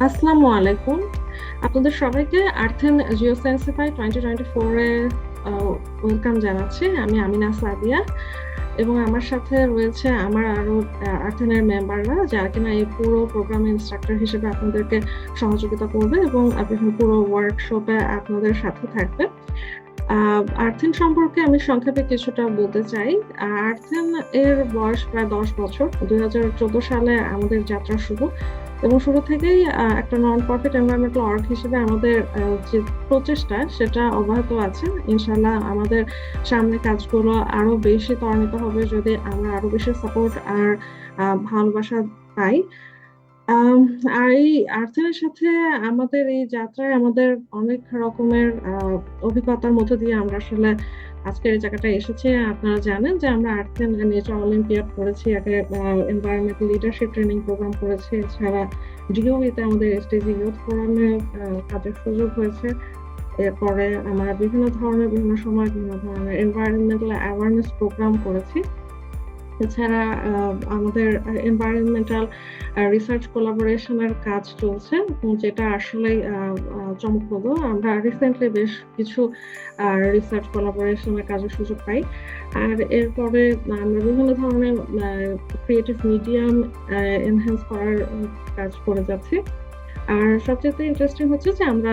আসসালামু আলাইকুম। আপনাদের সবাইকে আর্থ এন্ড জিওসেন্সিফাই 2024 এ ওয়েলকাম জানাচ্ছি। আমি আমিনা সাদিয়া এবং আমার সাথে রয়েছে আমার আরো আর্থ এর মেম্বাররা, যারা কিনা এই পুরো প্রোগ্রাম ইনস্ট্রাক্টর হিসেবে আপনাদেরকে সহযোগিতা করবে এবং পুরো ওয়ার্কশপে আপনাদের সাথে থাকবে। আর্থিন সম্পর্কে আমি সংক্ষেপে কিছুটা বলতে চাই। আর্থিন এর বয়স প্রায় 10 বছর। 2014 সালে আমাদের যাত্রা শুরু, এবং শুরু থেকেই একটা নন প্রফিট এনভায়রনমেন্টাল অর্গ হিসেবে আমাদের যে প্রচেষ্টা সেটা অব্যাহত আছে। ইনশাল্লাহ আমাদের সামনে কাজগুলো আরো বেশি ত্বরান্বিত হবে যদি আমরা আরো বেশি সাপোর্ট আর ভালোবাসা পাই। আম, আর এই আর্থের সাথে আমাদের এই যাত্রায় আমাদের অনেক রকমের অভিজ্ঞতার মধ্য দিয়ে আমরা আসলে আজকের এই জায়গাটায় এসেছি। আপনারা জানেন যে আমরা আর্থ এন্ড নেচার অলিম্পিয়াড করেছি, আগে এনভায়রনমেন্টাল লিডারশিপ ট্রেনিং প্রোগ্রাম করেছি, এছাড়া ডিওইতে আমাদের এসডিজি ইউথ ফোরামে কাজের সুযোগ হয়েছে। এরপরে আমরা বিভিন্ন ধরনের বিভিন্ন সময় বিভিন্ন ধরনের এনভায়রনমেন্টাল অ্যাওয়ারনেস প্রোগ্রাম করেছি। এছাড়া আমাদের এনভায়রনমেন্টাল রিসার্চ কোলাবোরেশনের কাজ চলছে, যেটা আসলে চমকপ্রদ। আমরা রিসেন্টলি বেশ কিছু রিসার্চ কোলাবোরেশনের কাজের সুযোগ পাই। আর এরপরে আমরা বিভিন্ন ধরনের ক্রিয়েটিভ মিডিয়াম এনহ্যান্স করার কাজ করে যাচ্ছি। আর সবচেয়ে ইন্টারেস্টিং হচ্ছে যে আমরা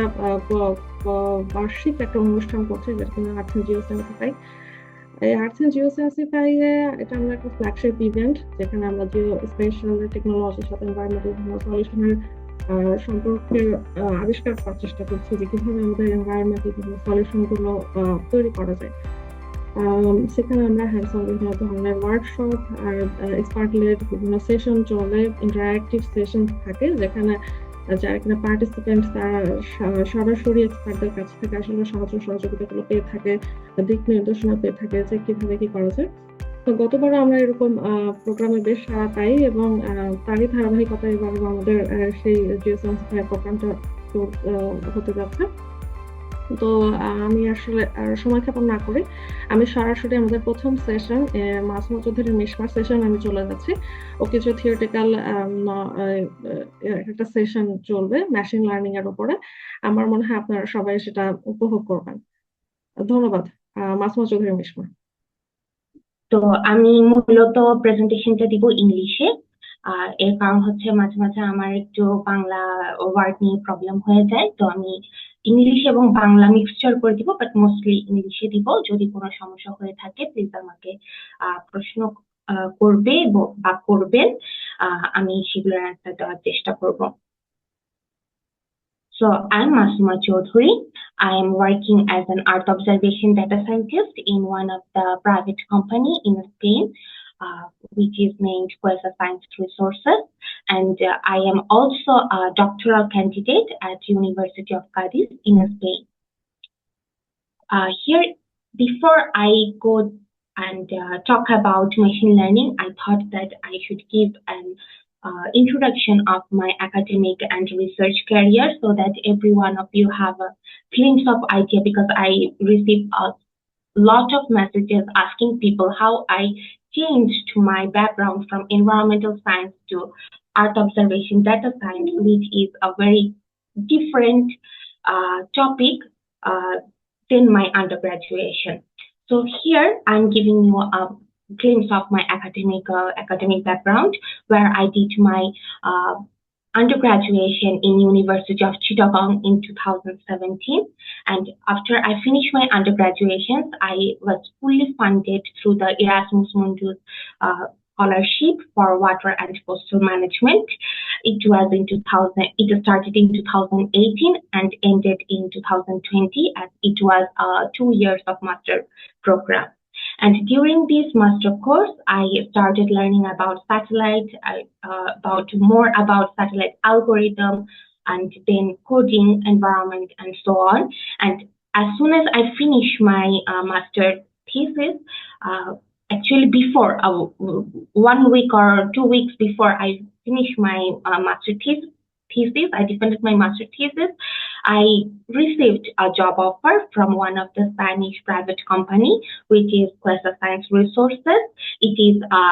বার্ষিক একটা অনুষ্ঠান করছি, যেটা কিনা আর্থ এন্ড জিওসায়েন্সিফাই। এই আর্থ এন্ড জিওসায়েন্সিফাই এটা আমরা একটা ফ্ল্যাগশিপ ইভেন্ট, যেখানে আমরা জিও স্পেশাল টেকনোলজির সাথে এনভায়রনমেন্টাল বিভিন্ন সলিউশনের সম্পর্কে আবিষ্কার করার চেষ্টা করছি, যে কিভাবে আমাদের এনভায়রনমেন্টাল বিভিন্ন সলিউশন গুলো তৈরি করা যায়। সেখানে আমরা হ্যান্ডস-অন বিভিন্ন ধরনের ওয়ার্কশপ আর এক্সপার্ট লেড বিভিন্ন সেশন চলে, ইন্টারঅ্যাক্টিভ সেশন থাকে, যেখানে যারা কিনা পার্টিসিপেন্ট তারা সরাসরি এক্সপার্টদের কাছ থেকে আসলে সাহায্য সহযোগিতাগুলো পেয়ে থাকে, দিক নির্দেশনা পেয়ে থাকে যে কিভাবে কি করা যায়। তো গতবার আমরা এরকম প্রোগ্রামে বেশ সাড়া পাই, এবং তারই ধারাবাহিকতা এবার আমাদের সেই জিওসায়েন্সিফাই প্রোগ্রামটা হতে যাচ্ছে। তো আমি আসলে আর সময় ক্ষেপণ না করে আমি সরাসরি আমাদের প্রথম সেশন মাসুমা চৌধুরীর মিশমার সেশন আমি চলে যাচ্ছি। ও কিছু থিওরিটিক্যাল একটা সেশন চলবে মেশিন লার্নিং এর উপরে। আমার মনে হয় আপনারা সবাই সেটা উপভোগ করবেন। ধন্যবাদ। মাসুমা চৌধুরী মিশমা। তো আমি মূলত প্রেজেন্টেশনটা দিব ইংলিশে। এর কারণ হচ্ছে মাঝে মাঝে আমার একটু বাংলা ওয়ার্ড নিয়ে প্রবলেম হয়ে যায়, তো আমি ইংলিশ এবং বাংলা মিক্সচার করে দিব, বাট মোস্টলি ইংলিশে দিব। যদি কোনো সমস্যা হয়ে থাকে প্লিজ আমাকে প্রশ্ন করবে বা করবেন, আমি সেগুলোর অ্যান্সার দেওয়ার চেষ্টা করব। So I'm Masuma Chaudhuri. I am working as an Earth observation data scientist in one of the private company in Spain, which is named GeoSensify Resources. And I am also a doctoral candidate at University of Cadiz in Spain. Here, before I go and talk about machine learning, I thought that I should give an introduction of my academic and research career so that every one of you have a glimpse of idea, because I receive a lot of messages asking people how I changed my background from environmental science to earth observation data science, which is a very different topic than my undergraduation. So here I'm giving you a glimpse of my academic background, where I did my undergraduation in University of Chittagong in 2017, and after I finished my undergraduation, I was fully funded through the Erasmus Mundus scholarship for water and coastal management. It was in 2000. It started in 2018 and ended in 2020, as it was 2 years of master program. And during this master course, I started learning about satellite, more about satellite algorithm, and then coding, environment, and so on. And as soon as I finished my master thesis, actually before 1 week or 2 weeks before I finished my master thesis, I defended my master thesis, I received a job offer from one of the Spanish private company, which is GeoSensify Resources. It is a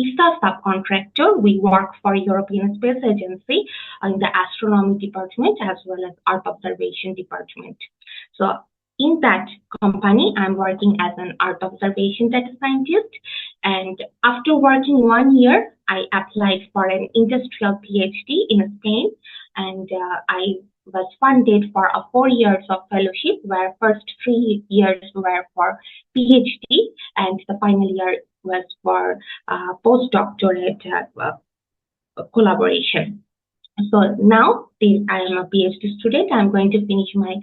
ESA subcontractor. We work for European Space Agency in the astronomy department as well as Earth observation department. So in that company, I'm working as an Earth observation data scientist. And after working 1 year, I applied for an industrial PhD in Spain, and I was funded for a 4 years of fellowship, where first 3 years were for PhD, and the final year was for postdoctorate collaboration. So now I am a PhD student. I'm going to finish my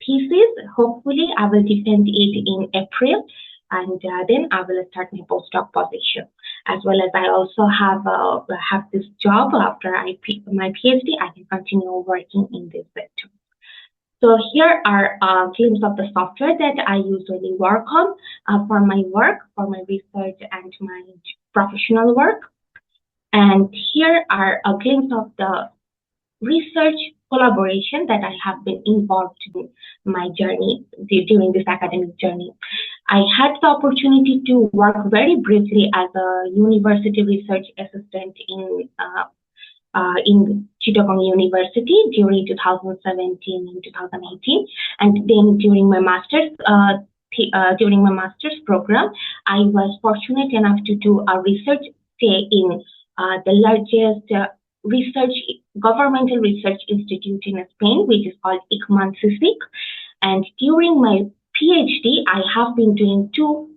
thesis. Hopefully, I will defend it in April, and then I will start my postdoc position. As well as I also have this job after my PhD. I can continue working in this sector. So here are a glimpse of the software that I usually work on for my work, for my research and my professional work. And here are a glimpse of the research collaboration that I have been involved in my journey, during this academic journey. I had the opportunity to work very briefly as a university research assistant in Chittagong University during 2017 and 2018, and then during my master's program, I was fortunate enough to do a research stay in the largest governmental research institute in Spain, which is called ICMAN-CSIC. And during my PhD, I have been doing two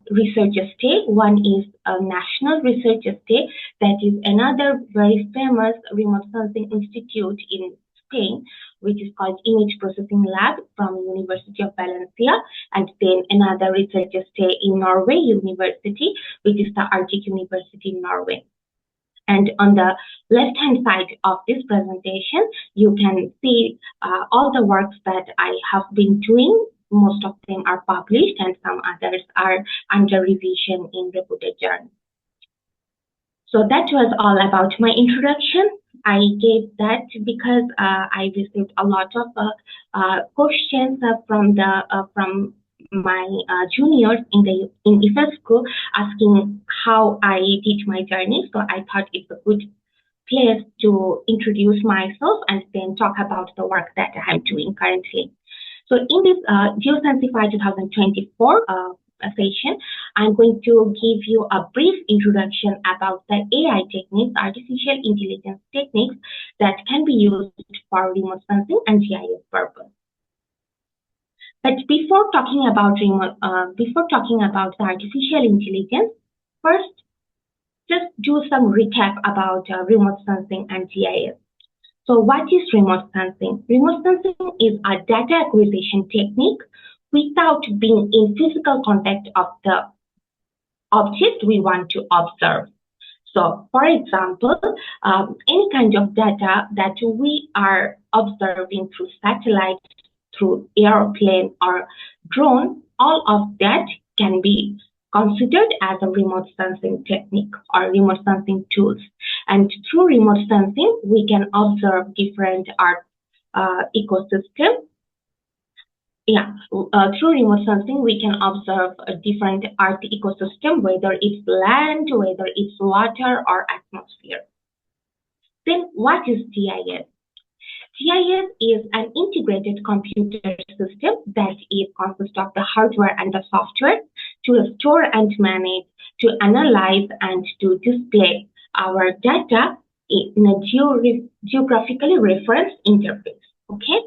research stay. One is a national research stay, that is another very famous remote sensing institute in Spain, which is called Image Processing Lab from University of Valencia, and then another research stay in Norway University, which is the Arctic University in Norway. And on the left-hand side of this presentation, you can see all the works that I have been doing. Most of them are published and some others are under revision in reputed journals. So that was all about my introduction. I gave that because I received a lot of questions from my juniors in IFA school asking how I did my journey. So I thought it's a good place to introduce myself and then talk about the work that I'm doing currently. So in this GeoSensify 2024 session, I'm going to give you a brief introduction about the AI techniques, artificial intelligence techniques that can be used for remote sensing and GIS purpose. But before talking about the artificial intelligence, first, just do some recap about remote sensing and GIS. So what is remote sensing? Remote sensing is a data acquisition technique without being in physical contact of the object we want to observe. So, for example, any kind of data that we are observing through satellite, through airplane or drone, all of that can be considered as a remote sensing technique or remote sensing tools. And through remote sensing, we can observe different Earth ecosystem. Through remote sensing, we can observe a different Earth ecosystem, whether it's land, whether it's water or atmosphere. Then what is GIS? GIS is an integrated computer system that consists of the hardware and the software to store and manage, to analyze and to display our data in a geographically referenced interface. Okay,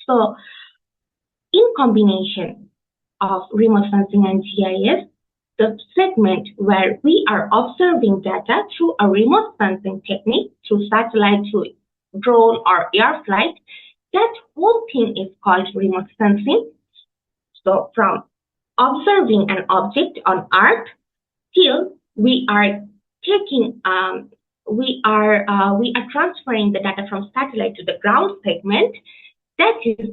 so in combination of remote sensing and GIS, the segment where we are observing data through a remote sensing technique, through satellite, through drone or air flight, that whole thing is called remote sensing. So from observing an object on Earth till we are taking we are transferring the data from satellite to the ground segment, that is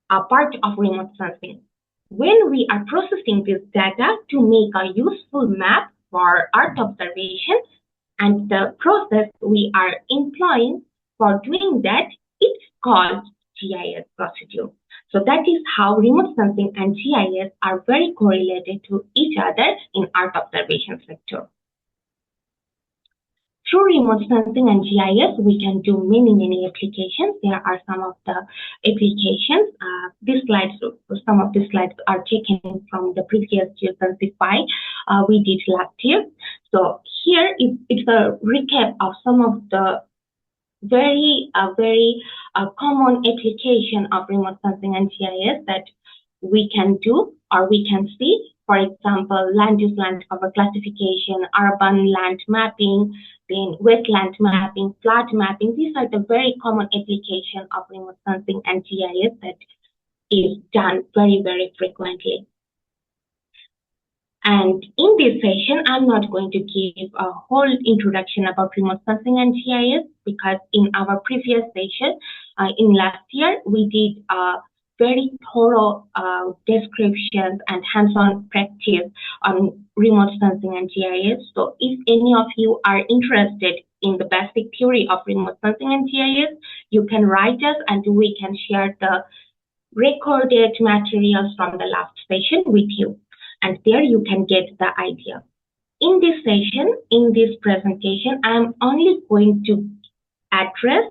a part of remote sensing. When we are processing this data to make a useful map for Earth observation, and the process we are employing for doing that, it's called GIS procedure. So that is how remote sensing and GIS are very correlated to each other in Earth observation sector. Through remote sensing and GIS, we can do many applications. There are some of the applications. Some of these slides are taken from the previous GeoSensify we did last year. So here it's a recap of some of the very common application of remote sensing and GIS that we can do or we can see. For example, land use land cover classification, urban land mapping, then wetland mapping, flood mapping. These are the very common application of remote sensing and GIS that is done very frequently. And in this session, I'm not going to give a whole introduction about remote sensing and GIS because in our previous session, in last year, we did very thorough descriptions and hands-on practice on remote sensing and GIS. So if any of you are interested in the basic theory of remote sensing and GIS, you can write us and we can share the recorded materials from the last session with you. And there you can get the idea. In this session, in this presentation, I'm only going to address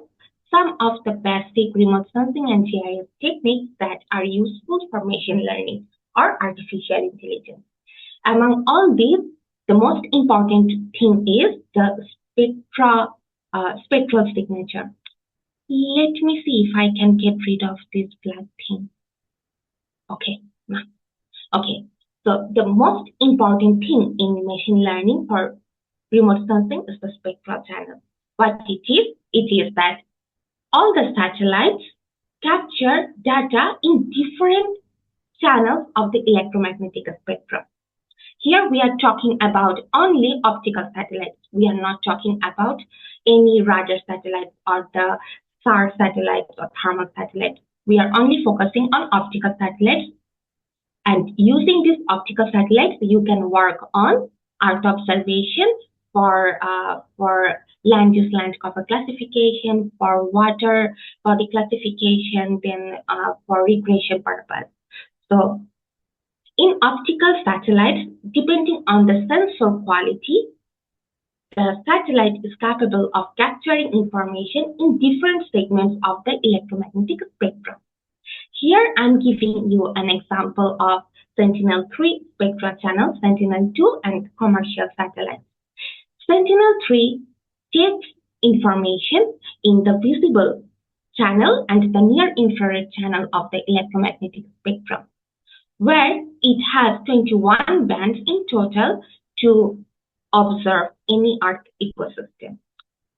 some of the basic remote sensing and GIS techniques that are useful for machine learning or artificial intelligence. Among all these, the most important thing is the spectral signature. Let me see if I can get rid of this black thing. Okay. Okay. So the most important thing in machine learning for remote sensing is the spectral channel. What it is that all the satellites capture data in different channels of the electromagnetic spectrum. Here we are talking about only optical satellites. We are not talking about any radar satellites or the SAR satellites or thermal satellites. We are only focusing on optical satellites. And using these optical satellites, you can work on Earth observation for land use land cover classification, for water body classification, then for regression purpose. So in optical satellites, depending on the sensor quality, the satellite is capable of capturing information in different segments of the electromagnetic spectrum. Here I'm giving you an example of Sentinel-3 spectral channel, Sentinel-2, and commercial satellites. Sentinel-3 takes information in the visible channel and the near-infrared channel of the electromagnetic spectrum, where it has 21 bands in total to observe any Earth ecosystem.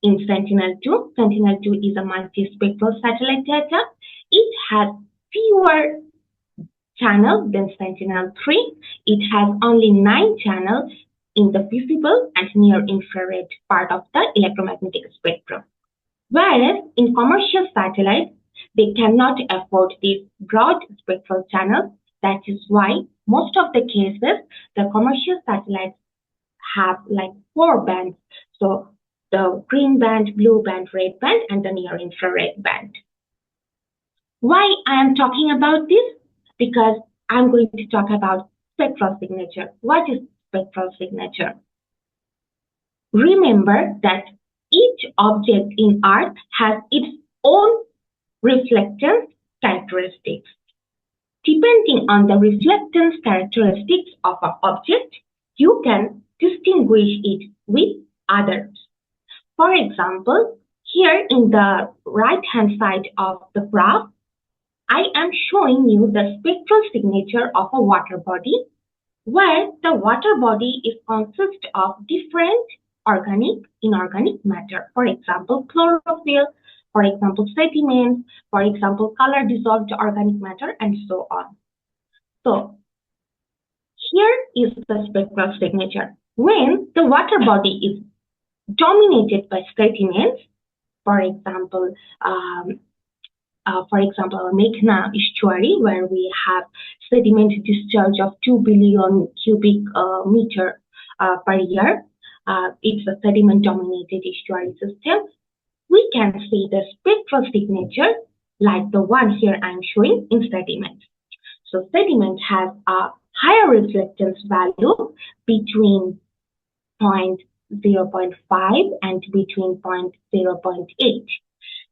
In Sentinel-2, Sentinel-2 is a multispectral satellite data. It has fewer channels than Sentinel-3. It has only 9 channels in the visible and near-infrared part of the electromagnetic spectrum. Whereas in commercial satellites, they cannot afford these broad spectral channels. That is why most of the cases, the commercial satellites have like 4 bands. So the green band, blue band, red band, and the near-infrared band. Why I am talking about this? Because I'm going to talk about spectral signature. What is spectral signature? Remember that each object in Earth has its own reflectance characteristics. Depending on the reflectance characteristics of an object, you can distinguish it with others. For example, here in the right-hand side of the graph, I am showing you the spectral signature of a water body, where the water body is consists of different organic, inorganic matter. For example, chlorophyll, for example, sediments, for example, color dissolved organic matter, and so on. So here is the spectral signature. When the water body is dominated by sediments, for example, Meghna estuary, where we have sediment discharge of 2 billion cubic meter per year. It's a sediment-dominated estuary system. We can see the spectral signature like the one here I'm showing in sediment. So sediment has a higher reflectance value between 0.5 and between 0.8.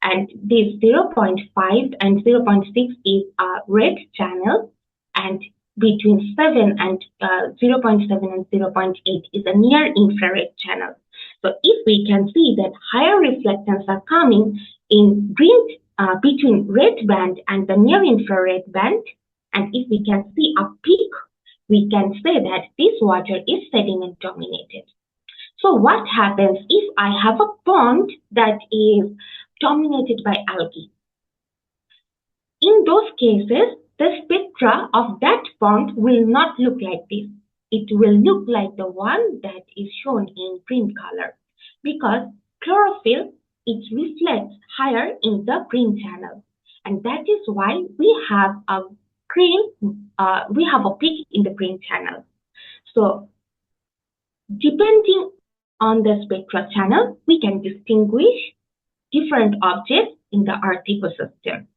And this 0.5 and 0.6 is a red channel, and between 7 and 0.7 and 0.8 is a near infrared channel. So if we can see that higher reflectance are coming in green between red band and the near infrared band, and if we can see a peak, we can say that this water is sediment dominated. So what happens if I have a pond that is dominated by algae? In those cases, the spectra of that pond will not look like this. It will look like the one that is shown in green color, because chlorophyll, it reflects higher in the green channel, and that is why we have a peak in the green channel. So depending on the spectral channel, we can distinguish different objects in the Earth ecosystem.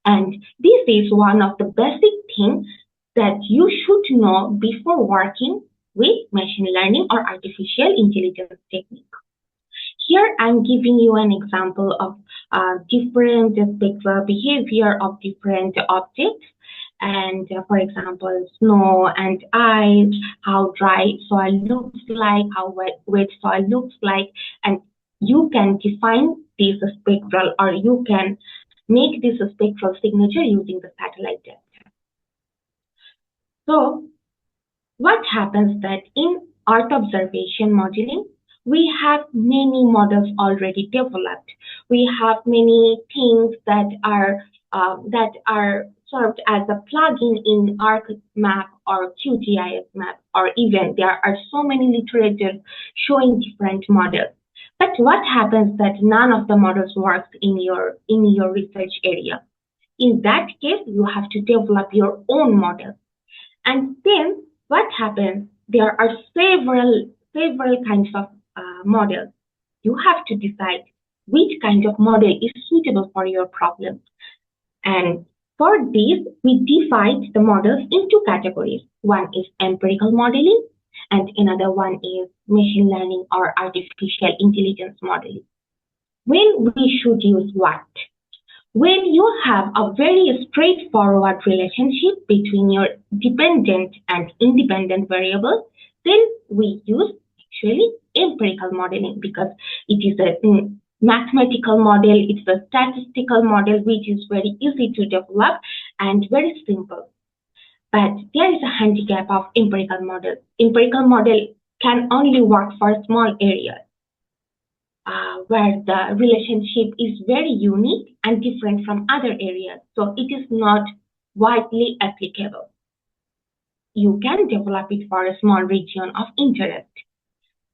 And this is one of the basic things that you should know before working with machine learning or artificial intelligence technique. Here I'm giving you an example of different spectral behavior of different objects. And for example, snow and ice, how dry soil looks like, how wet soil looks like, and you can define this spectral, or you can make this spectral signature using the satellite data. So what happens that in Earth observation modeling, we have many models already developed. We have many things that are served as a plugin in ArcMap or QGIS map, or even there are so many literatures showing different models. But what happens that none of the models works in your research area? In that case, you have to develop your own model. And then what happens? There are several kinds of models. You have to decide which kind of model is suitable for your problem. And for this, we divide the models into categories. One is empirical modeling, and another one is machine learning or artificial intelligence modeling. When we should use what? When you have a very straightforward relationship between your dependent and independent variables, then we use actually empirical modeling, because it is a mathematical model, it's a statistical model which is very easy to develop and very simple. But there is a handicap of empirical model. Empirical model can only work for small areas where the relationship is very unique and different from other areas. So it is not widely applicable. You can develop it for a small region of interest.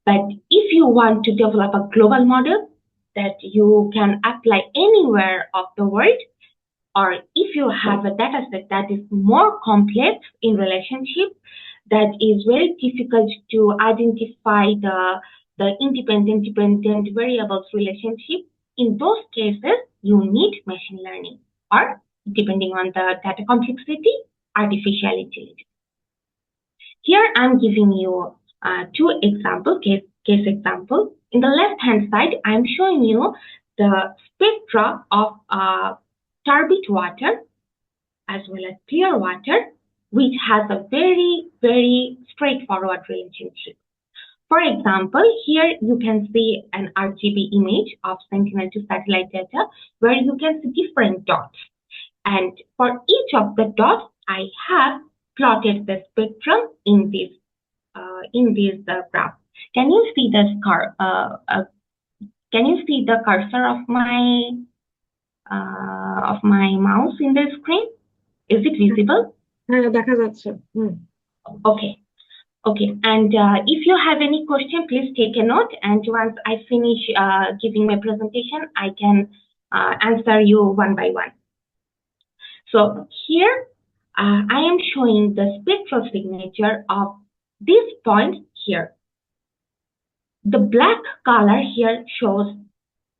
But if you want to develop a global model that you can apply anywhere of the world, or if you have a data set that is more complex in relationship, that is very difficult to identify the independent-dependent variables relationship, in those cases, you need machine learning, or depending on the data complexity, artificial intelligence. Here I'm giving you two examples, case examples. In the left-hand side, I'm showing you the spectra of turbid water as well as clear water, which has a very, very straightforward relationship. For example, here you can see an RGB image of Sentinel-2 satellite data where you can see different dots. And for each of the dots, I have plotted the spectrum in this graph. Can you see the cursor of my mouse in the screen? Is it visible? Okay. And if you have any question, please take a note. And once I finish giving my presentation, I can answer you one by one. So here I am showing the spectral signature of this point here. The black color here shows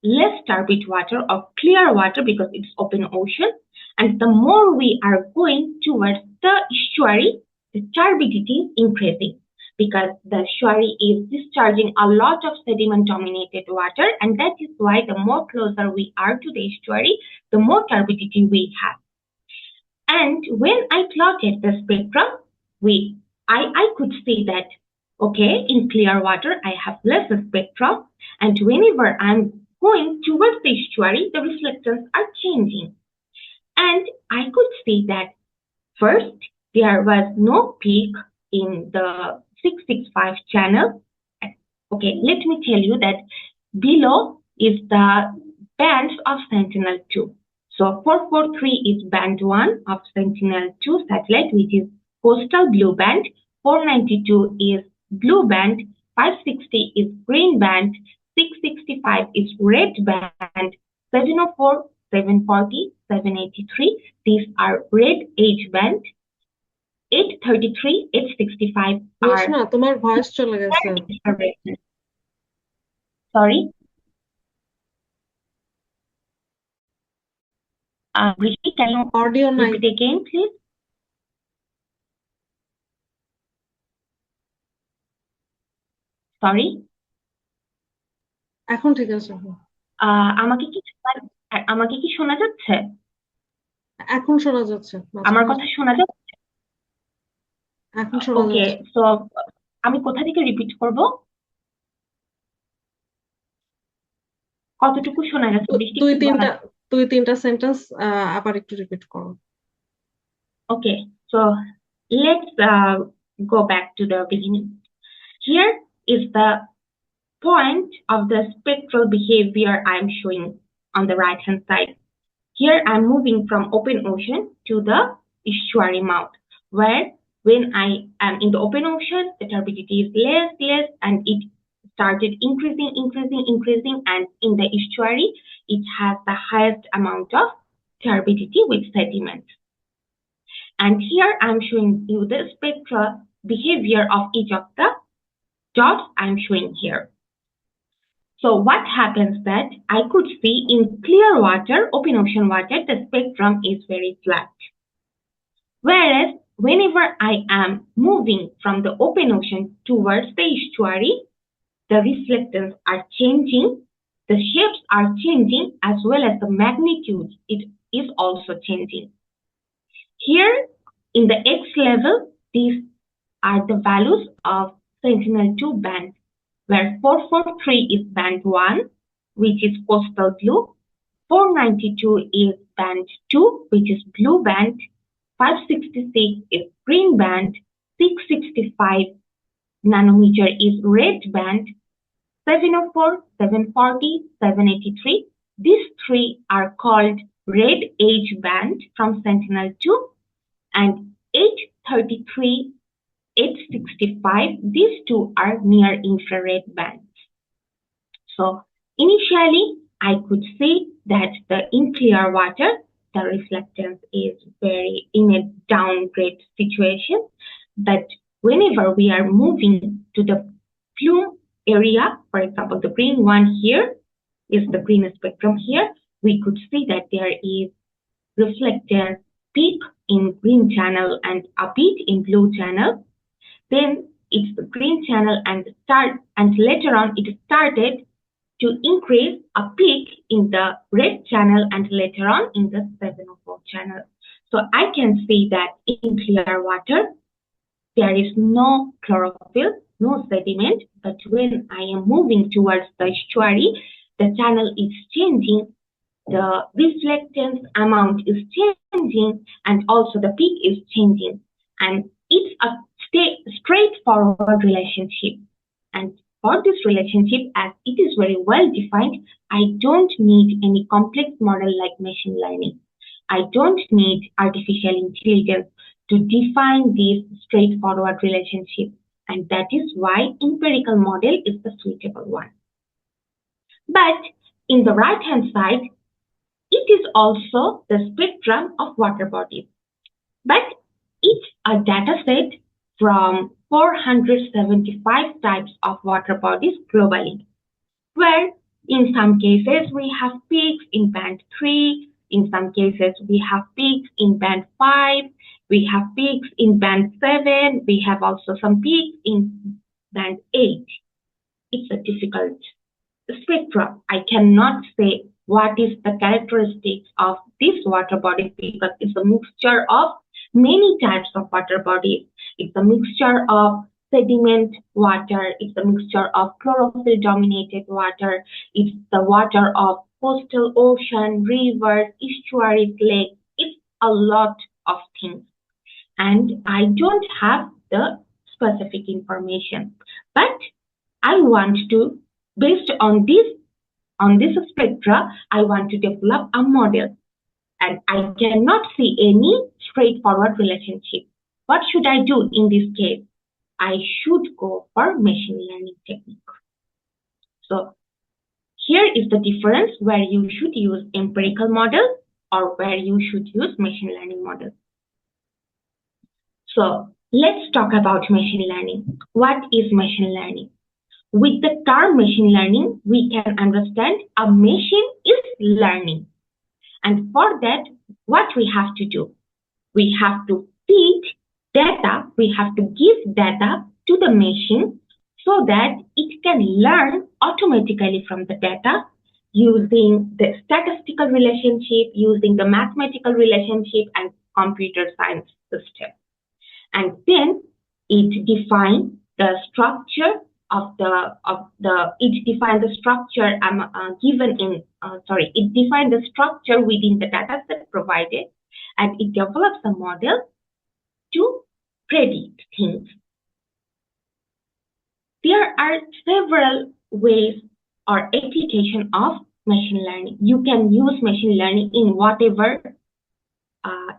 less turbid water or clear water because it's open ocean. And the more we are going towards the estuary, the turbidity is increasing because the estuary is discharging a lot of sediment dominated water, and that is why the more closer we are to the estuary, the more turbidity we have. And when I plotted the spectrum, I could see that, okay, in clear water, I have less spectrum, and whenever I'm going towards the estuary, the reflectance are changing. And I could see that first, there was no peak in the 665 channel. Okay, let me tell you that below is the bands of Sentinel-2. So 443 is band 1 of Sentinel-2 satellite, which is coastal blue band. 492 is blue band. 560 is green band. 665 is red band. 704, 740, 783, these are red age band. 833, 865 are... না, তোমার voice চলে গেছে। Sorry? Rishi, can you audio repeat again, please? Sorry? এখন ঠিক আছে। আমাকে কি শোনা যাচ্ছে? এখন শোনা যাচ্ছে। আমার কথা শোনা যাচ্ছে? এখন শোনা যাচ্ছে। ওকে, সো আমি কোথা থেকে রিপিট করব? কতটুকু শোনা যাচ্ছে? দুই তিনটা সেন্টেন্স আবার একটু রিপিট করো। Okay, so let's go back to the beginning. Here is the point of the spectral behavior I'm showing on the right hand side. Here I'm moving from open ocean to the estuary mouth, where when I am in the open ocean, the turbidity is less, and it started increasing, and in the estuary, it has the highest amount of turbidity with sediment. And here I'm showing you the spectral behavior of each of the dots I'm showing here. So what happens that I could see in clear water, open ocean water, the spectrum is very flat. Whereas whenever I am moving from the open ocean towards the estuary, the reflectance are changing, the shapes are changing, as well as the magnitude, it is also changing. Here in the X level, these are the values of Sentinel-2 band, where 443 is band 1, which is coastal blue, 492 is band 2, which is blue band, 566 is green band, 665 nanometer is red band, 704, 740, 783. These three are called red age band from Sentinel-2, and 833, 865, these two are near infrared bands. So initially, I could see that in clear water, the reflectance is very in a downgrade situation. But whenever we are moving to the plume area, for example, the green one here is the green spectrum here, we could see that there is reflectance peak in green channel and a bit in blue channel. Then it's the green channel and later on it started to increase a peak in the red channel and later on in the 704 channel. So I can see that in clear water, there is no chlorophyll, no sediment, but when I am moving towards the estuary, the channel is changing, the reflectance amount is changing, and also the peak is changing. And it's a straightforward relationship. And for this relationship, as it is very well defined, I don't need any complex model like machine learning. I don't need artificial intelligence to define this straightforward relationship. And that is why empirical model is the suitable one. But in the right-hand side, it is also the spectrum of water bodies. But it's a data set from 475 types of water bodies globally, where In some cases, we have peaks in band 3. In some cases, we have peaks in band 5. We have peaks in band 7. We have also some peaks in band 8. It's a difficult spectrum. I cannot say what is the characteristics of this water body because it's a mixture of many types of water bodies. It's a mixture of sediment water, it's a mixture of chlorophyll dominated water, it's the water of coastal ocean, rivers, estuaries, lakes. It's a lot of things. And I don't have the specific information, but I want to, based on this spectra, I want to develop a model, and I cannot see any straightforward relationship. What should I do in this case? I should go for machine learning technique. So here is the difference where you should use empirical model or where you should use machine learning model. So let's talk about machine learning. What is machine learning? With the term machine learning, we can understand a machine is learning. And for that, what we have to do? We have to feed data, we have to give data to the machine so that it can learn automatically from the data using the statistical relationship, using the mathematical relationship and computer science system. And then it defines the structure of the it defines the structure it defines the structure within the data set provided, and it develops a model to predict things. There are several ways or application of machine learning. You can use machine learning in whatever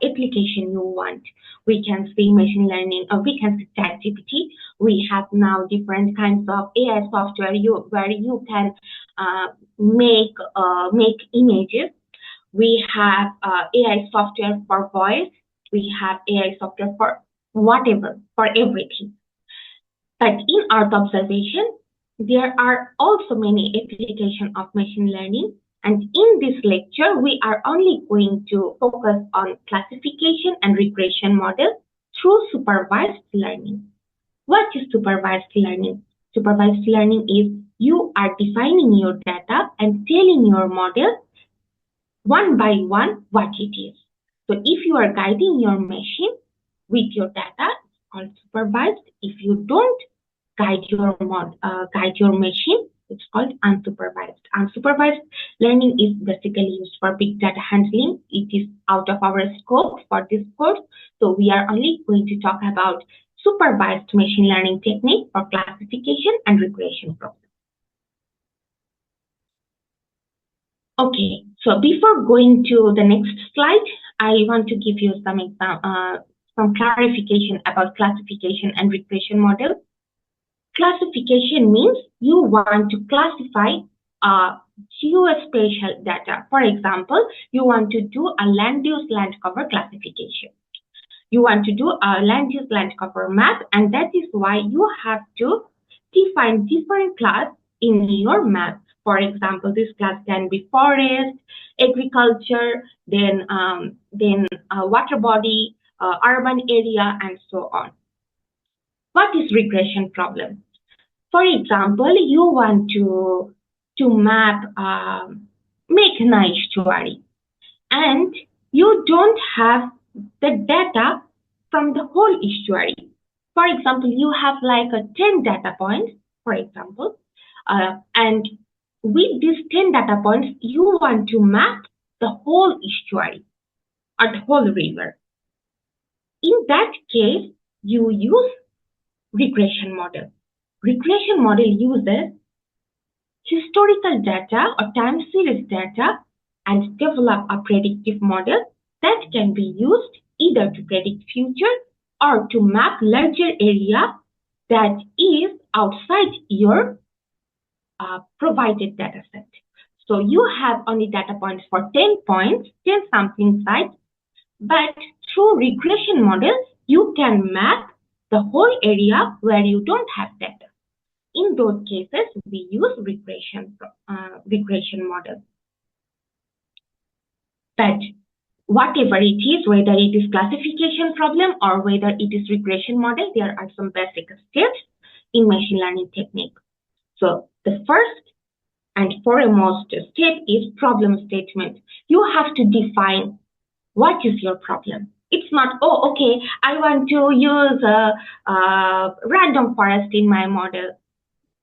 application you want. We can see machine learning, or we can see ChatGPT. We have now different kinds of AI software where you can make images. We have AI software for voice. We have AI software for whatever, for everything. But in Earth observation, there are also many applications of machine learning. And in this lecture, we are only going to focus on classification and regression model through supervised learning. What is supervised learning? Supervised learning is you are defining your data and telling your model one by one what it is. So if you are guiding your machine with your data, it's called supervised. If you don't guide your machine, it's called unsupervised. Unsupervised learning is basically used for big data handling. It is out of our scope for this course, so we are only going to talk about supervised machine learning technique for classification and regression problems. Okay, so before going to the next slide, I want to give you some clarification about classification and regression model. Classification means you want to classify geospatial data. For example, you want to do a land use land cover classification. You want to do a land use land cover map, and that is why you have to define different class in your map. For example, this class can be forest, agriculture, then water body, urban area, and so on. What is regression problem? For example, you want to map Meghna estuary, and you don't have the data from the whole estuary. For example, you have like 10 data points, for example, and with these 10 data points, you want to map the whole estuary or the whole river. In that case, you use regression model. Regression model uses historical data or time series data and develop a predictive model that can be used either to predict future or to map larger area that is outside your provided data set. So you have only data points for 10 points, 10 sampling sites, but through regression model, you can map the whole area where you don't have data. in those cases, we use regression model. But whatever it is, whether it is classification problem or whether it is regression model, there are some basic steps in machine learning technique. So the first and foremost step is problem statement. You have to define what is your problem. It's not, oh, okay, I want to use a random forest in my model,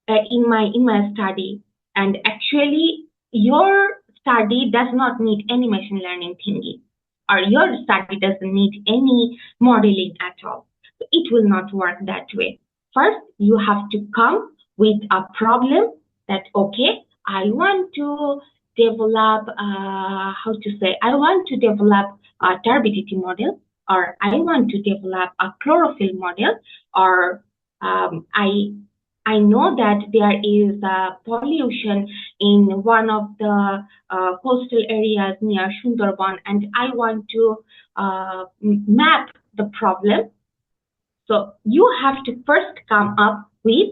in my study, and actually your study does not need any machine learning thingy, or your study doesn't need any modeling at all. So it will not work that way. First, you have to come with a problem that, okay, I want to develop, I want to develop a turbidity model, or I want to develop a chlorophyll model, or I know that there is pollution in one of the coastal areas near Sundarban, and I want to map the problem. So you have to first come up with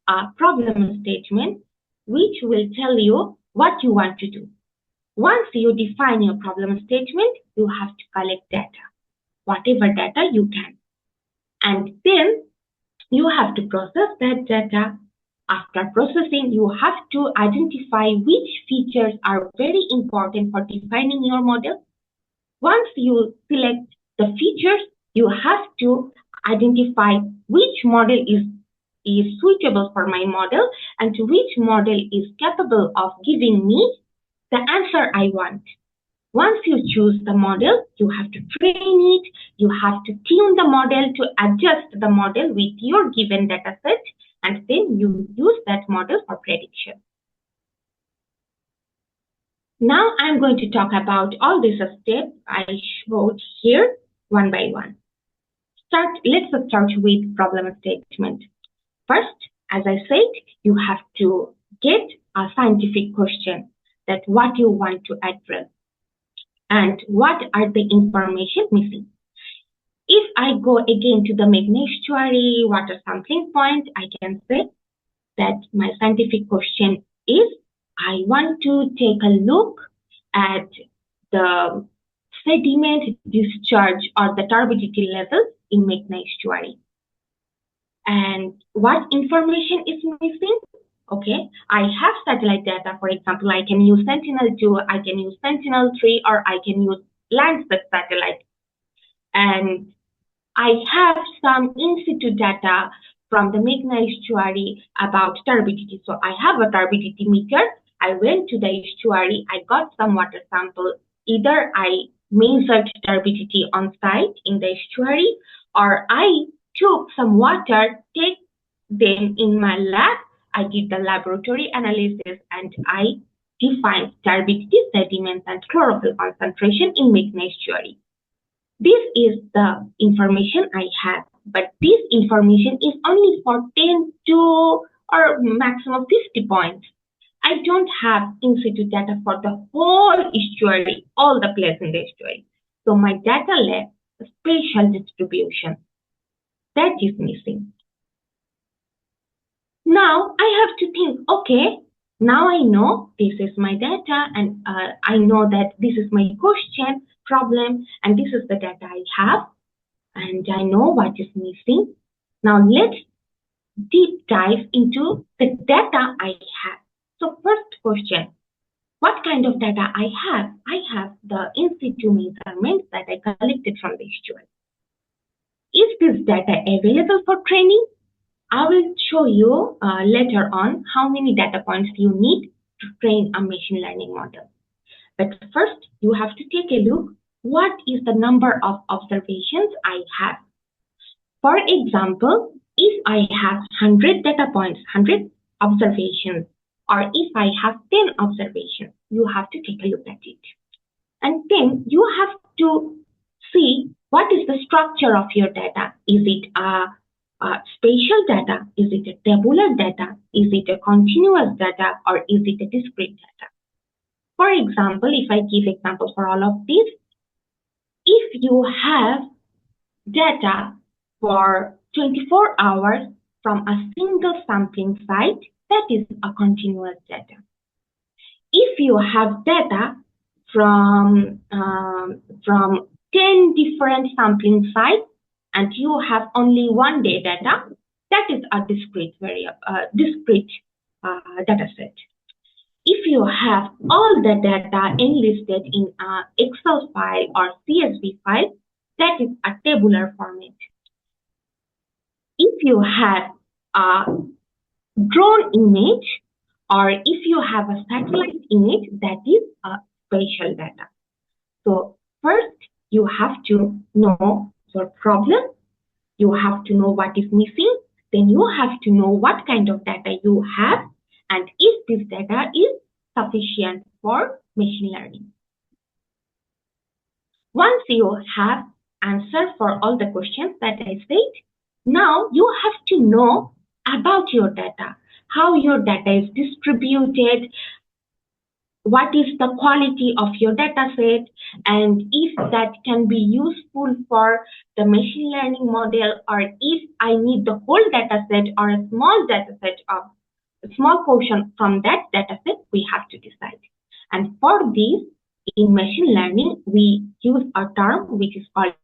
a problem statement which will tell you what you want to do. Once you define your problem statement, you have to collect data, whatever data you can. And then you have to process that data. After processing, you have to identify which features are very important for defining your model. Once you select the features, you have to identify which model is suitable for my model and which model is capable of giving me the answer I want. Once you choose the model, you have to train it, you have to tune the model to adjust the model with your given data set, and then you use that model for prediction. Now I'm going to talk about all these steps I showed here one by one. Let's start with problem statement. First, as I said, you have to get a scientific question that what you want to address and what are the information missing. If I go again to the Meghna estuary water sampling point, I can say that my scientific question is, I want to take a look at the sediment discharge or the turbidity levels in Meghna estuary. And what information is missing? Okay, I have satellite data. For example, I can use Sentinel-2, I can use Sentinel-3, or I can use Landsat satellite. And I have some in-situ data from the Meghna estuary about turbidity. So I have a turbidity meter. I went to the estuary, I got some water sample. Either I measured turbidity on site in the estuary, or I took some water, take them in my lab, I did the laboratory analysis, and I defined turbidity, sediments, and chlorophyll concentration in Meghna estuary. This is the information I have, but this information is only for 10 to or maximum 50 points. I don't have in-situ data for the whole estuary, all the places in the estuary. So my data lacks a spatial distribution. That is missing. Now I have to think, okay, now I know this is my data, and I know that this is my question, problem, and this is the data I have, and I know what is missing. Now let's deep dive into the data I have. So first question, what kind of data I have? I have the in-situ measurements that I collected from the estuary. Is this data available for training? I will show you later on how many data points you need to train a machine learning model. But first, you have to take a look, what is the number of observations I have? For example, if I have 100 data points, 100 observations, or if I have 10 observations, you have to take a look at it. And then you have to see what is the structure of your data. Is it a spatial data? Is it a tabular data? Is it a continuous data? Or is it a discrete data? For example, if I give examples for all of these, if you have data for 24 hours from a single sampling site, that is a continuous data. If you have data from 10 different sampling sites and you have only 1 day data, that is a discrete data set. If you have all the data enlisted in an Excel file or CSV file, that is a tabular format. If you have a drone image or if you have a satellite image, that is a spatial data. So first, you have to know your problem. You have to know what is missing. Then you have to know what kind of data you have and if this data is sufficient for machine learning. Once you have answer for all the questions that I said, now you have to know about your data, how your data is distributed, what is the quality of your data set, and if that can be useful for the machine learning model, or if I need the whole data set or a small data set of a small portion from that data set, we have to decide. And for this, in machine learning, we use a term which is called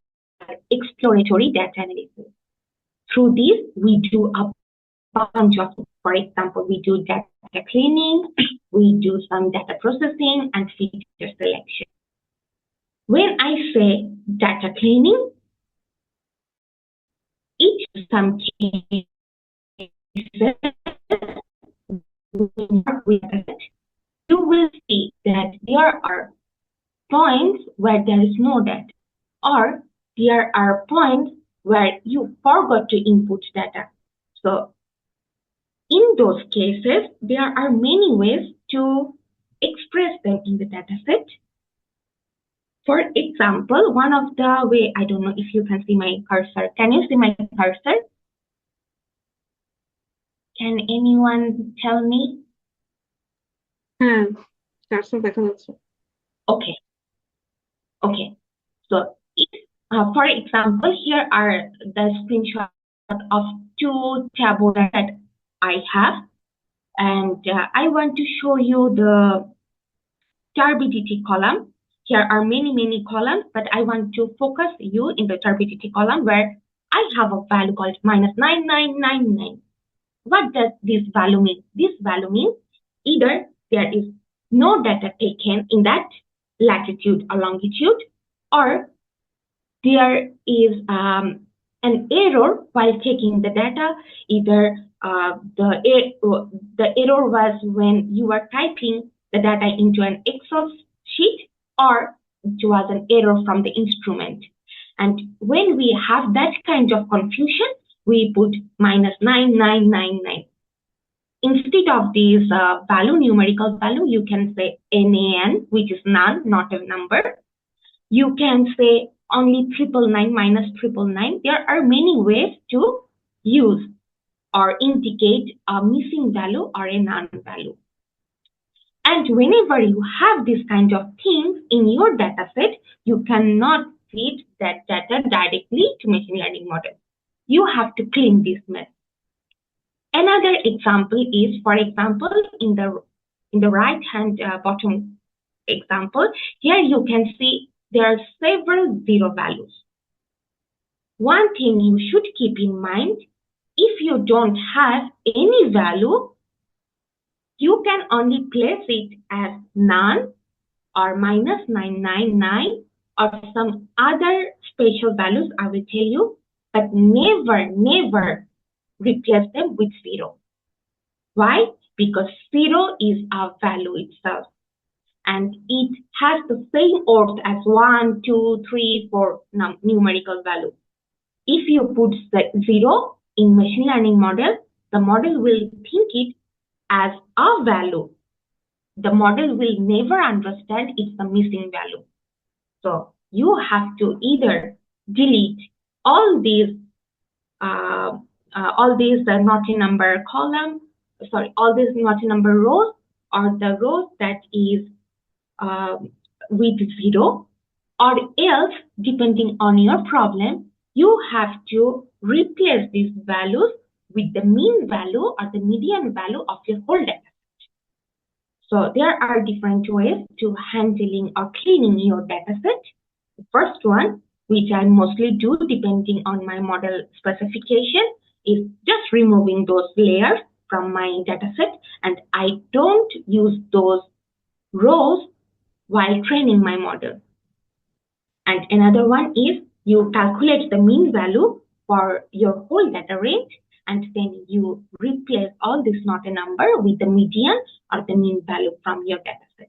exploratory data analysis. Through this, we do a bunch of, for example, we do data cleaning, we do some data processing and feature selection. When I say data cleaning, each some cases you will see that there are points where there is no data, or there are points where you forgot to input data. So in those cases, there are many ways to express them in the dataset. For example, one of the way, I don't know if you can see my cursor. Can you see my cursor? Can anyone tell me? Cursor দেখা যাচ্ছে। Okay. Okay. So, for example, here are the screenshot of 2 tabular that I have, and I want to show you the turbidity column. Here are many columns, but I want to focus you in the turbidity column where I have a value called -9999. What does this value mean? This value means either there is no data taken in that latitude or longitude, or there is an error while taking the data. Either the error was when you were typing the data into an Excel sheet, or it was an error from the instrument. And when we have that kind of confusion, we put -9999. Instead of this numerical value, you can say NaN, which is none, not a number. You can say only 999 -999. There are many ways to use or indicate a missing value or a non-value. And whenever you have this kind of things in your data set, you cannot feed that data directly to machine learning model. You have to clean this mess. Another example is, for example, in the right hand bottom example, here you can see there are several zero values. One thing you should keep in mind, if you don't have any value, you can only place it as none or -999 or some other special values I will tell you, but never replace them with 0. Why? Because 0 is a value itself, and it has the same order as 1, 2, 3, 4 numerical value. If you put the 0 in machine learning model, the model will think it as a value. The model will never understand it's a missing value. So you have to either delete all these naughty number all these naughty number rows, or the rows that is with 0, or else, depending on your problem, you have to replace these values with the mean value or the median value of your whole data. So there are different ways to handling or cleaning your dataset. The first one, which I mostly do depending on my model specification, is just removing those layers from my dataset, and I don't use those rows while training my model. And another one is you calculate the mean value for your whole data range, and then you replace all this not a number with the median or the mean value from your dataset.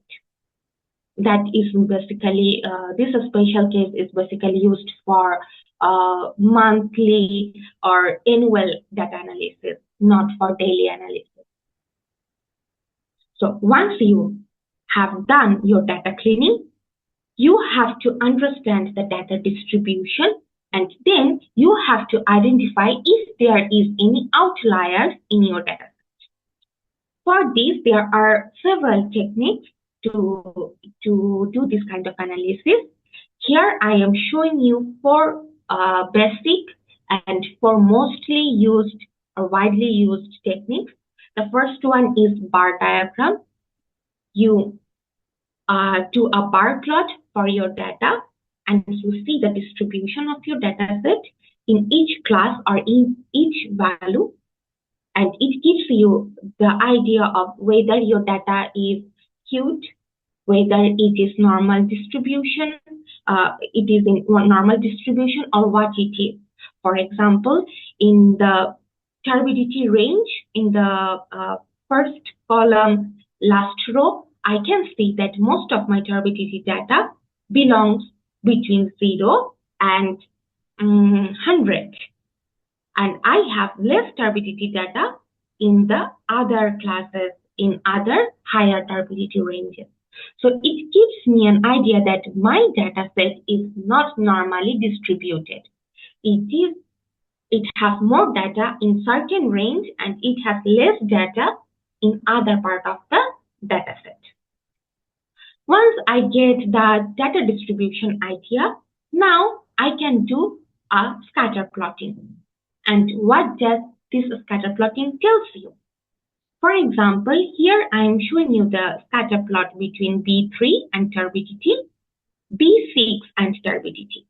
That is basically, this special case is basically used for monthly or annual data analysis, not for daily analysis. So once you have done your data cleaning, you have to understand the data distribution, and then you have to identify if there is any outliers in your data. For this, there are several techniques to do this kind of analysis. Here I am showing you four basic and four mostly used or widely used techniques. The first one is bar diagram. You do a bar plot for your data, and you see the distribution of your data set in each class or in each value, and it gives you the idea of whether your data is skewed, whether it is normal distribution, it is in normal distribution, or what it is. For example, in the turbidity range, in the first column, last row, I can see that most of my turbidity data belongs between 0 and 100. And I have less turbidity data in the other classes, in other higher turbidity ranges. So it gives me an idea that my data set is not normally distributed. It has more data in certain range, and it has less data in other part of the data set. Once I get the data distribution idea, now I can do a scatter plotting. And what does this scatter plotting tells you? For example, here I am showing you the scatter plot between B3 and turbidity, B6 and turbidity.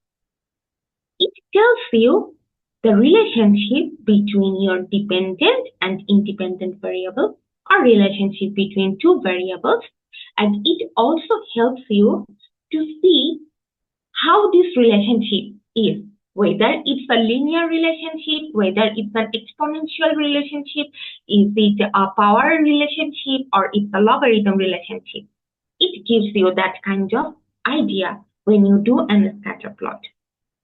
It tells you the relationship between your dependent and independent variable, or relationship between two variables, and it also helps you to see how this relationship is, whether it's a linear relationship, whether it's an exponential relationship, is it a power relationship, or it's a logarithm relationship. It gives you that kind of idea when you do a scatter plot.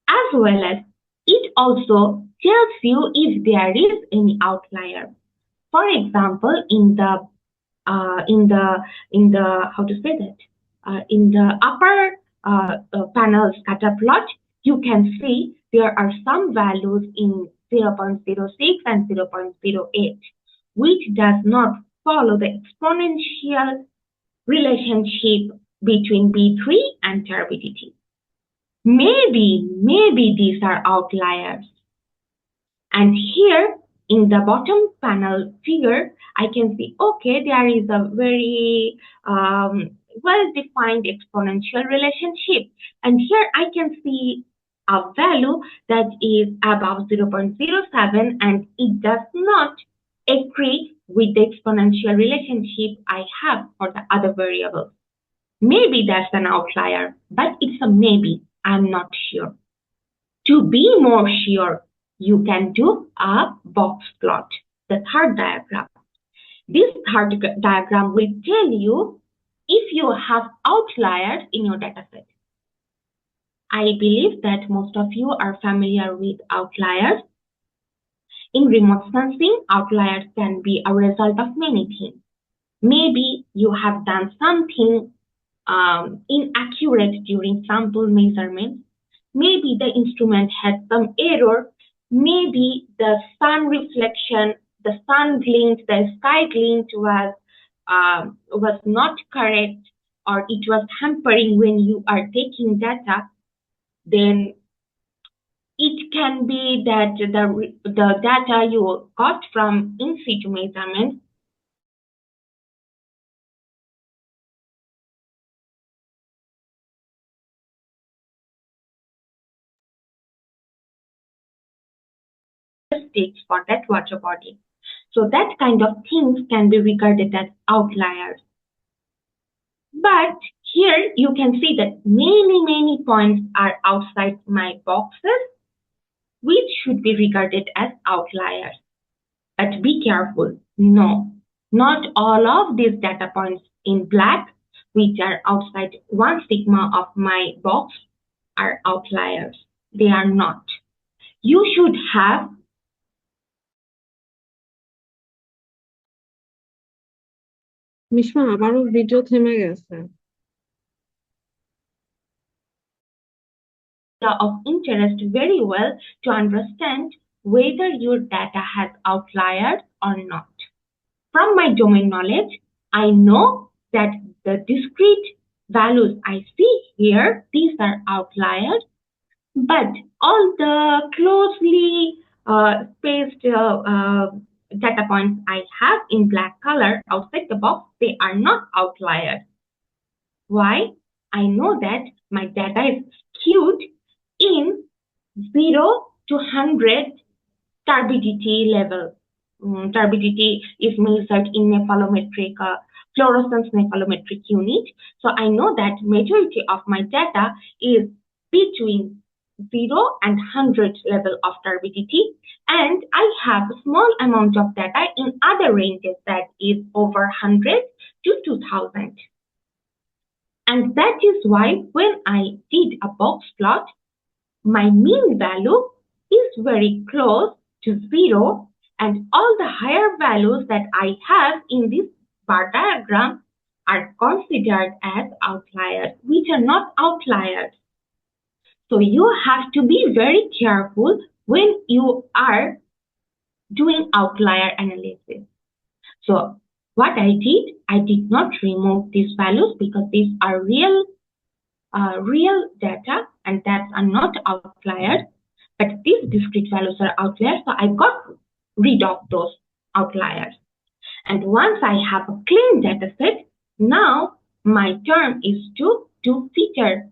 As well as it also tells you if there is any outlier. For example, in the upper panel scatter plot, you can see there are some values in 0.06 and 0.08, which does not follow the exponential relationship between B3 and turbidity. Maybe these are outliers. And here in the bottom panel figure, I can see, okay, there is a very well-defined exponential relationship. And here I can see a value that is above 0.07, and it does not agree with the exponential relationship I have for the other variables. Maybe that's an outlier, but it's a maybe. I'm not sure. To be more sure, you can do a box plot, the third diagram. This third diagram will tell you if you have outliers in your dataset. I believe that most of you are familiar with outliers. In remote sensing, outliers can be a result of many things. Maybe you have done something inaccurate during sample measurement. Maybe the instrument had some error. Maybe the sun reflection, the sun glint, the sky glint was not correct, or it was hampering when you are taking data. Then it can be that the data you got from in situ measurements stakes for that water body. So that kind of things can be regarded as outliers. But here you can see that many points are outside my boxes, which should be regarded as outliers. But be careful, no, not all of these data points in black, which are outside 1 sigma of my box, are outliers. They are not. You should have মিশমা আবারও video থেমে গেছে। of interest very well to understand whether your data has outliers or not. From my domain knowledge, I know that the discrete values I see here, these are outliers, but all the closely spaced data points I have in black color outside the box, they are not outliers. Why? I know that my data is skewed in 0 to 100 turbidity level. Turbidity is measured in nephelometric, fluorescence nephelometric unit. So I know that majority of my data is between 0 and 100 level of turbidity, and I have a small amount of data in other ranges that is over 100 to 2000. And that is why when I did a box plot, my mean value is very close to 0, and all the higher values that I have in this bar diagram are considered as outliers, which are not outliers. So you have to be very careful when you are doing outlier analysis. So what I did not remove these values because these are real data and that are not outliers, but these discrete values are outliers, so I got rid of those outliers. And once I have a clean data set, now my turn is to do feature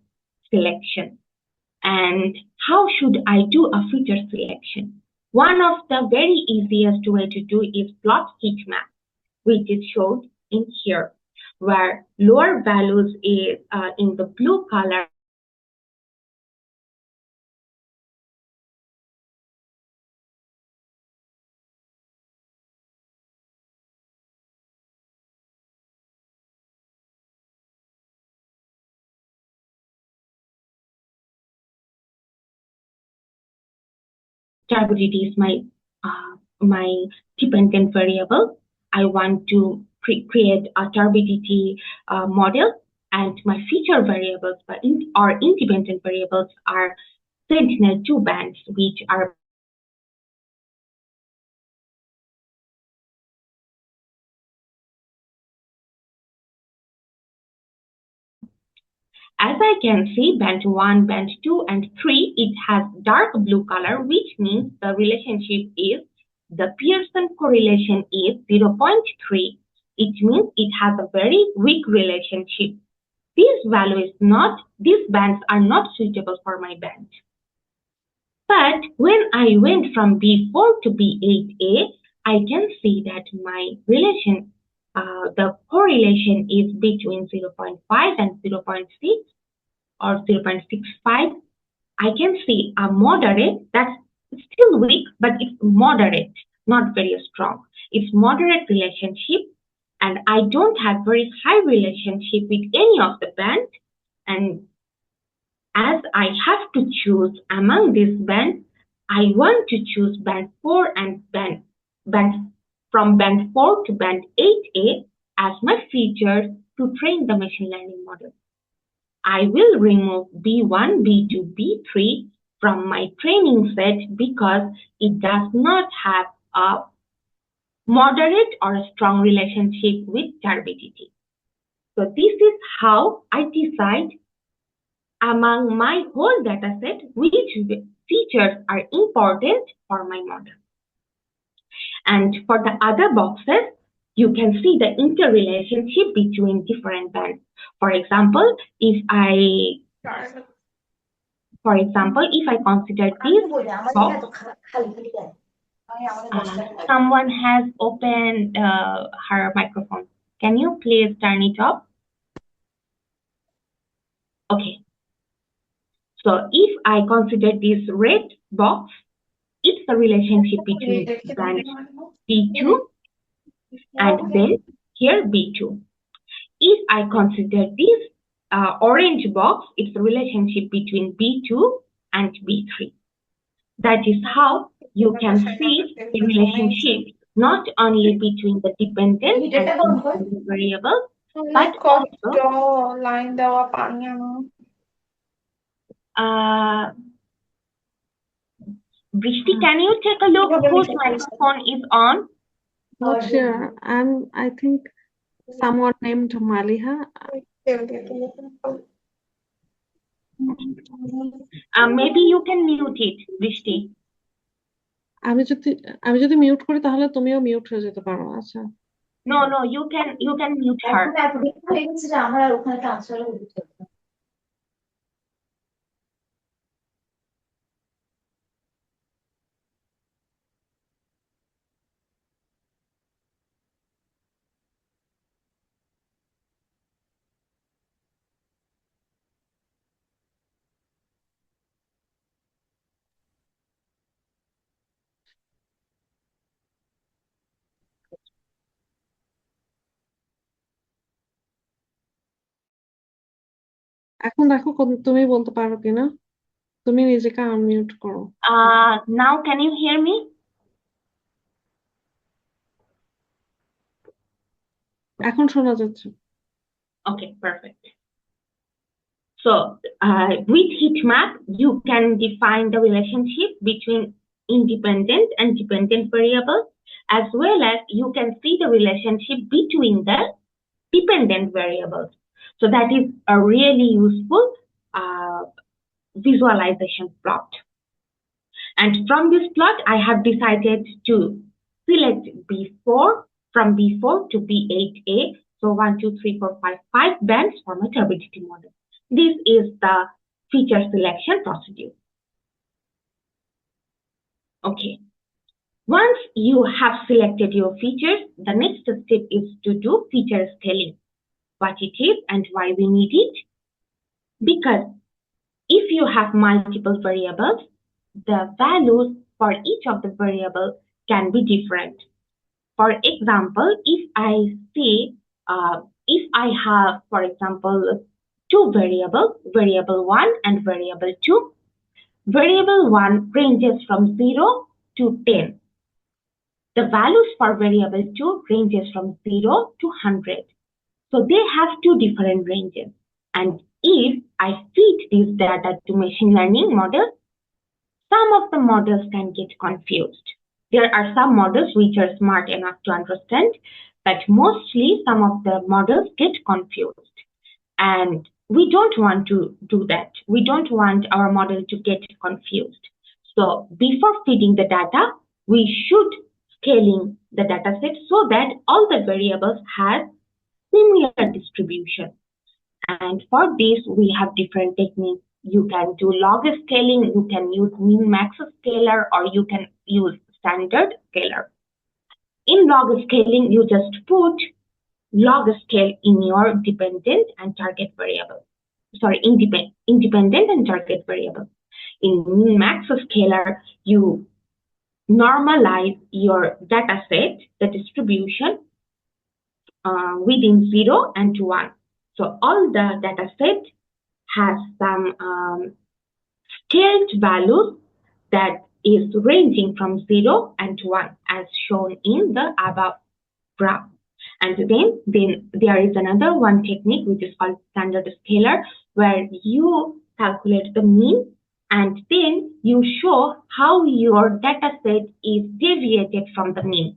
selection. And how should I do a feature selection? One of the very easiest way to do is plot heat map, which is shown in here, where lower values is in the blue color. Turbidity is my dependent variable. I want to create a turbidity model, and my feature variables or independent variables are Sentinel-2 bands, which are as I can see, band 1, band 2, and 3, it has dark blue color, which means the relationship is, the Pearson correlation is 0.3. It means it has a very weak relationship. These bands are not suitable for my band. But when I went from B4 to B8A, I can see that my relation, the correlation is between 0.5 and 0.6 or 0.65. I can see a moderate, that's still weak, but it's moderate, not very strong. It's moderate relationship, and I don't have very high relationship with any of the bands. And as I have to choose among these bands, I want to choose band 4 and from band 4 to band 8A as my features to train the machine learning model. I will remove B1, B2, B3 from my training set because it does not have a moderate or a strong relationship with turbidity. So this is how I decide among my whole data set which features are important for my model. And for the other boxes, you can see the interrelationship between different bands. For example, if I consider this box, someone has opened her microphone. Can you please turn it off? Okay. So if I consider this red box, it's the relationship between band B2 and then here B2. If I consider this orange box, it's the relationship between B2 and B3. That is how you can see the relationship not only between the dependent and independent variables, but also Vrishti, can you take a look whose microphone is on? Not sure. I think someone named Maliha. Maybe you can mute it, Vrishti. আমি যদি mute করি তাহলে তুমিও mute হয়ে যেতে পারো। আচ্ছা। No, you can mute her. এখন দেখো তুমি বলতে পারো কিনা, তুমি নিজেকে আনমিউট করো। Now can you hear me? এখন শোনা যাচ্ছে। Okay, perfect. So with heat map, you can define the relationship between independent and dependent variables, as well as you can see the relationship between the dependent variables. So that is a really useful visualization plot. And from this plot, I have decided to select B4 from B4 to B8A. So 1, 2, 3, 4, 5, 5 bands for my turbidity model. This is the feature selection procedure. Okay. Once you have selected your features, the next step is to do feature scaling. What it is and why we need it. Because if you have multiple variables, the values for each of the variables can be different. For example, if I say, if I have, for example, two variables, variable 1 and variable 2, variable 1 ranges from 0 to 10. The values for variable 2 ranges from 0 to 100. So they have two different ranges. And if I feed this data to machine learning models, some of the models can get confused. There are some models which are smart enough to understand, but mostly some of the models get confused. And we don't want to do that. We don't want our model to get confused. So before feeding the data, we should scaling the data set so that all the variables have similar distribution. And for this, we have different techniques. You can do log scaling, you can use min-max scaler, or you can use standard scaler. In log scaling, you just put log scale in your dependent and target variable. Sorry, independent and target variable. In min-max scaler, you normalize your data set, the distribution within 0 and 1. So all the data set has some scaled values that is ranging from 0 and 1 as shown in the above graph. And then there is another one technique which is called standard scaler, where you calculate the mean and then you show how your data set is deviated from the mean.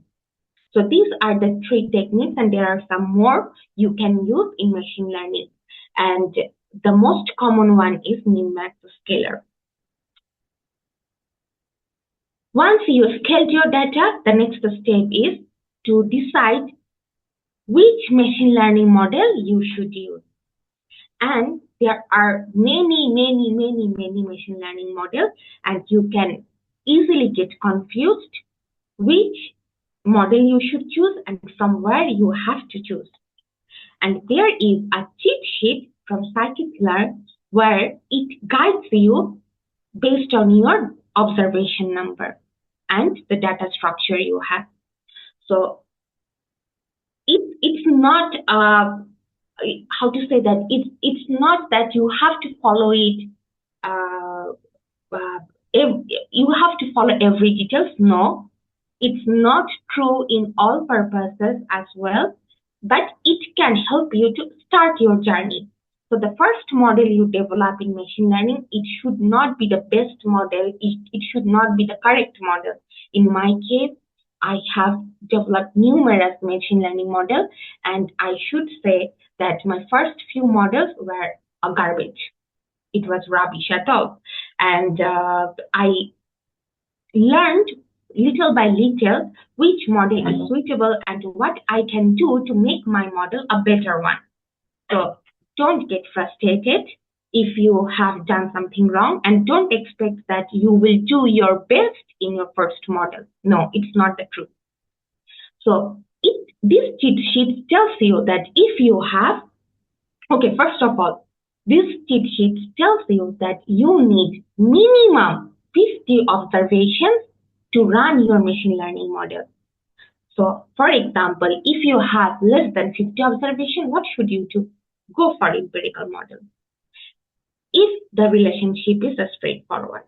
So these are the three techniques, and there are some more you can use in machine learning. And the most common one is min-max scaler. Once you scaled your data, the next step is to decide which machine learning model you should use. And there are many machine learning models, and you can easily get confused which model you should choose and from where you have to choose. And there is a cheat sheet from scikit-learn where it guides you based on your observation number and the data structure you have. So it's not how to say that it's not that you have to follow it. You have to follow every details. No, it's not true in all purposes as well, but it can help you to start your journey. So the first model you develop in machine learning, it should not be the best model. It should not be the correct model. In my case, I have developed numerous machine learning models, and I should say that my first few models were a garbage. It was rubbish at all. And I learned little by little which model is suitable and what I can do to make my model a better one. So don't get frustrated if you have done something wrong, and don't expect that you will do your best in your first model. No, it's not the truth. So this cheat sheet tells you that if you have, okay, first of all, this cheat sheet tells you that you need minimum 50 observations to run your machine learning model. So, for example, if you have less than 50 observations, what should you do? Go for empirical model. If the relationship is straightforward.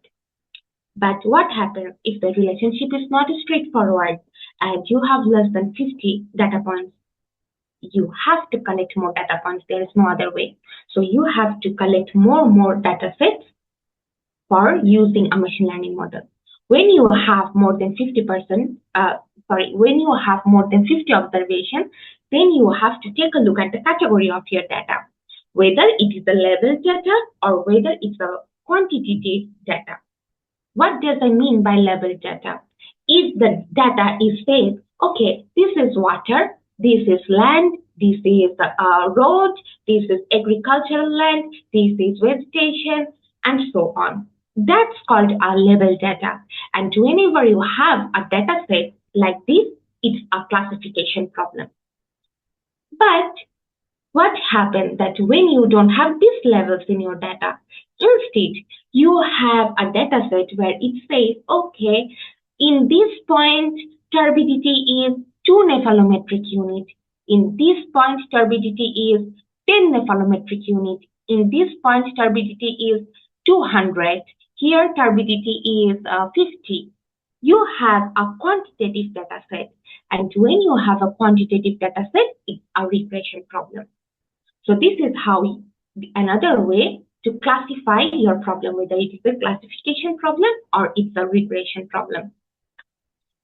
But what happens if the relationship is not straightforward and you have less than 50 data points? You have to collect more data points. There is no other way. So you have to collect more data sets for using a machine learning model. When you have more than 50%, when you have more than 50 observations, then you have to take a look at the category of your data, whether it is a level data or whether it's a quantitative data. What does I mean by level data? If the data is saying, okay, this is water, this is land, this is a road, this is agricultural land, this is vegetation, and so on. That's called a level data. And whenever you have a data set like this, it's a classification problem. But what happens that when you don't have these levels in your data, instead you have a data set where it says, okay, in this point turbidity is 2 nephelometric unit. In this point turbidity is 10 nephelometric unit. In this point turbidity is 200. Here turbidity is 50. You have a quantitative data set, and when you have a quantitative data set, it's a regression problem. So this is how another way to classify your problem, whether it is a classification problem or it's a regression problem.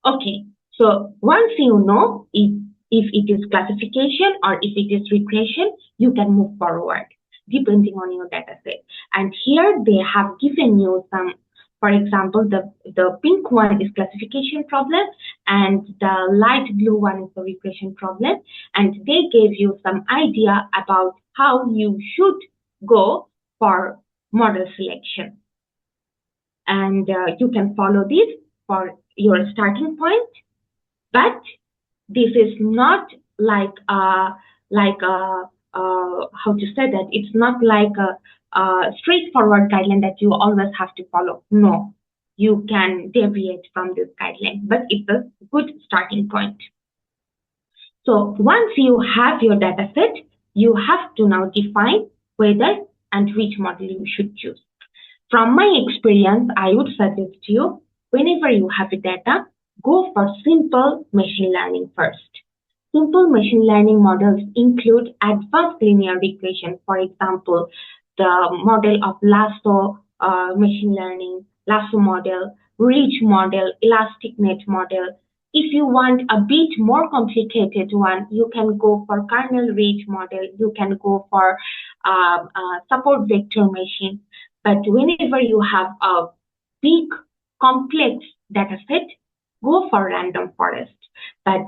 Okay, so once you know if it is classification or if it is regression, you can move forward depending on your data set. And here they have given you some, for example, the pink one is classification problem and the light blue one is the regression problem. And they gave you some idea about how you should go for model selection. And you can follow this for your starting point, but this is not like how to say that, it's not like a straightforward guideline that you always have to follow. No, you can deviate from this guideline, but it's a good starting point. So once you have your data set, you have to now define whether and which model you should choose. From my experience, I would suggest you, whenever you have a data, go for simple machine learning first. Simple machine learning models include advanced linear regression, for example, the model of lasso machine learning, lasso model, ridge model, elastic net model. If you want a bit more complicated one, you can go for kernel ridge model, you can go for support vector machine. But whenever you have a big complex data set, go for random forest. But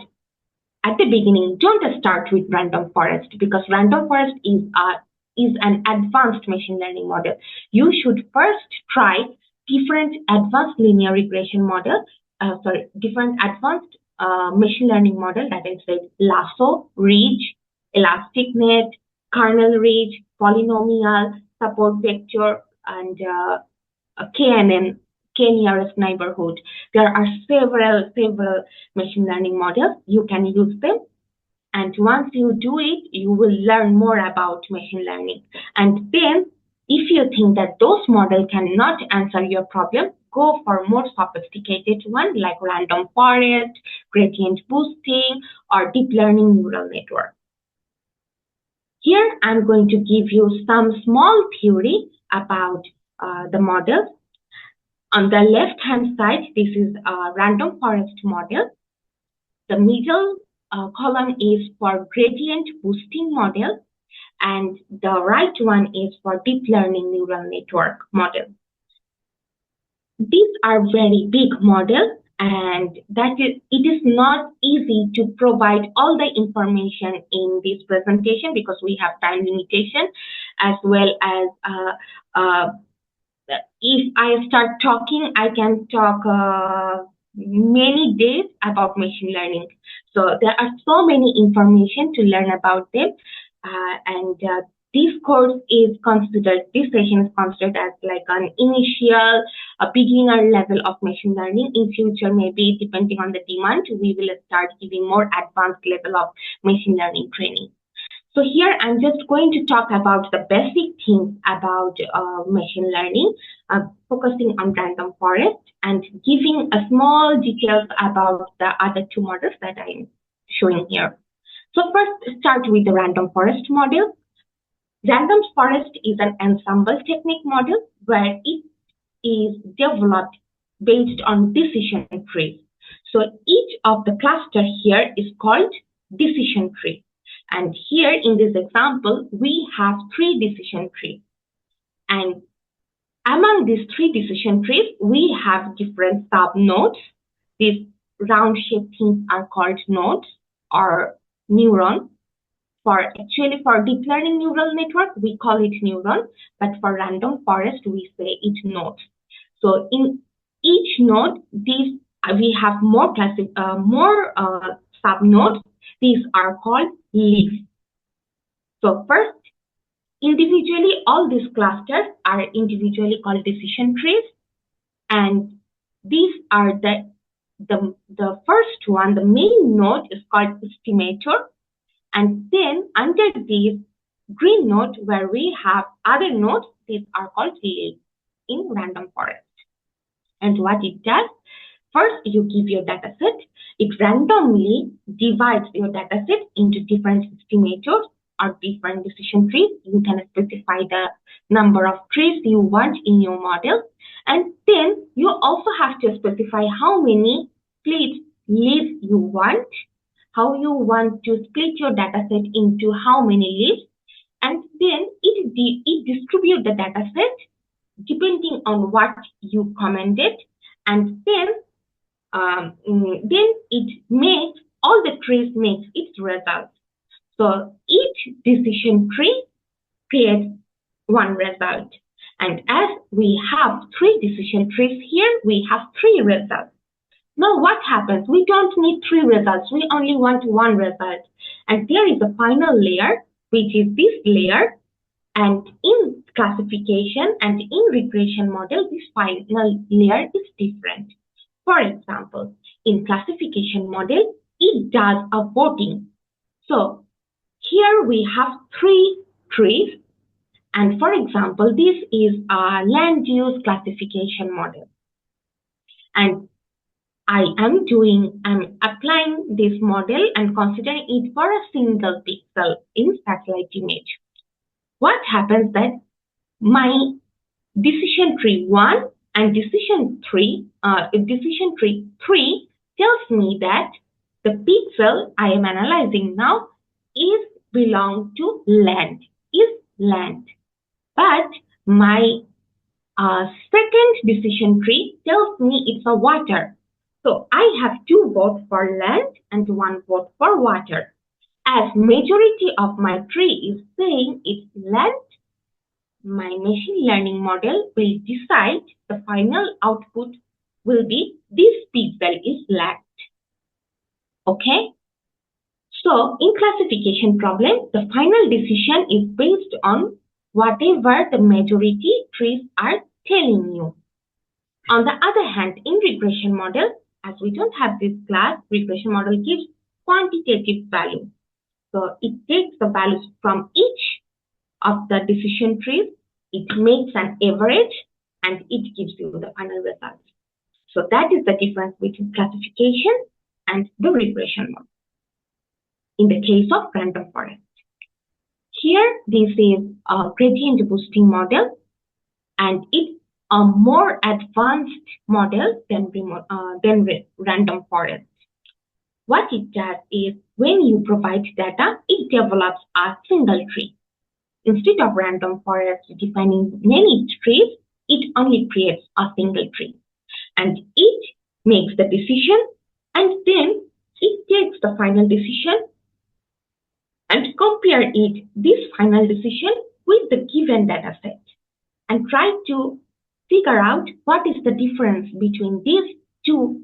at the beginning, don't start with random forest, because random forest is an advanced machine learning model. You should first try different advanced linear regression model, different advanced machine learning model, that is like lasso, ridge, elastic net, kernel ridge, polynomial, support vector, and KNN, K nearest neighborhood. There are several machine learning models. You can use them. And once you do it, you will learn more about machine learning. And then, if you think that those models cannot answer your problem, go for more sophisticated one like random forest, gradient boosting, or deep learning neural network. Here, I'm going to give you some small theory about the models. On the left-hand side, this is a random forest model. The middle column is for gradient boosting model, and the right one is for deep learning neural network model. These are very big models, and it is not easy to provide all the information in this presentation because we have time limitation, as well as if I start talking, I can talk many days about machine learning. So there are so many information to learn about them, and this course is considered, this session is considered as like an initial, a beginner level of machine learning. In future, maybe depending on the demand, we will start giving more advanced level of machine learning training. So here I'm just going to talk about the basic things about machine learning, focusing on random forest and giving a small details about the other two models that I'm showing here. So first, start with the random forest model. Random forest is an ensemble technique model where it is developed based on decision trees. So each of the cluster here is called decision tree. And here in this example, we have 3 decision trees. And among these 3 decision trees, we have different sub-nodes. These round-shaped things are called nodes or neurons. For deep learning neural network, we call it neuron, but for random forest, we say it nodes. So in each node, we have more sub-nodes. These are called leaves. So first, individually, all these clusters are individually called decision trees, and these are the first one. The main node is called estimator, and then under this green node where we have other nodes, these are called leaves in random forest. And what it does, first you give your data set. It randomly divides your data set into different estimators or different decision trees. You can specify the number of trees you want in your model. And then you also have to specify how many split leaves you want, how you want to split your data set into how many leaves. And then it distributes the data set depending on what you commented. And then it makes all the trees makes its results. So each decision tree creates one result. And as we have 3 decision trees here, we have 3 results. Now what happens? We don't need 3 results. We only want 1 result. And there is a final layer, which is this layer. And in classification and in regression model, this final layer is different. For example, in classification model, it does a voting. So here we have 3 trees. And for example, this is a land use classification model. And I'm applying this model and considering it for a single pixel in satellite image. What happens that my decision tree 1 and decision tree 3 tells me that the pixel I am analyzing now belong to land, is land. But my A second decision tree tells me it's a water. So I have 2 votes for land and 1 vote for water. As majority of my tree is saying it's land, my machine learning model will decide the final output will be this pixel is land. Okay? So in classification problem, the final decision is based on whatever the majority trees are telling you. On the other hand, in regression model, as we don't have this class, regression model gives quantitative value. So it takes the values from each of the decision trees, it makes an average, and it gives you the final result. So that is the difference between classification and the regression model in the case of random forest. Here, this is a gradient boosting model, and it's a more advanced model than random forest. What it does is, when you provide data, it develops a single tree. Instead of random forest defining many trees, it only creates a single tree. And it makes the decision, and then it takes the final decision and compare this final decision with the given data set and try to figure out what is the difference between these two.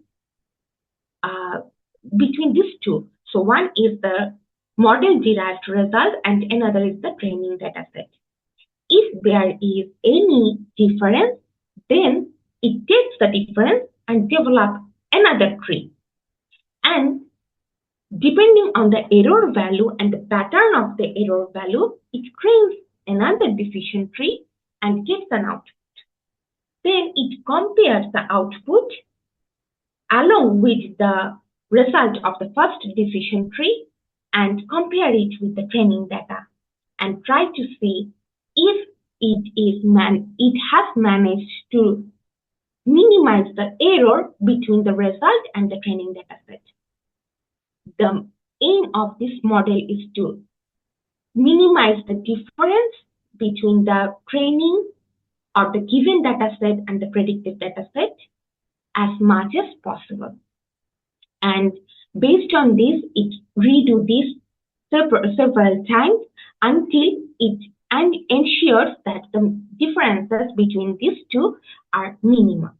So one is the model derived result and another is the training data set. If there is any difference, then it takes the difference and develop another tree. And depending on the error value and the pattern of the error value, it trains another decision tree and gets an output. Then it compares the output along with the result of the first decision tree and compare it with the training data and try to see if it has managed to minimize the error between the result and the training data set. The aim of this model is to minimize the difference between the training or the given data set and the predicted data set as much as possible. And based on this, it redo this several times until it ensures that the differences between these two are minimal.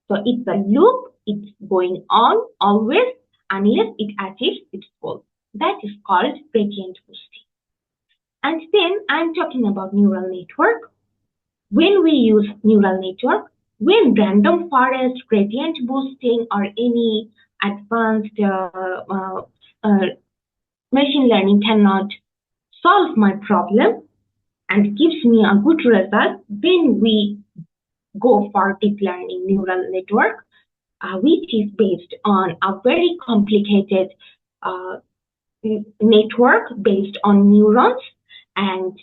So it's a loop, it's going on always unless it achieves its goal. That is called gradient boosting. And then I'm talking about neural network. When we use neural network, when random forest, gradient boosting, or any advanced machine learning cannot solve my problem and gives me a good result, then we go for deep learning neural network, which is based on a very complicated network based on neurons, and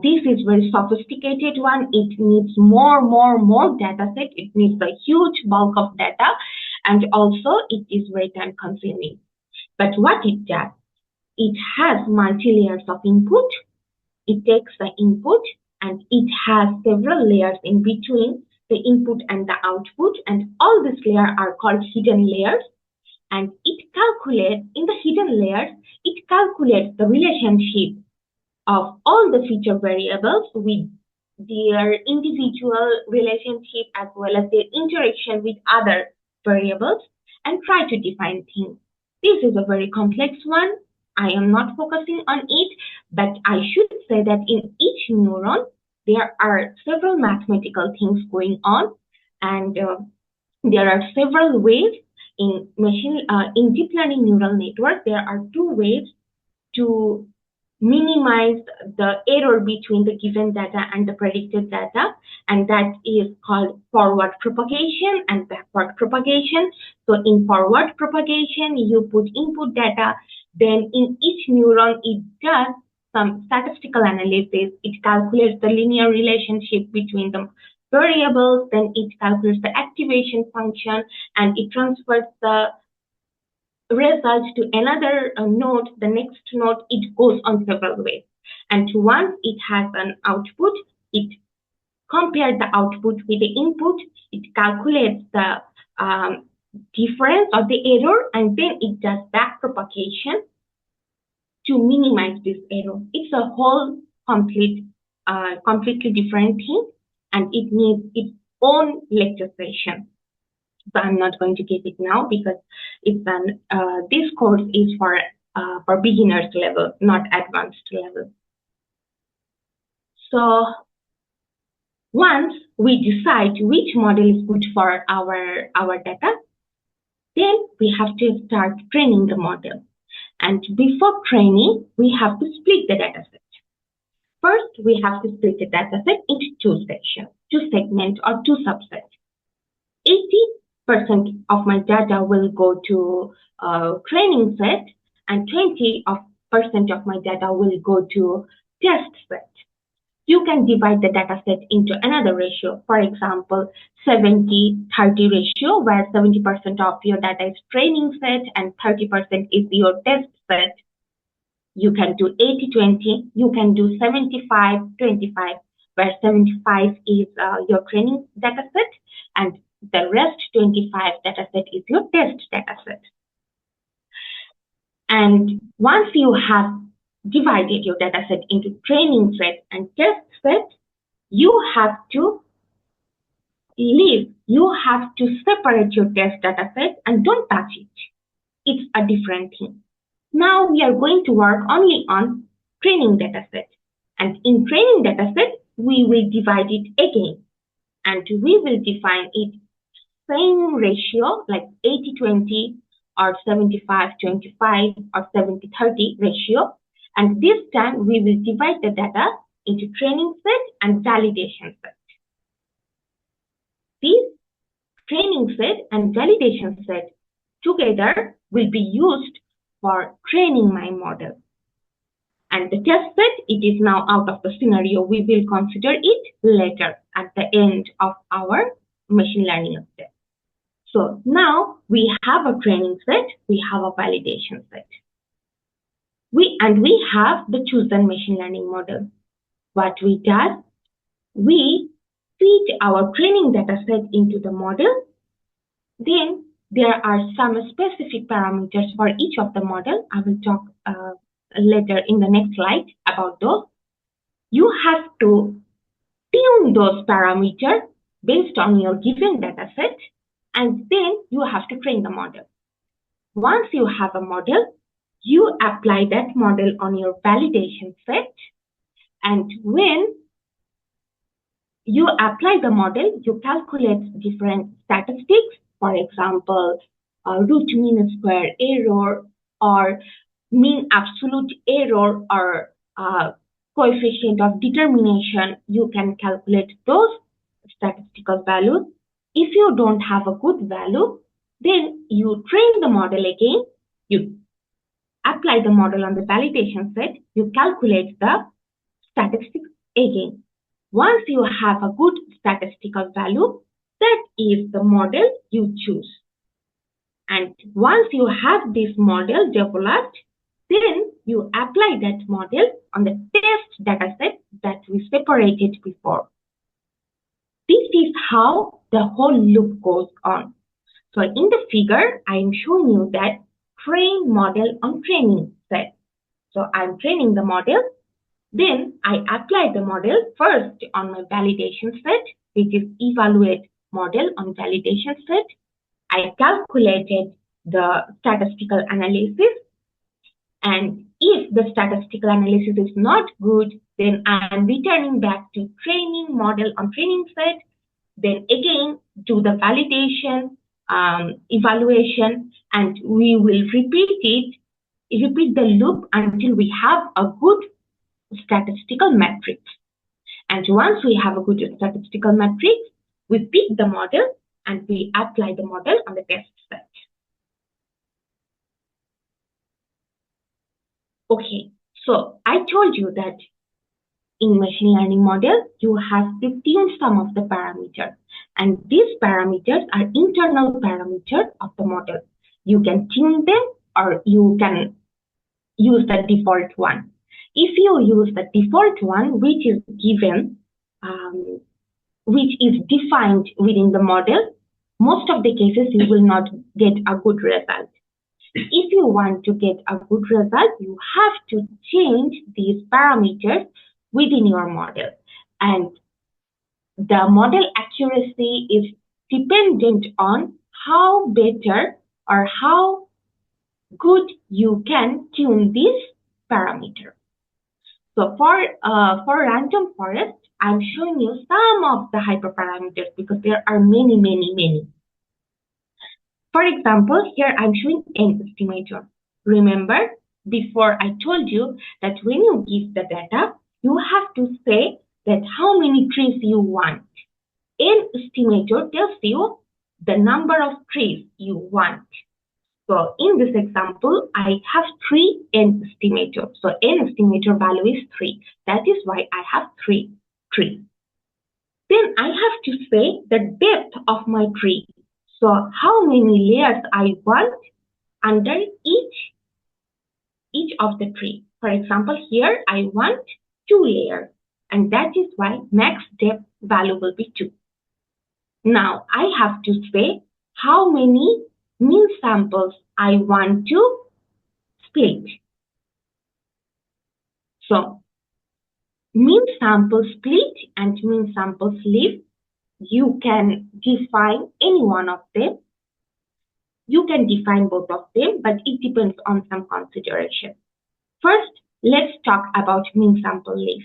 this is very sophisticated one. It needs more data set. It needs a huge bulk of data, and also it is very time consuming. But what it does, it has multi-layers of input. It takes the input and it has several layers in between the input and the output, and all these layers are called hidden layers. And it calculates, in the hidden layers, it calculates the relationship of all the feature variables with their individual relationship as well as their interaction with other variables and try to define things. This is a very complex one. I am not focusing on it, but I should say that in each neuron, there are several mathematical things going on, and there are several ways in deep learning neural network. There are two ways to minimize the error between the given data and the predicted data, and that is called forward propagation and backward propagation. So in forward propagation, you put input data, then in each neuron it does some statistical analysis. It calculates the linear relationship between the variables, then it calculates the activation function, and it transfers the result to another node, the next node. It goes on several ways. And once it has an output, it compare the output with the input, it calculates the difference or the error, and then it does back propagation to minimize this error. It's a whole completely different thing, and it needs its own lecture session. So I'm not going to give it now because it's this course is for beginners level, not advanced level. So once we decide which model is good for our data, then we have to start training the model. And before training, we have to split the dataset. First, we have to split the dataset into two sections, two segments or two subsets. 80% of my data will go to training set, and 20% of my data will go to test set. You can divide the dataset into another ratio. For example, 70-30 ratio, where 70% of your data is training set and 30% is your test set. You can do 80-20. You can do 75-25, where 75 is your training dataset and the rest 25 dataset is your test dataset. And once you have divided your dataset into training set and test set, you have to separate your test dataset and don't touch it. It's a different thing. Now we are going to work only on training dataset. And in training dataset, we will divide it again. And we will define it same ratio like 80-20 or 75-25 or 70-30 ratio. And this time we will divide the data into training set and validation set. These training set and validation set together will be used for training my model. And the test set, it is now out of the scenario. We will consider it later at the end of our machine learning step. So now we have a training set, we have a validation set. We have the chosen machine learning model. What we do, we feed our training data set into the model. Then there are some specific parameters for each of the model. I will talk later in the next slide about those. You have to tune those parameters based on your given data set, and then you have to train the model. Once you have a model, you apply that model on your validation set, and when you apply the model, you calculate different statistics, for example, root mean square error or mean absolute error or coefficient of determination. You can calculate those statistical values. If you don't have a good value, then you train the model again, you apply the model on the validation set, you calculate the statistics again. Once you have a good statistical value, that is the model you choose. And once you have this model developed, then you apply that model on the test dataset that we separated before. This is how the whole loop goes on. So in the figure, I am showing you that train model on training set. So I'm training the model. Then I apply the model first on my validation set, which is evaluate model on validation set. I calculated the statistical analysis. And if the statistical analysis is not good, then I am returning back to training model on training set. Then again, do the validation, evaluation, and we will repeat the loop until we have a good statistical matrix. And once we have a good statistical matrix, we pick the model and we apply the model on the test set. Okay, so I told you that in machine learning model, you have to tune some of the parameters. And these parameters are internal parameters of the model. You can tune them or you can use the default one. If you use the default one, which is given which is defined within the model, most of the cases you will not get a good result. If you want to get a good result, you have to change these parameters within your model. And the model accuracy is dependent on how better or how good you can tune this parameter. So for random forest, I'm showing you some of the hyperparameters because there are many. For example, here I'm showing n estimator. Remember, before I told you that when you give the data, you have to say that how many trees you want. N estimator tells you the number of trees you want. So in this example, I have 3 n estimator. So n estimator value is 3. That is why I have 3 trees. Then I have to say the depth of my tree. So how many layers I want under each of the tree. For example, here I want 2 layers, and that is why max depth value will be 2. Now I have to say how many mean samples I want to split. So mean sample split and mean sample leaf, you can define any one of them. You can define both of them, but it depends on some consideration. First, let's talk about mean sample leaf.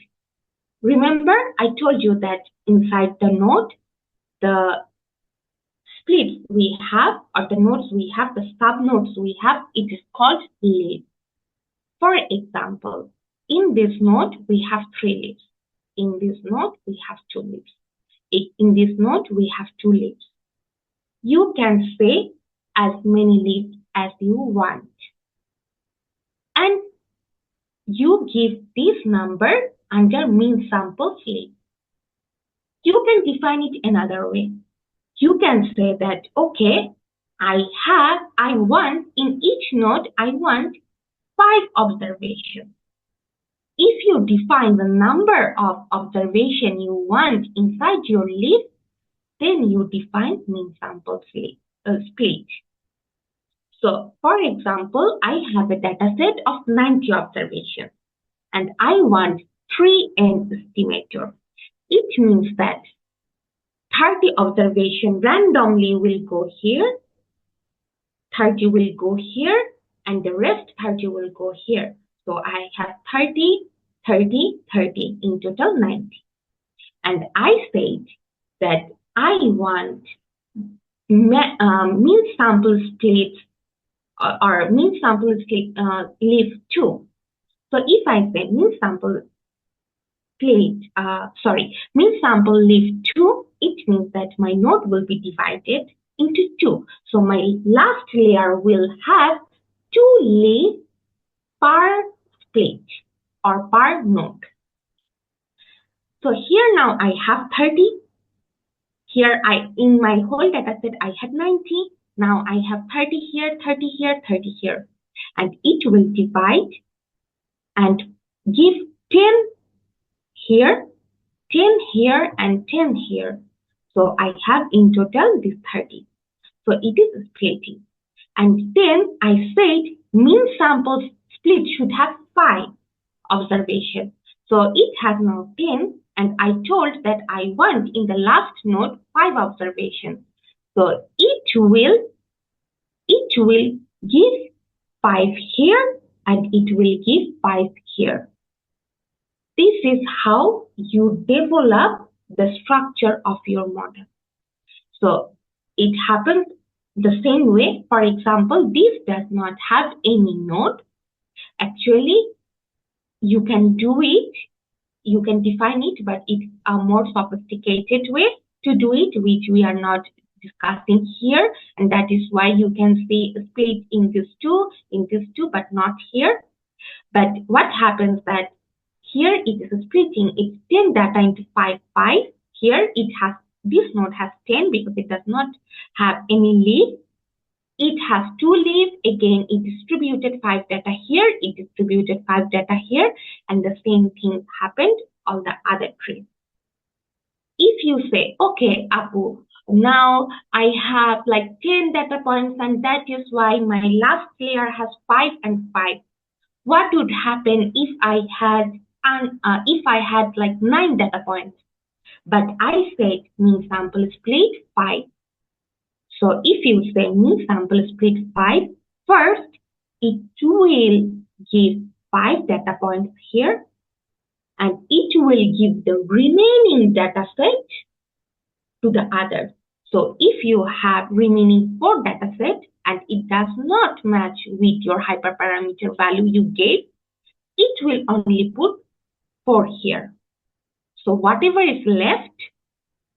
Remember, I told you that inside the node, the splits we have, or the nodes we have, the subnodes we have, it is called leaf. For example, in this node, we have 3 leaves. In this node, we have 2 leaves. In this node, we have 2 leaves. You can say as many leaves as you want. And you give this number under mean sample leaf. You can define it another way. You can say that, okay, I want, in each node, I want 5 observations. If you define the number of observations you want inside your leaf, then you define mean sample split. So, for example, I have a data set of 90 observations, and I want 3 n estimator. It means that 30 observations randomly will go here, 30 will go here, and the rest 30 will go here. So I have 30, 30, 30, in total 90. And I said that I want mean sample split or mean sample split leaf 2. So if I say mean sample leaf 2, it means that my node will be divided into 2. So my last layer will have 2 leaves per split or per node. So here now I have 30. Here in my whole data set I had 90. Now I have 30 here, 30 here, 30 here. And it will divide and give 10 here, 10 here, and 10 here. So I have in total this 30. So it is splitting. And then I said mean sample split should have 5 observations. So it has now 10, and I told that I want in the last node 5 observations. So it will give 5 here, and it will give 5 here. This is how you develop the structure of your model. So it happens the same way. For example, this does not have any node. Actually, you can do it, you can define it, but it's a more sophisticated way to do it, which we are not discussing here. And that is why you can see a split in this two, but not here. But what happens that here it is splitting, it's 10 data into 5, 5. Here this node has 10 because it does not have any leaf. It has 2 leaves. Again, it distributed 5 data here. It distributed 5 data here. And the same thing happened on the other tree. if you say, okay, Apu, now I have like 10 data points and that is why my last layer has 5 and 5. What would happen if I had like 9 data points? But I said mean sample split 5. So if you say mean sample split 5, first it will give 5 data points here and it will give the remaining data set to the other. So if you have remaining 4 data set and it does not match with your hyperparameter value you gave, it will only put 4 here. So whatever is left,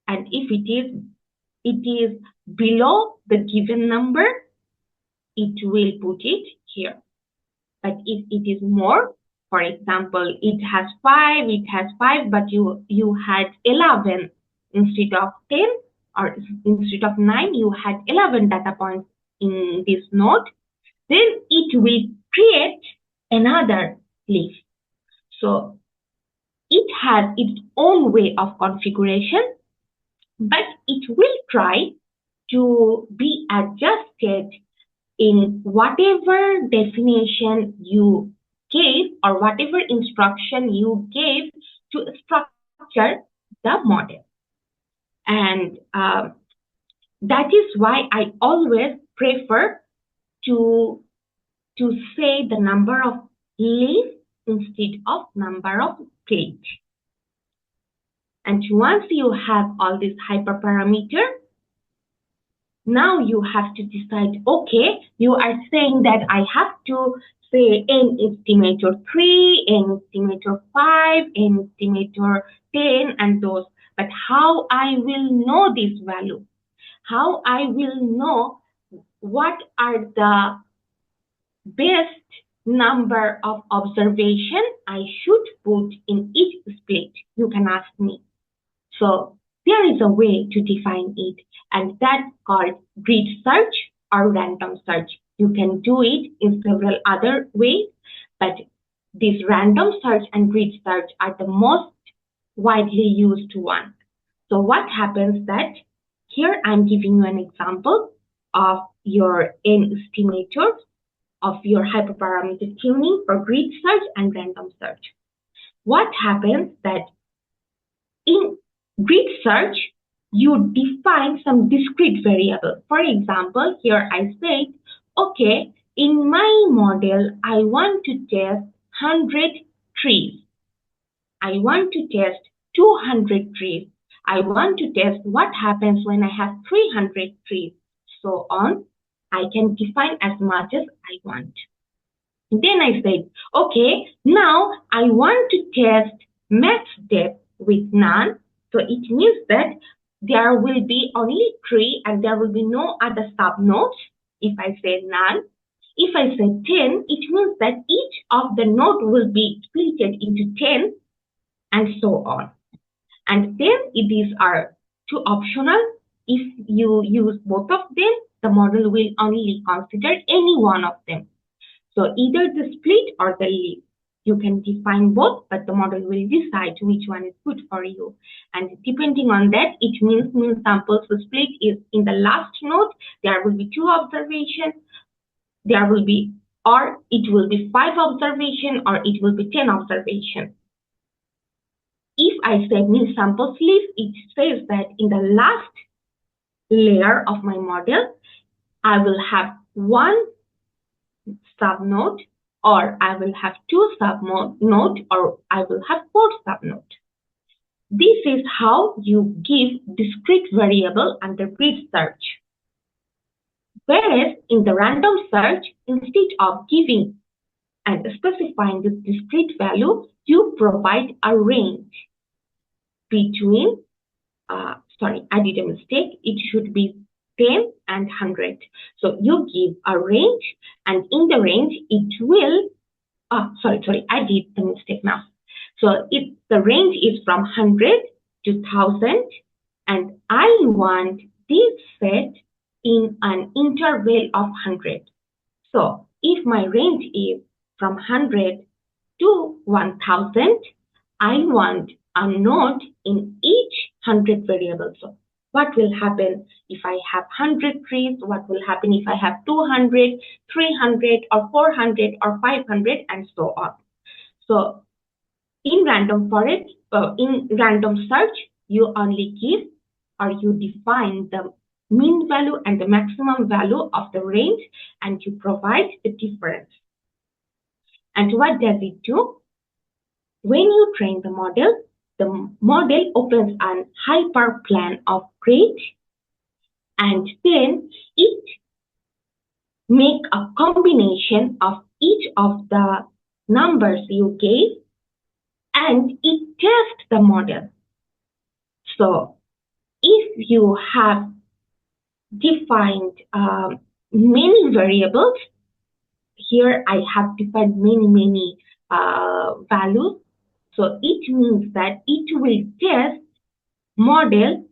and if it is below the given number, it will put it here. But if it is more, for example, it has 5, but you had 11 instead of 10, or instead of 9, you had 11 data points in this node, then it will create another leaf. So it has its own way of configuration, but it will try to be adjusted in whatever definition you gave or whatever instruction you gave to structure the model. And that is why I always prefer to say the number of leaves instead of number of plates. And once you have all these hyperparameter, now you have to decide, okay, you are saying that I have to say n estimator 3, n estimator 5, n estimator 10, and those. But how I will know this value? How I will know what are the best number of observation I should put in each split? You can ask me. So there is a way to define it, and that's called grid search or random search. You can do it in several other ways, but this random search and grid search are the most widely used one. So what happens that here I'm giving you an example of your n estimator of your hyperparameter tuning for grid search and random search. What happens that in grid search, you define some discrete variable. For example, here I said, okay, in my model, I want to test 100 trees. I want to test 200 trees. I want to test what happens when I have 300 trees. So on, I can define as much as I want. Then I said, okay, now I want to test max depth with none. So it means that there will be only 3 and there will be no other subnodes if I say none. If I say 10, it means that each of the node will be split into 10 and so on. And then these are 2 optional. If you use both of them, the model will only consider any one of them. So either the split or the leaf. You can define both, but the model will decide which one is good for you. And depending on that, it means mean samples split is in the last node. There will be 2 observations. There will be, or it will be 5 observations, or it will be 10 observations. If I say mean samples leaf, it says that in the last layer of my model, I will have 1 subnode, or I will have 2 subnodes, or I will have 4 subnodes. This is how you give discrete variable under grid search. Whereas in the random search, instead of giving and specifying this discrete value, you provide a range between, I did a mistake, it should be 10 and 100. So you give a range, and in the range it will, I did the mistake now. So if the range is from 100 to 1000, and I want this set in an interval of 100. So if my range is from 100 to 1000, I want a node in each 100 variables. So what will happen if I have 100 trees? What will happen if I have 200, 300, or 400, or 500, and so on? So in random forest, in random search, you only give or you define the mean value and the maximum value of the range, and you provide the difference. And what does it do? When you train the model opens a hyperplane of grade, and then it make a combination of each of the numbers you gave, and it tests the model. So if you have defined many variables, here I have defined many values. So it means that it will test model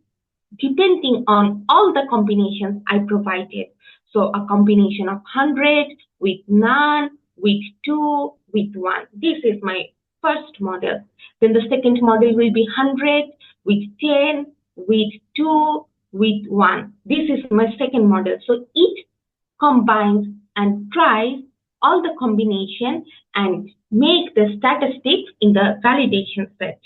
depending on all the combinations I provided. So a combination of 100 with none, with 2, with 1. This is my first model. Then the second model will be 100 with 10, with 2, with 1. This is my second model. So it combines and tries all the combination and make the statistics in the validation set.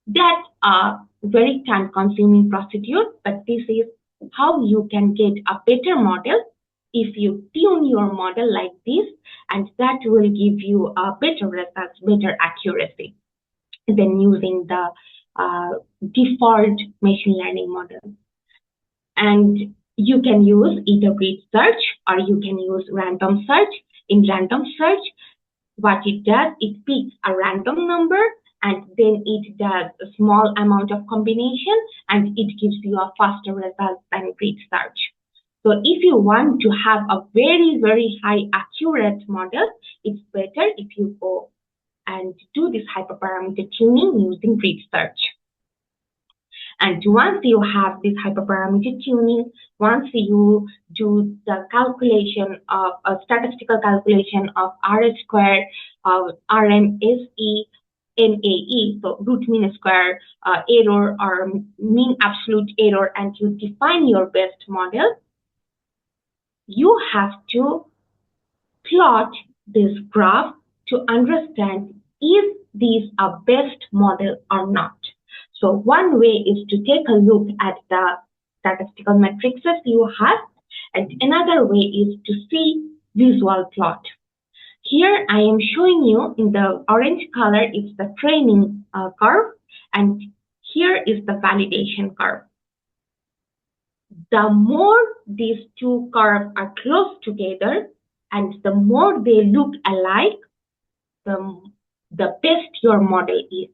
That's a very time-consuming procedure, but this is how you can get a better model if you tune your model like this, and that will give you a better results, better accuracy than using the default machine learning model. And you can use either breed search or you can use random search. In random search, what it does, it picks a random number and then it does a small amount of combination and it gives you a faster result than breed search. So if you want to have a very high accurate model, it's better if you go and do this hyperparameter tuning using breed search. And once you have this hyperparameter tuning, once you do the calculation of a statistical calculation of R squared, RMSE, MAE, so root mean square error or mean absolute error, and you define your best model, you have to plot this graph to understand is this a best model or not. So one way is to take a look at the statistical matrices you have, and another way is to see visual plot. Here I am showing you in the orange color is the training curve, and here is the validation curve. The more these two curves are close together and the more they look alike, the best your model is.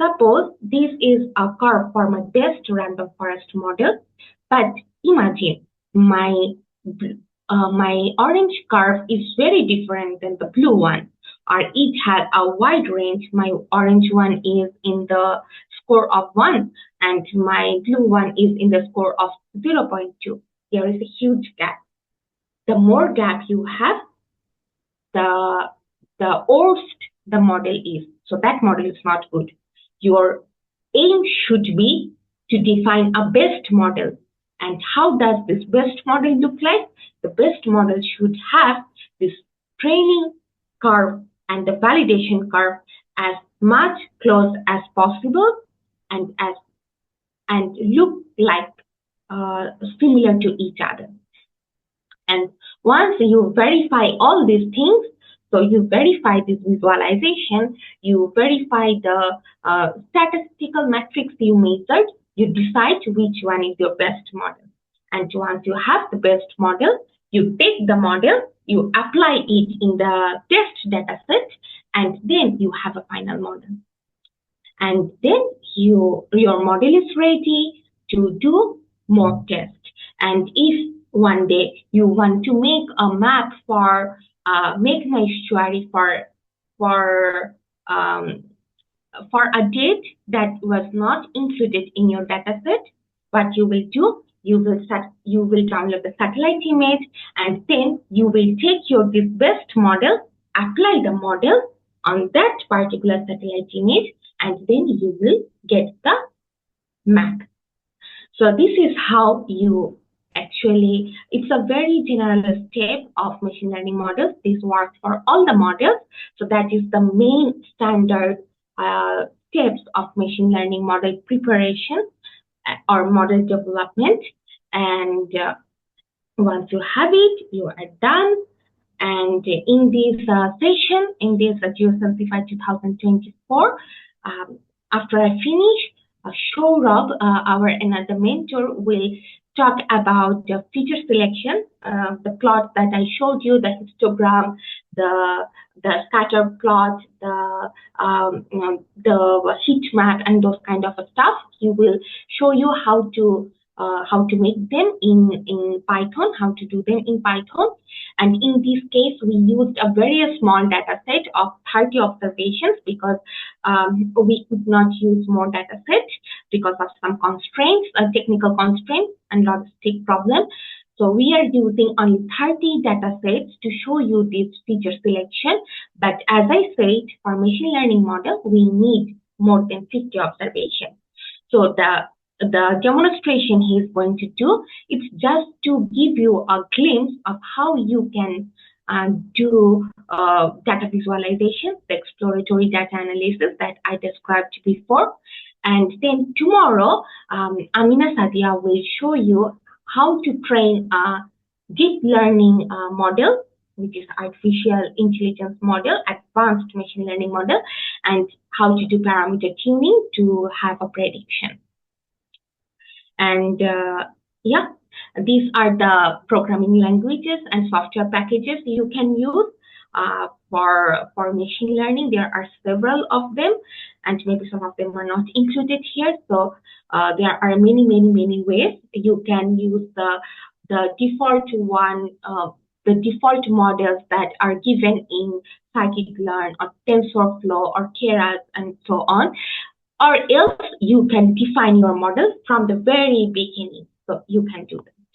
Suppose this is a curve for my best random forest model, but imagine my orange curve is very different than the blue one, or it has a wide range. My orange one is in the score of 1 and my blue one is in the score of 0.2. There is a huge gap. The more gap you have, the worse the model is. So that model is not good. Your aim should be to define a best model. And how does this best model look like? The best model should have this training curve and the validation curve as much close as possible and look like similar to each other. And once you verify all these things, so you verify this visualization, you verify the statistical metrics you measured, you decide which one is your best model. And once you have the best model, you take the model, you apply it in the test data set, and then you have a final model. And then your model is ready to do more tests. And if one day you want to make a map for make an estuary for a date that was not included in your dataset, what you will do, you will download the satellite image, and then you will take this best model, apply the model on that particular satellite image, and then you will get the math. So this is how you actually, it's a very general step of machine learning models. This works for all the models. So that is the main standard steps of machine learning model preparation or model development. And once you have it, you are done. And in this session, in this GeoSensify 2024, after I finish, Saurabh, our another mentor, will talk about the feature selection, the plot that I showed you, the histogram, the scatter plot, the heat map, and those kind of stuff. He will show you how to make them in Python, how to do them in Python. And in this case, we used a very small data set of 30 observations because we could not use more data sets because of some constraints, technical constraints and logistic problem. So we are using only 30 data sets to show you this feature selection. But as I said, for machine learning model, we need more than 50 observations. So the demonstration he is going to do, it's just to give you a glimpse of how you can do data visualization, the exploratory data analysis that I described before. And then tomorrow, Amina Sadia will show you how to train a deep learning model, which is artificial intelligence model, advanced machine learning model, and how to do parameter tuning to have a prediction. And yeah, these are the programming languages and software packages you can use for machine learning. There are several of them, and maybe some of them are not included here. So there are many ways you can use the default one, the default models that are given in scikit-learn or TensorFlow or Keras and so on. Or else you can define your model from the very beginning. So you can do that.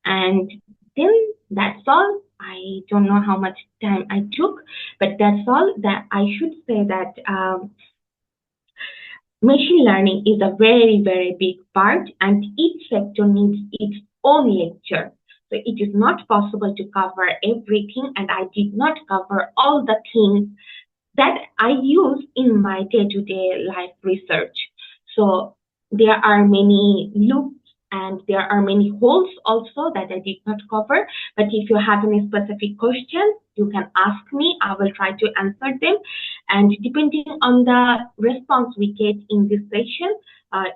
And then that's all. I don't know how much time I took, but that's all. That I should say that machine learning is a very big part, and each sector needs its own lecture. So it is not possible to cover everything, and I did not cover all the things that I use in my day-to-day life research. So there are many loops and there are many holes also that I did not cover. But if you have any specific questions, you can ask me. I will try to answer them. And depending on the response we get in this session,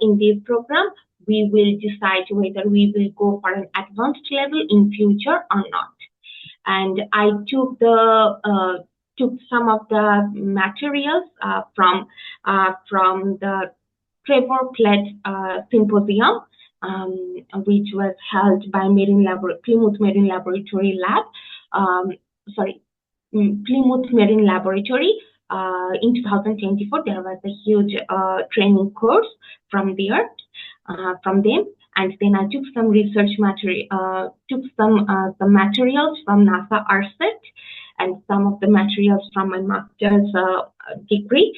in this program, we will decide whether we will go for an advanced level in future or not. And I took some of the materials from the Trevor Platt Symposium, which was held by Plymouth Marine Laboratory Lab. Plymouth Marine Laboratory. In 2024, there was a huge training course from them. And then I took some research material, some materials from NASA RSET, and some of the materials from my master's degree,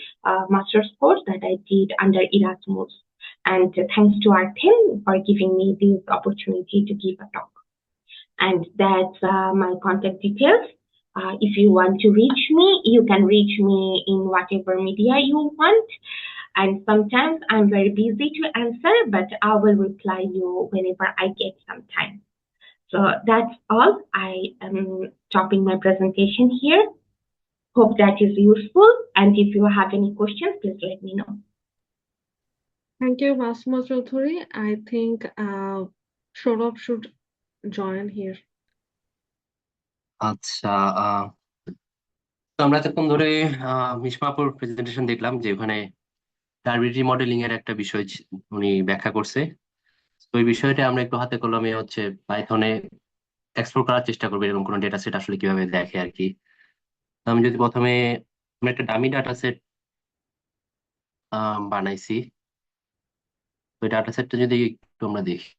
master's course that I did under Erasmus. And thanks to our team for giving me this opportunity to give a talk. And that's my contact details. If you want to reach me, you can reach me in whatever media you want. And sometimes I'm very busy to answer, but I will reply you whenever I get some time. So that's all. I am stopping my presentation here. Hope that is useful. And if you have any questions, please let me know. Thank you, Basma Chaudhary. I think Saurabh should join here. আচ্ছা, তো আমরা এতক্ষণ ধরে মিশমাপুর presentation দেখলাম যে ওখানে turbidity modelling এর একটা বিষয় উনি ব্যাখ্যা করছে। তো ওই বিষয়টা আমরা একটু হাতে কলমে হচ্ছে পাইথনে এক্সপ্লোর করার চেষ্টা করবো, এরকম কোনো ডেটা সেট আসলে কিভাবে দেখে আর কি। তো আমি যদি প্রথমে আমরা একটা ডামি ডাটা সেট বানাইছি, ওই ডাটা সেটটা যদি একটু আমরা দেখি,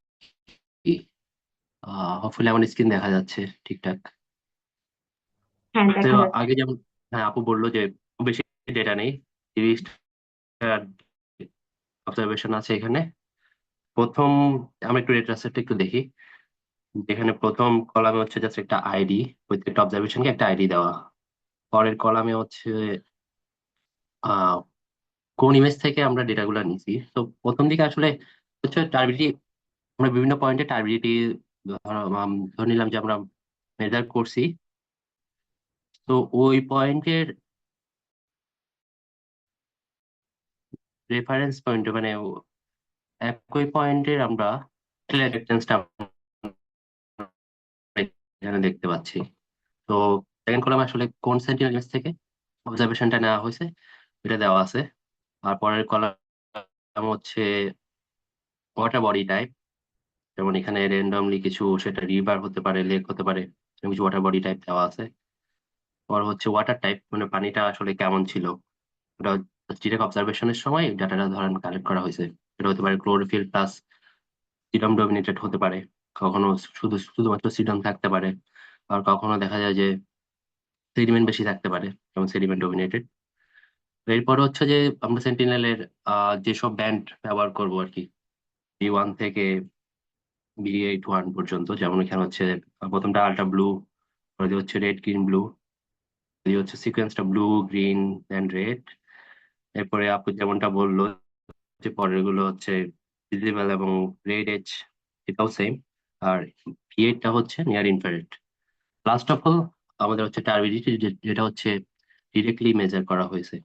হোপফুলি আমার স্ক্রিন দেখা যাচ্ছে ঠিকঠাক। তো আগে যেমন আপু বললো যে খুব বেশি ডেটা নেই, 30টা অবজারভেশন আছে এখানে। প্রথম আমরা একটু ডেটা সেটটা একটু দেখি। যেখানে প্রথম কলামে হচ্ছে জাস্ট একটা আইডি, প্রত্যেকটা অবজারভেশনকে একটা আইডি দেওয়া। পরের কলামে হচ্ছে কোন ইমেজ থেকে আমরা ডেটাগুলো নিছি। তো প্রথম দিকে আসলে হচ্ছে টার্বিডিটি, আমরা বিভিন্ন পয়েন্টে টার্বিডিটি ধরে নিলাম যে আমরা মেজার করছি। তো ওই পয়েন্টের রেফারেন্স পয়েন্টে মানে একই পয়েন্টের আমরা ডিস্টেন্সটা এখানে দেখতে পাচ্ছি। তো সেকেন্ড কলামে আসলে কোন সেন্টিনেল ইমেজ থেকে অবজারভেশনটা নেওয়া হয়েছে এটা দেওয়া আছে। আর পরের কলাম হচ্ছে ওয়াটার বডি টাইপ, যেমন এখানে র্যান্ডমলি কিছু, সেটা রিভার হতে পারে, লেক হতে পারে, এরকম কিছু ওয়াটার বডি টাইপ দেওয়া আছে। পর হচ্ছে ওয়াটার টাইপ, মানে পানিটা আসলে কেমন ছিল, ওটা ডিরেক্ট অবজারভেশনের সময় ডাটাটা ধরেন কালেক্ট করা হয়েছে। এটা হতে পারে ক্লোরোফিল প্লাস সিডাম ডমিনেটেড হতে পারে, কখনো শুধুমাত্র সিডাম থাকতে পারে, আর কখনো দেখা যায় যে সেডিমেন্ট বেশি থাকতে পারে, যেমন সেডিমেন্ট ডমিনেটেড। এরপর হচ্ছে যে আমরা সেন্টিনেলের যেসব ব্যান্ড ব্যবহার করবো আর কি, B1 থেকে B81 পর্যন্ত, যেমন এখানে হচ্ছে প্রথমটা আলট্রা ব্লু, পরে হচ্ছে রেড গ্রিন ব্লু, হচ্ছে সিকোয়েন্সটা ব্লু গ্রিন অ্যান্ড রেড। এরপরে আপু যেমনটা বললো যে পরের গুলো হচ্ছে ভিজিবল এবং রেড এজ, এটাও সেম। আর V8টা হচ্ছে near infrared. Last of all আমাদের হচ্ছে টার্বিডিটি, যেটা হচ্ছে ডিরেক্টলি মেজার করা হয়েছে।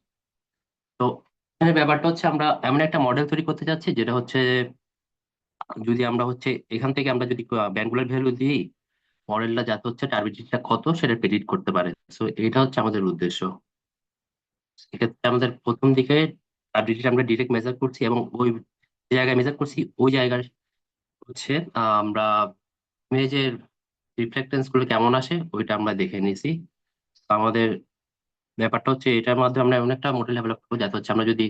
তো এখানে ব্যাপারটা হচ্ছে আমরা এমন একটা মডেল তৈরি করতে যাচ্ছি যেটা হচ্ছে, যদি আমরা হচ্ছে এখান থেকে আমরা যদি ব্যাঙ্গুলার ভ্যালু দিই, মডেলটা যাতে হচ্ছে টার্বিডিটিটা কত সেটা প্রেডিক্ট করতে পারে। সো এটা হচ্ছে আমাদের উদ্দেশ্য। এক্ষেত্রে আমাদের প্রথম দিকে টার্বিডিটি আমরা ডিরেক্ট মেজার করছি, এবং ওই যে জায়গায় মেজার করছি ওই জায়গায় হচ্ছে আমরা ইমেজের রিফ্লেক্টেন্স গুলো কেমন আসে ওইটা আমরা দেখে নিয়েছি। আমাদের ব্যাপারটা হচ্ছে এটার মাধ্যমে আমরা এমন একটা মডেল ডেভেলপ করবো যাতে হচ্ছে আমরা যদি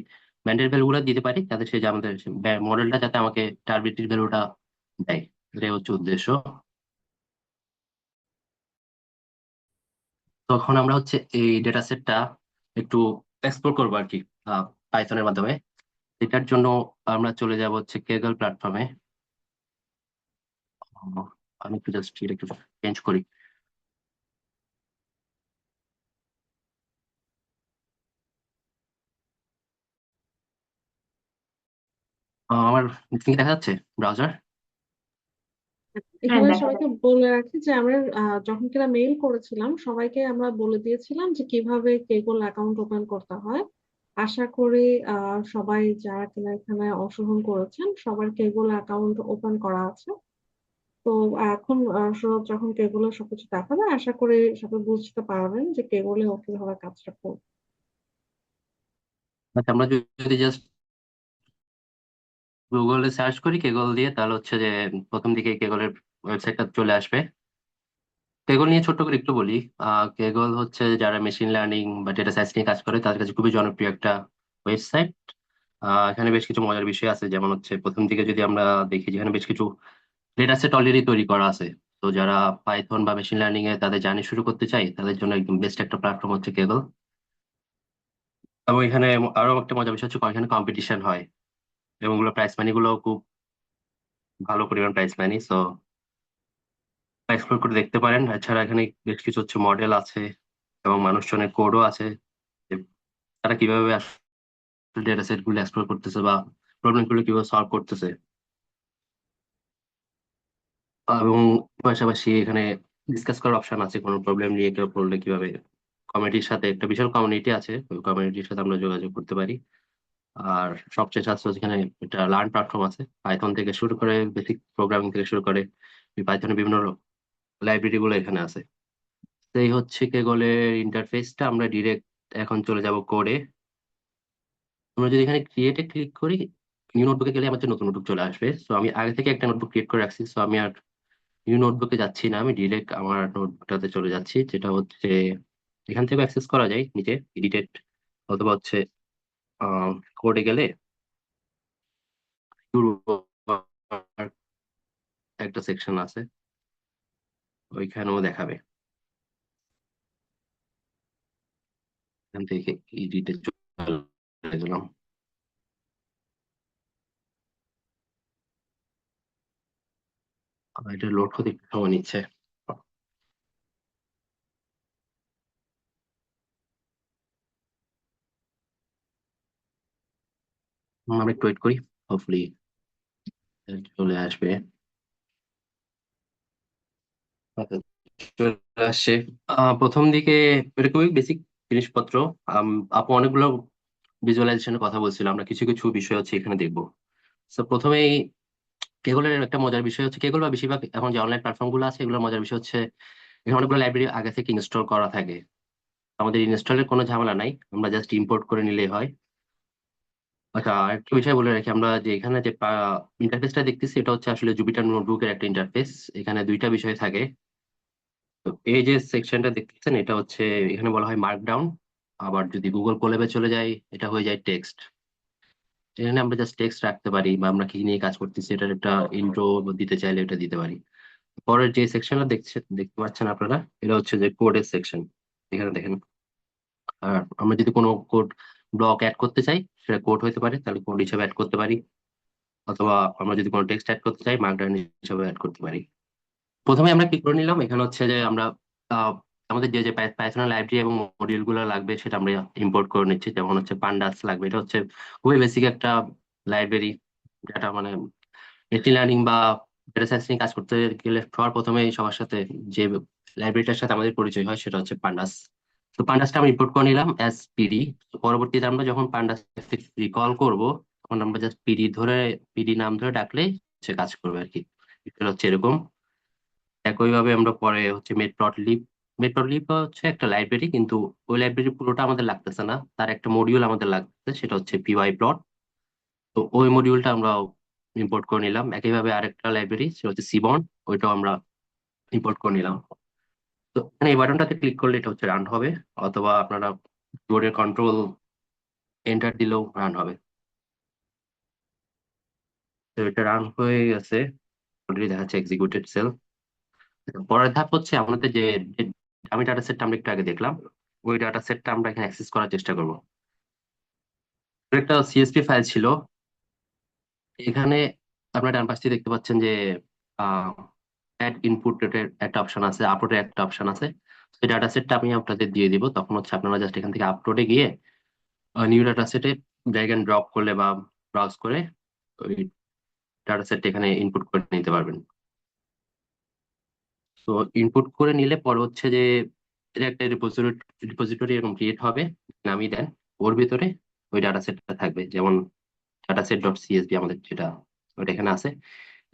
ব্যান্ডের ভ্যালু গুলো দিতে পারি, যাতে সে যে আমাদের মডেলটা যাতে আমাকে টার্বিডিটির ভ্যালুটা দেয়, এটাই হচ্ছে উদ্দেশ্য। তখন আমরা হচ্ছে এই ডেটা সেটটা একটু এক্সপ্লোর করবো আর কি পাইথনের মাধ্যমে। এটার জন্য আমরা চলে যাব হচ্ছে কেগল প্ল্যাটফর্মে। আমি একটু জাস্ট এটা একটু চেঞ্জ করি। আমার কি দেখা যাচ্ছে ব্রাউজার? হ্যাঁ, এখানে দেখা সবাইকে যাচ্ছে। বলে রাখি যে আমরা যখন কিনা মেইল করেছিলাম সবাইকে আমরা বলে দিয়েছিলাম যে কিভাবে কেবল অ্যাকাউন্ট ওপেন করতে হয়। আশা করি সবাই যারা কিনা এখানে অংশগ্রহণ করেছেন সবার কেবল অ্যাকাউন্ট ওপেন করা আছে। তো এখন যখন কেবলে সবকিছু দেখাবে আশা করি সবাই বুঝতে পারবেন যে কেবলে ও কিভাবে কাজটা করবে। আচ্ছা, আমরা যদি জাস্ট গুগলে সার্চ করি কেগল দিয়ে, তাহলে হচ্ছে যে প্রথম দিকে কেগলের ওয়েবসাইটটা চলে আসবে। কেগল নিয়ে ছোট্ট করে একটু বলি। কেগল হচ্ছে যারা মেশিন লার্নিং বা ডেটা সায়েন্স নিয়ে কাজ করে তাদের কাছে খুবই জনপ্রিয় একটা ওয়েবসাইট। এখানে বেশ কিছু মজার বিষয় আছে, যেমন হচ্ছে প্রথম দিকে যদি আমরা দেখি, যেখানে বেশ কিছু ডেটা সেট অলরেডি তৈরি করা আছে। তো যারা পাইথন বা মেশিন লার্নিং এ তাদের জার্নি শুরু করতে চাই তাদের জন্য একদম বেস্ট একটা প্ল্যাটফর্ম হচ্ছে কেগল। এবং এখানে আরো একটা মজার বিষয় হচ্ছে এখানে কম্পিটিশন হয়, এবং ওগুলো প্রাইস মানি গুলো খুব ভালো পরিমাণ প্রাইস মানি। সো এক্সপ্লোর করে দেখতে পারেন। এছাড়া এখানে বেশ কিছু হচ্ছে মডেল আছে এবং মানুষজনের কোডও আছে, যে তারা কিভাবে ডেটা সেট গুলো এক্সপ্লোর করতেছে বা প্রবলেম গুলো কিভাবে সলভ করতেছে। এবং পাশাপাশি এখানে ডিসকাস করার অপশন আছে, কোনো প্রবলেম নিয়ে কেউ পড়লে কিভাবে কমিউনিটির সাথে, একটা বিশাল কমিউনিটি আছে, ওই কমিউনিটির সাথে আমরা যোগাযোগ করতে পারি। আর সবচেয়ে স্বাস্থ্য যেখানে একটা লার্ন প্ল্যাটফর্ম আছে, পাইথন থেকে শুরু করে বেসিক প্রোগ্রামিং থেকে শুরু করে পাইথনের বিভিন্ন লাইব্রেরি গুলো এখানে আছে। তো এই হচ্ছে কেগলের ইন্টারফেসটা। আমরা ডিরেক্ট এখন চলে যাব কোডে। আমরা যদি এখানে ক্রিয়েটে ক্লিক করি, নিউ নোটবুকে গেলে আমাদের নতুন নোটবুক চলে আসবে। সো আমি আগে থেকে একটা নোটবুক ক্রিয়েট করে রাখছি, সো আমি আর নিউ নোটবুকে যাচ্ছি না, আমি ডিরেক্ট আমার নোটবুকটাতে চলে যাচ্ছি, যেটা হচ্ছে এখান থেকে অ্যাক্সেস করা যায় নিচে এডিটেড, অথবা হচ্ছে কোডে গেলে একটা সেকশন আছে, ওইখানেও দেখাবে। এখান থেকে এডিটে চলে গেলাম। এটা লোড হতে একটু সময় নিচ্ছে। আমরা একটু ওয়েট করি, হোপফুলি চলে আসবে। আচ্ছা, চলে আসছে। প্রথম দিকে এটা খুবই বেসিক জিনিসপত্র। আপু অনেকগুলো ভিজুয়ালাইজেশনের কথা বলছিল, আমরা কিছু কিছু বিষয় হচ্ছে এখানে দেখবো। তো প্রথমেই কেগলের একটা মজার বিষয় হচ্ছে, কেগল বা বেশিরভাগ এখন যে অনলাইন প্ল্যাটফর্ম গুলো আছে এগুলোর মজার বিষয় হচ্ছে এখানে অনেকগুলো লাইব্রেরি আগে থেকে ইনস্টল করা থাকে। আমাদের ইনস্টলের কোনো ঝামেলা নাই, আমরা জাস্ট ইম্পোর্ট করে নিলেই হয়। আচ্ছা, আরেকটা বিষয় বলে রাখি, আমরা যে এখানে যে ইন্টারফেসটা দেখতেছি এটা হচ্ছে আসলে জুপিটার নোটবুকের একটা ইন্টারফেস। এখানে দুইটা বিষয় থাকে। তো এই যে সেকশনটা দেখতেছেন এটা হচ্ছে, এখানে বলা হয় মার্কডাউন। আবার যদি গুগল কোল্যাবে চলে যাই এটা হয়ে যায় টেক্সট। এখানে আমরা জাস্ট টেক্সট রাখতে পারি, বা আমরা কি নিয়ে কাজ করতেছি এটার একটা ইন্ট্রো দিতে চাইলে এটা দিতে পারি। পরের যে সেকশনটা দেখতে পাচ্ছেন আপনারা, এটা হচ্ছে যে কোডের সেকশন। এখানে দেখেন, আর আমরা যদি কোনো কোড ব্লক অ্যাড করতে চাই সেটা কোড হতে পারে, তাহলে কোড হিসেবে অ্যাড করতে পারি। অথবা আমরা যদি কোনো টেক্সট অ্যাড করতে চাই মার্কডাউন হিসেবে অ্যাড করতে পারি। প্রথমে আমরা কি করে নিলাম, এখানে হচ্ছে যে আমরা আহ, আমাদের যে যে পাইথনের লাইব্রেরি এবং মডিউল গুলো লাগবে সেটা আমরা ইম্পোর্ট করে নিচ্ছি। যেমন হচ্ছে পান্ডাস লাগবে, এটা হচ্ছে খুবই বেসিক একটা লাইব্রেরি, যেটা মানে মেশিন লার্নিং বা ডেটা সায়েন্স নিয়ে কাজ করতে গেলে সবার প্রথমে সবার সাথে যে লাইব্রেরিটার সাথে আমাদের পরিচয় হয় সেটা হচ্ছে পান্ডাস। তো পান্ডাসটা আমরা ইম্পোর্ট করে নিলাম অ্যাজ পিডি। পরবর্তীতে আমরা যখন পান্ডাস রিকল করব তখন আমরা জাস্ট পিডি ধরে, পিডি নাম ধরে ডাকলেই হচ্ছে কাজ করবে আর কি। এটা হচ্ছে এরকম। একইভাবে আমরা পরে হচ্ছে মেটপ্লটলিব। মেটপ্লটলিব হচ্ছে একটা লাইব্রেরি, কিন্তু ওই লাইব্রেরি পুরোটা আমাদের লাগতেছে না, তার একটা মডিউল আমাদের লাগতেছে, সেটা হচ্ছে পিওয়াই প্লট। তো ওই মডিউলটা আমরা ইম্পোর্ট করে নিলাম। একইভাবে আরেকটা লাইব্রেরি সেটা হচ্ছে সিবন, ওইটাও আমরা ইম্পোর্ট করে নিলাম। তো এখানে এই বাটনটাতে ক্লিক করলে এটা হচ্ছে রান হবে, অথবা আপনারা কিবোর্ডের কন্ট্রোল এন্টার দিলেও রান হবে। তো এটা রান হয়ে গেছে, অলরেডি দেখাচ্ছে এক্সিকিউটেড সেল। পরের ধাপ হচ্ছে আমাদের যে আমি ডাটা সেটটা আমরা একটু আগে দেখলাম, ওই ডাটা সেটটা আমরা এখানে অ্যাক্সেস করার চেষ্টা করব। একটা সিএসভি ফাইল ছিল এখানে। আপনারা ডান পাশে দেখতে পাচ্ছেন যে অ্যাড ইনপুট রেটের একটা অপশন আছে, আপলোডের একটা অপশন আছে। সেই ডাটা সেটটা আমি আপনাদের দিয়ে দিব, তখন হচ্ছে আপনারা জাস্ট এখান থেকে আপলোডে গিয়ে নিউ ডাটা সেটে ড্র্যাগ এন্ড ড্রপ করলে বা ব্রাউজ করে ওই ডাটা সেটটা এখানে ইনপুট করে নিতে পারবেন। তো ইনপুট করে নিলে পরে হচ্ছে যে এটা একটা রিপোজিটরি এরকম ক্রিয়েট হবে, নামিয়ে দেন। ওর ভিতরে ওই ডাটা সেটটা থাকবে, যেমন ডাটা সেট ডট সিএসভি আমাদের যেটা, ওইটা এখানে আছে।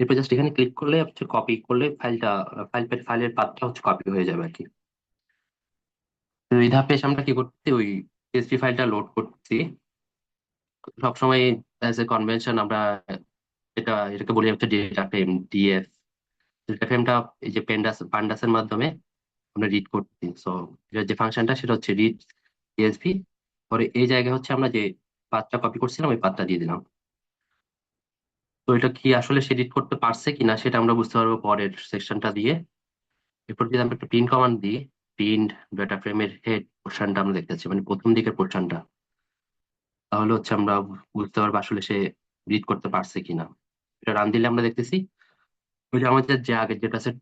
এরপর জাস্ট এখানে ক্লিক করলে হচ্ছে কপি করলে ফাইলটা, ফাইলের পাথটা হচ্ছে কপি হয়ে যাবে আর কি। তো এই ধাপে এসে আমরা কি করছি, ওই সিএসভি ফাইলটা লোড করছি। সবসময় অ্যাজ এ কনভেনশন আমরা এটাকে বলি হচ্ছে ডেটা ফ্রেম, ডিএফ। ডেটা ফ্রেমটা এই যে পান্ডাসের মাধ্যমে আমরা রিড করছি। সো এটার যে ফাংশনটা সেটা হচ্ছে রিড সিএসভি। পরে এই জায়গায় হচ্ছে আমরা যে পাথটা কপি করছিলাম ওই পাথটা দিয়ে দিলাম। তো এটা কি আসলে সে রিড করতে পারছে কিনা সেটা আমরা বুঝতে পারবো পরের সেকশনটা দিয়ে। এরপর যদি আমরা একটা প্রিন্ট কমান্ড দিই, প্রিন্ট ডেটা ফ্রেমের হেড পোর্শনটা আমরা দেখতে পাচ্ছি, মানে প্রথম দিকের পোর্শনটা, তাহলে হচ্ছে আমরা বুঝতে পারবো আসলে সে রিড করতে পারছে কিনা। এটা রান দিলে আমরা দেখতেছি ওই যে আমাদের যে আগে যেটা সেট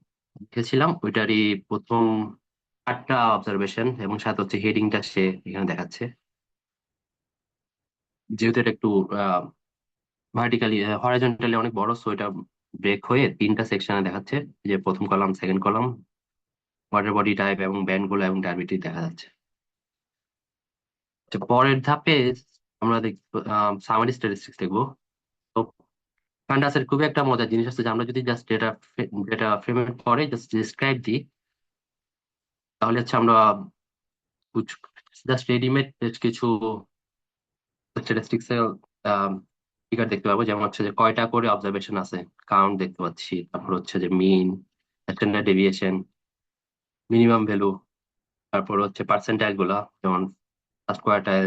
দেখেছিলাম ওইটারই প্রথম 8টা অবজারভেশন এবং সাথে হচ্ছে হেডিংটা সে এখানে দেখাচ্ছে। যেহেতু এটা একটু ভার্টিক্যালি হরাইজন্টালি অনেক বড়, সো এটা ব্রেক হয়ে 3টা সেকশনে দেখাচ্ছে, যে প্রথম column, second column, water body type এবং ব্যান্ড গুলো এবং ডায়ামিটার দেখা যাচ্ছে। আচ্ছা, পরের ধাপে আমরা দেখবো সামারি স্ট্যাটিস্টিক্স দেখবো। তো ফান্ডাসের খুবই একটা মজার জিনিস আছে যে আমরা যদি জাস্ট ডেটা ফ্রেমের পরে জাস্ট ডিসক্রাইব দিই, তাহলে হচ্ছে আমরা জাস্ট রেডিমেড কিছু স্ট্যাটিস্টিক্স এর ফিগার দেখতে পাবো। যেমন হচ্ছে যে কয়টা করে অবজারভেশন আছে, কাউন্ট দেখতে পাচ্ছি। তারপর হচ্ছে যে মিন, স্ট্যান্ডার্ড ডেভিয়েশন, মিনিমাম ভ্যালু, তারপর হচ্ছে পার্সেন্টাইল গুলা, যেমন first quartile,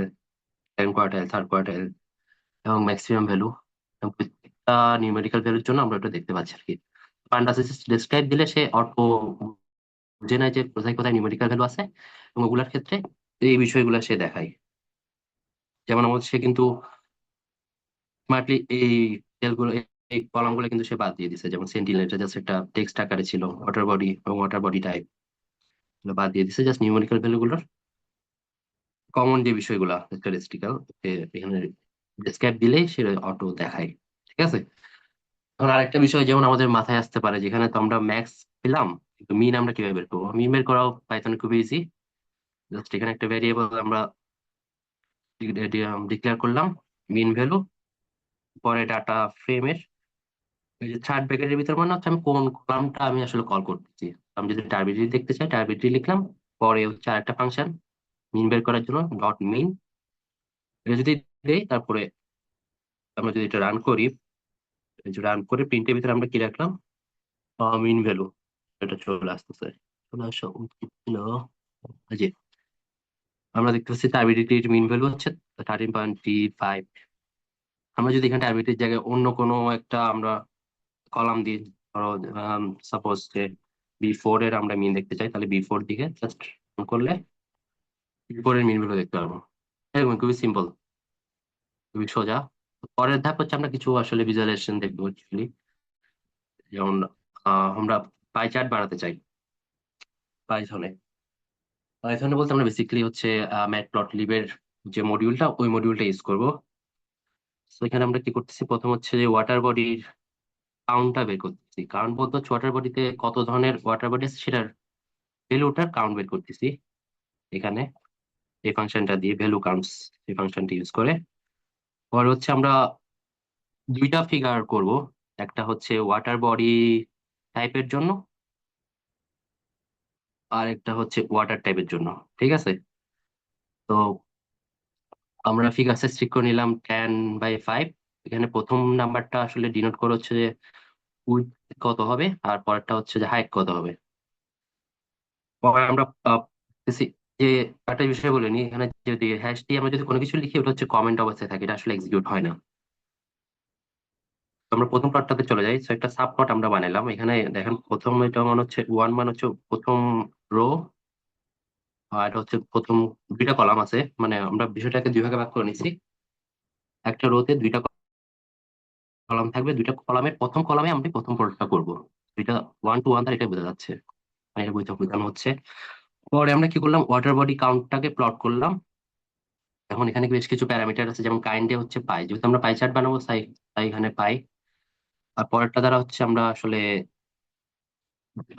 second quartile, third quartile, এবং ম্যাক্সিমাম ভ্যালু। এবং প্রত্যেকটা নিউমেরিক্যাল ভ্যালুর জন্য আমরা এটা দেখতে পাচ্ছি আর কি। পান্ডাস ডিসক্রাইব দিলে সে অটো বুঝে নেয় যে কোথায় কোথায় নিউমেরিক্যাল ভ্যালু আছে, এবং ওগুলার ক্ষেত্রে এই বিষয়গুলো সে দেখায়। যেমন আমাদের সে কিন্তু স্মার্টলি এই সেলগুলো এই কলামগুলো কিন্তু সে বাদ দিয়ে দিছে, যেমন সেন্টিনেল এটা জাস্ট একটা টেক্সট আকারে ছিল, ওয়াটার বডি এবং ওয়াটার বডি টাইপ বাদ দিয়ে দিছে, জাস্ট নিউমেরিক্যাল ভ্যালুগুলোর কমন যে বিষয়গুলো ক্যারেক্টারিস্টিক্যাল এখানে ডেসক্রাইব দিলেই সে অটো দেখায়। ঠিক আছে, এখন আরেকটা বিষয় যেমন আমাদের মাথায় আসতে পারে, যেখানে তো আমরা ম্যাক্স পেলাম, কিন্তু মিন আমরা কিভাবে বের করবো? মিন বের করাও পাইথনে খুব ইজি। জাস্ট এখানে একটা ভেরিয়েবল আমরা ডিক্লেয়ার করলাম মিন ভ্যালু, পরে ডাটা ফ্রেমের এই যে থার্ড ব্র্যাকেটের ভিতর মানে হচ্ছে আমি কোন কলামটা আমি আসলে কল করতেছি। আমি যদি টার্বিটরি দেখতে চাই টার্বিটরি লিখলাম, পরে হচ্ছে আরেকটা ফাংশন মিন বের করার জন্য ডট মিন, এটা যদি দেই তারপরে আমরা যদি এটা রান করি, রান করে প্রিন্টের ভিতরে আমরা কি রাখলাম মিন ভ্যালু, এটা চলে আসতেছে। চলে আসা উচিত ছিল। এই যে আমরা দেখতে পাচ্ছি টার্বিটরির মিন ভ্যালু হচ্ছে 13.35। আমরা যদি এখানে টার্বিটরির জায়গায় অন্য কোনো একটা আমরা কলাম দিই, ধরো সাপোজ যে বি4 এর আমরা মিন দেখতে চাই, তাহলে বি4 দিকে জাস্ট করলে বি4 এর মিন ভ্যালু দেখতে পারবো। এরকম খুবই সিম্পল, খুবই সোজা। পরের ধাপ হচ্ছে আমরা কিছু আসলে ভিজুয়ালাইজেশন দেখবো অ্যাকচুয়ালি। যেমন আমরা পাই চার্ট বানাতে চাই পাইথনে। পাইথনে বলতে আমরা বেসিক্যালি হচ্ছে ম্যাটপ্লটলিবের যে মডিউলটা, ওই মডিউলটা ইউজ করব। তো এখানে আমরা কি করতেছি, প্রথম হচ্ছে যে ওয়াটার বডির কাউন্টটা বের করতেছি। কারণ বলতে হচ্ছে ওয়াটার বডিতে কত ধরনের ওয়াটার বডি আছে সেটার ভ্যালুটার কাউন্ট বের করতেছি এখানে এই ফাংশনটা দিয়ে, ভ্যালু কাউন্টস এই ফাংশনটা ইউজ করে। পরে হচ্ছে আমরা দুইটা ফিগার করব, একটা হচ্ছে ওয়াটার বডি টাইপের জন্য আর একটা হচ্ছে ওয়াটার টাইপের জন্য। ঠিক আছে, তো আমরা ফিগার সাইজ ঠিক করে নিলাম 10/5। এখানে প্রথম নাম্বারটা আসলে ডিনোট করে হচ্ছে যে উইডথ কত হবে, আর পরেরটা হচ্ছে যে হাইট কত হবে। পরে আমরা দেখতেছি যে একটা বিষয় বলে নি, এখানে যদি হ্যাশ দিয়ে আমরা যদি কোনো কিছু লিখি ওটা হচ্ছে কমেন্ট অবস্থায় থাকে, এটা আসলে এক্সিকিউট হয় না। তো আমরা প্রথম প্লটটাতে চলে যাই। তো একটা সাব প্লট আমরা বানাইলাম এখানে, দেখেন প্রথম এটা মানে হচ্ছে 1 মানে হচ্ছে প্রথম রো, আর এটা হচ্ছে প্রথম দুইটা কলাম আছে, মানে আমরা বিষয়টাকে দুই ভাগে ভাগ করে নিছি। একটা রোতে দুইটা কলাম থাকবে, দুইটা কলামের প্রথম কলামে আমরা প্রথম প্লটটা করব। দুইটা 1 to 1 তার এটা বোঝা যাচ্ছে, মানে এটা বোঝানো হচ্ছে। পরে আমরা কি করলাম, ওয়াটার বডি কাউন্টটাকে প্লট করলাম। এখন এখানে বেশ কিছু প্যারামিটার আছে, যেমন কাইন্ডে হচ্ছে পাই, যেহেতু আমরা পাই চার্ট বানাবো তাই তাই এখানে পাই। আর পরেরটা দ্বারা হচ্ছে আমরা আসলে